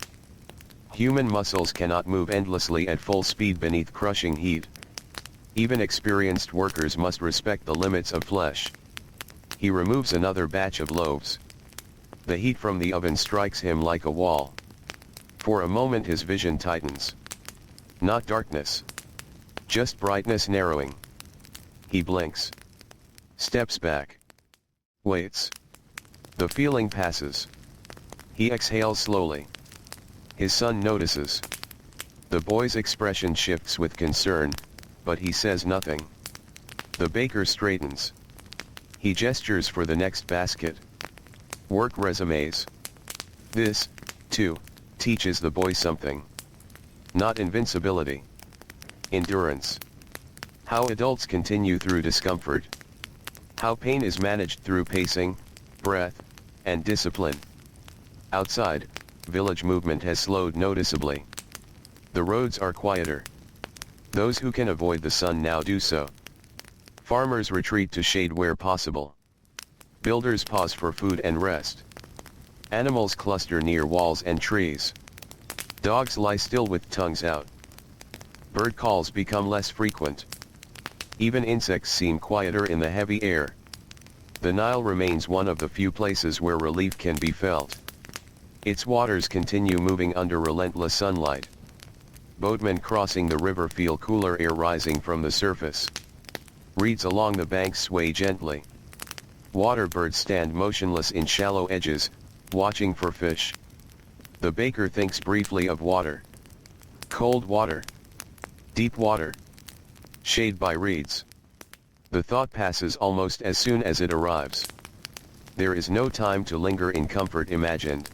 S1: Human muscles cannot move endlessly at full speed beneath crushing heat. Even experienced workers must respect the limits of flesh. He removes another batch of loaves. The heat from the oven strikes him like a wall. For a moment his vision tightens. Not darkness. Just brightness narrowing. He blinks. Steps back. Waits. The feeling passes. He exhales slowly. His son notices. The boy's expression shifts with concern, but he says nothing. The baker straightens. He gestures for the next basket. Work resumes. This, too, teaches the boy something. Not invincibility. Endurance. How adults continue through discomfort. How pain is managed through pacing, breath, and discipline. Outside, village movement has slowed noticeably. The roads are quieter. Those who can avoid the sun now do so. Farmers retreat to shade where possible. Builders pause for food and rest. Animals cluster near walls and trees. Dogs lie still with tongues out. Bird calls become less frequent. Even insects seem quieter in the heavy air. The Nile remains one of the few places where relief can be felt. Its waters continue moving under relentless sunlight. Boatmen crossing the river feel cooler air rising from the surface. Reeds along the banks sway gently. Water birds stand motionless in shallow edges, watching for fish. The baker thinks briefly of water. Cold water. Deep water. Shade by reeds. The thought passes almost as soon as it arrives. There is no time to linger in comfort imagined.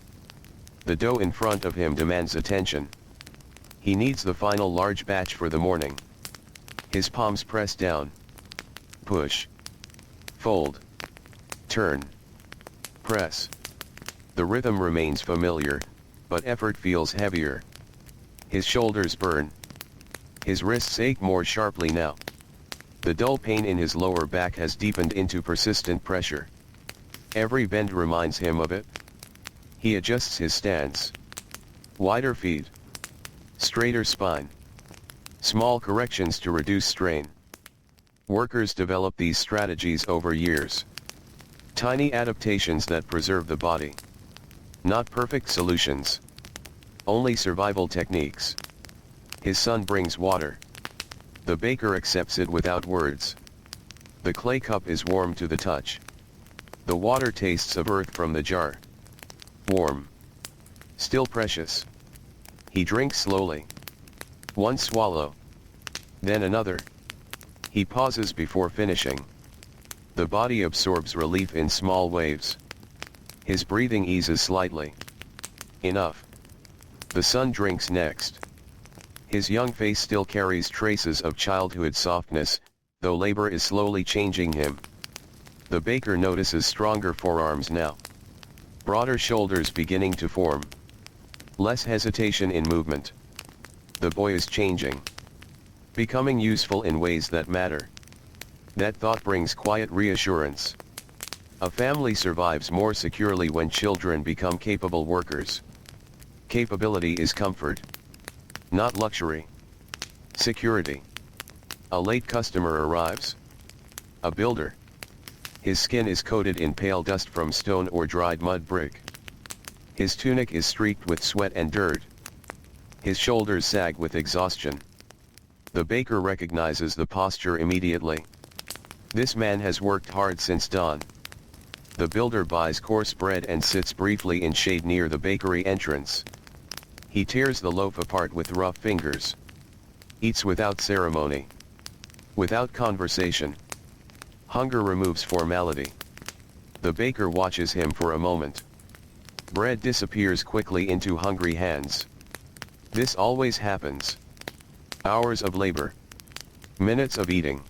S1: The dough in front of him demands attention. He needs the final large batch for the morning. His palms press down. Push. Fold. Turn. Press. The rhythm remains familiar, but effort feels heavier. His shoulders burn. His wrists ache more sharply now. The dull pain in his lower back has deepened into persistent pressure. Every bend reminds him of it. He adjusts his stance. Wider feet. Straighter spine. Small corrections to reduce strain. Workers develop these strategies over years. Tiny adaptations that preserve the body. Not perfect solutions. Only survival techniques. His son brings water. The baker accepts it without words. The clay cup is warm to the touch. The water tastes of earth from the jar. Warm. Still precious. He drinks slowly. One swallow. Then another. He pauses before finishing. The body absorbs relief in small waves. His breathing eases slightly. Enough. The son drinks next. His young face still carries traces of childhood softness, though labor is slowly changing him. The baker notices stronger forearms now. Broader shoulders beginning to form. Less hesitation in movement. The boy is changing. Becoming useful in ways that matter. That thought brings quiet reassurance. A family survives more securely when children become capable workers. Capability is comfort. Not luxury. Security. A late customer arrives. A builder. His skin is coated in pale dust from stone or dried mud brick. His tunic is streaked with sweat and dirt. His shoulders sag with exhaustion. The baker recognizes the posture immediately. This man has worked hard since dawn. The builder buys coarse bread and sits briefly in shade near the bakery entrance. He tears the loaf apart with rough fingers. Eats without ceremony. Without conversation. Hunger removes formality. The baker watches him for a moment. Bread disappears quickly into hungry hands. This always happens. Hours of labor. Minutes of eating.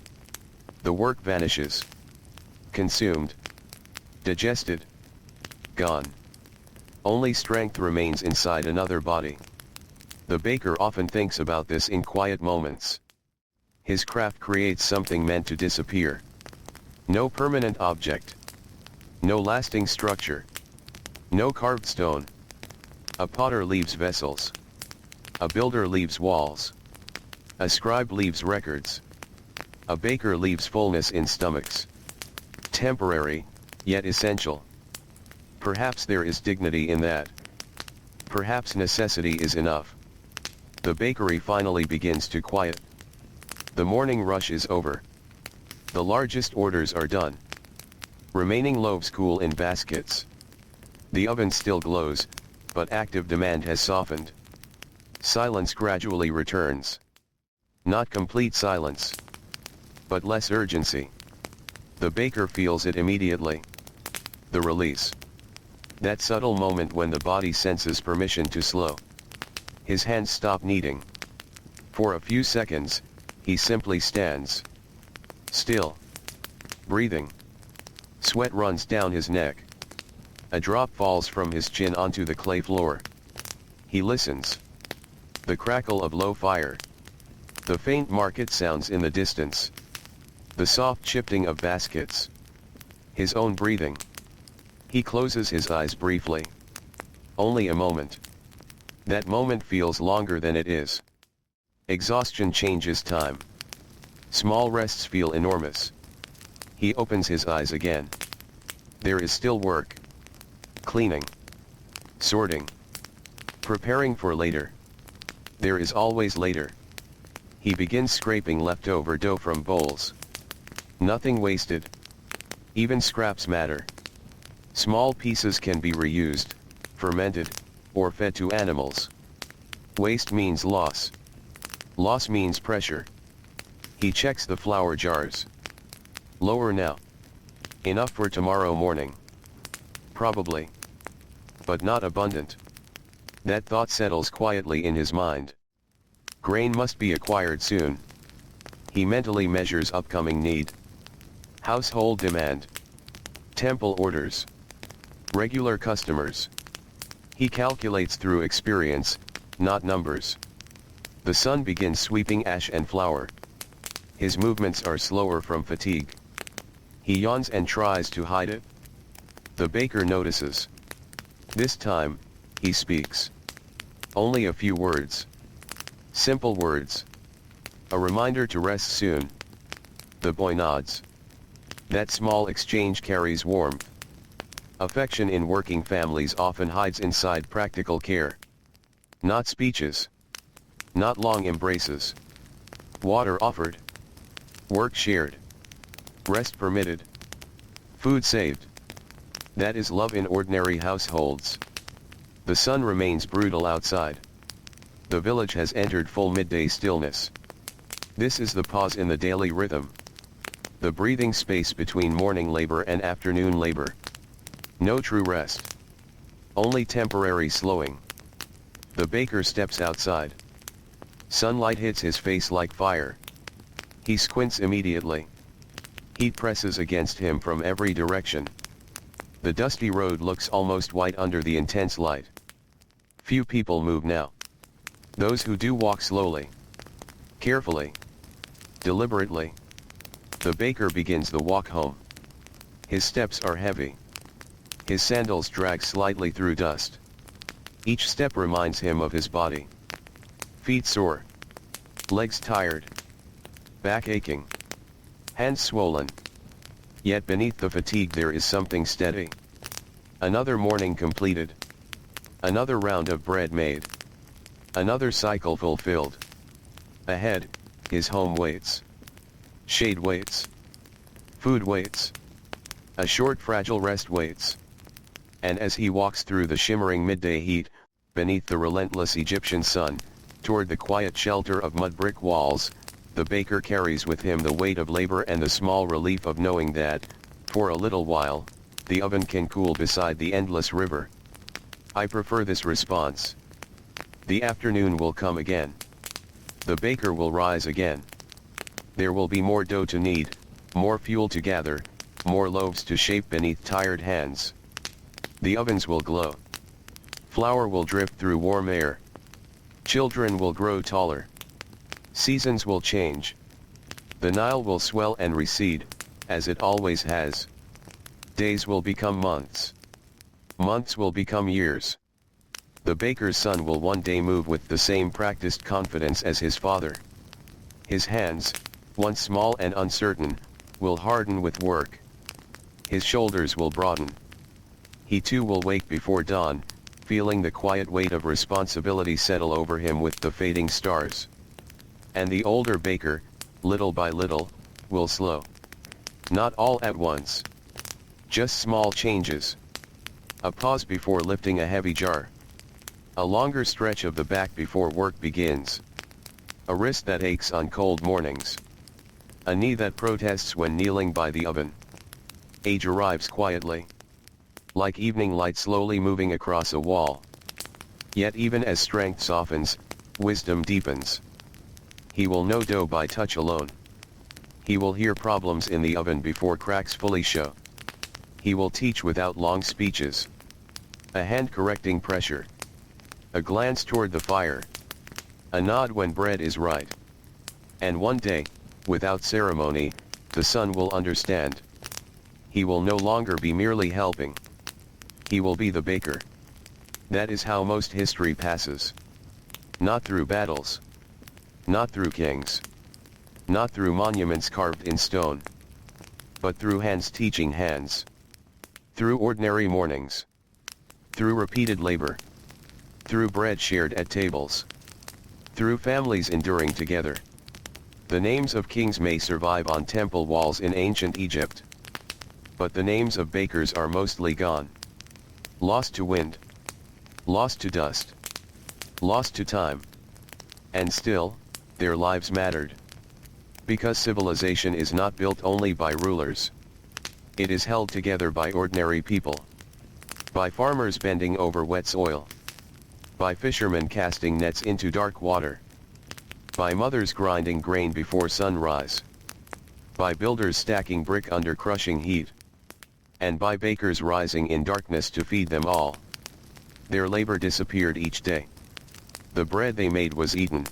S1: The work vanishes. Consumed. Digested. Gone. Only strength remains inside another body. The baker often thinks about this in quiet moments. His craft creates something meant to disappear. No permanent object. No lasting structure. No carved stone. A potter leaves vessels. A builder leaves walls. A scribe leaves records. A baker leaves fullness in stomachs. Temporary, yet essential. Perhaps there is dignity in that. Perhaps necessity is enough. The bakery finally begins to quiet. The morning rush is over. The largest orders are done. Remaining loaves cool in baskets. The oven still glows, but active demand has softened. Silence gradually returns. Not complete silence, but less urgency. The baker feels it immediately. The release. That subtle moment when the body senses permission to slow. His hands stop kneading. For a few seconds, he simply stands. Still. Breathing. Sweat runs down his neck. A drop falls from his chin onto the clay floor. He listens. The crackle of low fire. The faint market sounds in the distance. The soft shifting of baskets. His own breathing. He closes his eyes briefly. Only a moment. That moment feels longer than it is. Exhaustion changes time. Small rests feel enormous. He opens his eyes again. There is still work. Cleaning. Sorting. Preparing for later. There is always later. He begins scraping leftover dough from bowls. Nothing wasted. Even scraps matter. Small pieces can be reused, fermented, or fed to animals. Waste means loss. Loss means pressure. He checks the flour jars. Lower now. Enough for tomorrow morning. Probably. But not abundant. That thought settles quietly in his mind. Grain must be acquired soon. He mentally measures upcoming need. Household demand. Temple orders. Regular customers. He calculates through experience, not numbers. The sun begins sweeping ash and flour. His movements are slower from fatigue. He yawns and tries to hide it. The baker notices. This time, he speaks. Only a few words. Simple words. A reminder to rest soon. The boy nods. That small exchange carries warmth. Affection in working families often hides inside practical care. Not speeches. Not long embraces. Water offered. Work shared. Rest permitted. Food saved. That is love in ordinary households. The sun remains brutal outside. The village has entered full midday stillness. This is the pause in the daily rhythm. The breathing space between morning labor and afternoon labor. No true rest. Only temporary slowing. The baker steps outside. Sunlight hits his face like fire. He squints immediately. Heat presses against him from every direction. The dusty road looks almost white under the intense light. Few people move now. Those who do walk slowly. Carefully. Deliberately. The baker begins the walk home. His steps are heavy. His sandals drag slightly through dust. Each step reminds him of his body. Feet sore. Legs tired. Back aching. Hands swollen. Yet beneath the fatigue there is something steady. Another morning completed. Another round of bread made. Another cycle fulfilled. Ahead, his home waits. Shade waits. Food waits. A short fragile rest waits. And as he walks through the shimmering midday heat, beneath the relentless Egyptian sun, toward the quiet shelter of mud brick walls, the baker carries with him the weight of labor and the small relief of knowing that, for a little while, the oven can cool beside the endless river. I prefer this response. The afternoon will come again. The baker will rise again. There will be more dough to knead, more fuel to gather, more loaves to shape beneath tired hands. The ovens will glow. Flour will drip through warm air. Children will grow taller. Seasons will change. The Nile will swell and recede, as it always has. Days will become months. Months will become years. The baker's son will one day move with the same practiced confidence as his father. His hands, once small and uncertain, will harden with work. His shoulders will broaden. He too will wake before dawn, feeling the quiet weight of responsibility settle over him with the fading stars. And the older baker, little by little, will slow. Not all at once. Just small changes. A pause before lifting a heavy jar. A longer stretch of the back before work begins. A wrist that aches on cold mornings. A knee that protests when kneeling by the oven. Age arrives quietly. Like evening light slowly moving across a wall. Yet even as strength softens, wisdom deepens. He will know dough by touch alone. He will hear problems in the oven before cracks fully show. He will teach without long speeches. A hand correcting pressure. A glance toward the fire. A nod when bread is right. And one day, without ceremony, the son will understand. He will no longer be merely helping. He will be the baker. That is how most history passes. Not through battles. Not through kings. Not through monuments carved in stone. But through hands teaching hands. Through ordinary mornings. Through repeated labor. Through bread shared at tables. Through families enduring together. The names of kings may survive on temple walls in ancient Egypt. But the names of bakers are mostly gone. Lost to wind. Lost to dust. Lost to time. And still, their lives mattered. Because civilization is not built only by rulers. It is held together by ordinary people. By farmers bending over wet soil. By fishermen casting nets into dark water. By mothers grinding grain before sunrise. By builders stacking brick under crushing heat. And by bakers rising in darkness to feed them all. Their labor disappeared each day. The bread they made was eaten.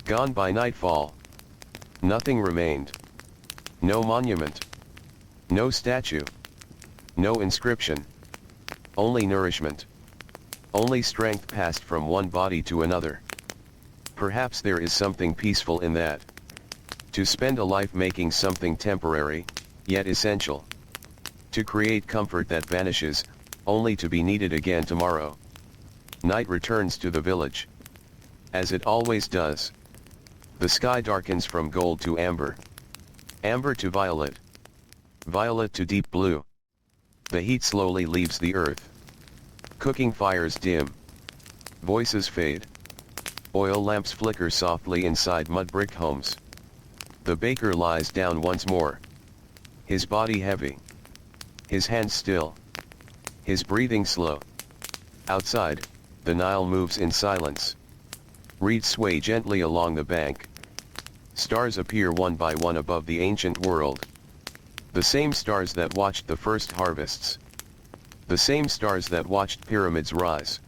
S1: Gone by nightfall. Nothing remained. No monument. No statue. No inscription. Only nourishment. Only strength passed from one body to another. Perhaps there is something peaceful in that. To spend a life making something temporary, yet essential. To create comfort that vanishes, only to be needed again tomorrow. Night returns to the village. As it always does. The sky darkens from gold to amber. Amber to violet. Violet to deep blue. The heat slowly leaves the earth. Cooking fires dim. Voices fade. Oil lamps flicker softly inside mud brick homes. The baker lies down once more. His body heavy. His hands still. His breathing slow. Outside, the Nile moves in silence. Reeds sway gently along the bank. Stars appear one by one above the ancient world. The same stars that watched the first harvests. The same stars that watched pyramids rise.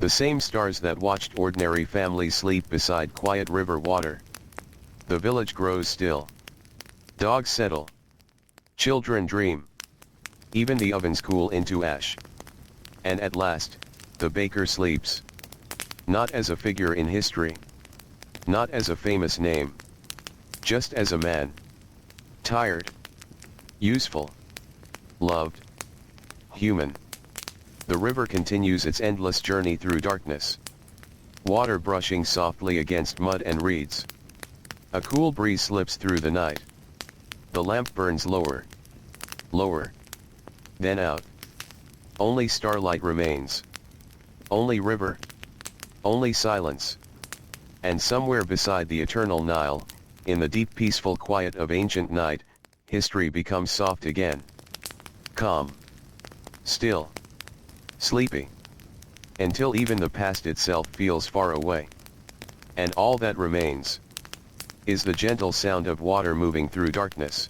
S1: The same stars that watched ordinary families sleep beside quiet river water. The village grows still. Dogs settle. Children dream. Even the ovens cool into ash. And at last, the baker sleeps. Not as a figure in history. Not as a famous name. Just as a man. Tired. Useful. Loved. Human. The river continues its endless journey through darkness. Water brushing softly against mud and reeds. A cool breeze slips through the night. The lamp burns lower. Lower. Then out. Only starlight remains. Only river. Only silence. And somewhere beside the eternal Nile, in the deep peaceful quiet of ancient night, history becomes soft again. Calm. Still. Sleepy. Until even the past itself feels far away. And all that remains is the gentle sound of water moving through darkness.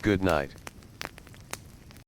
S1: Good night.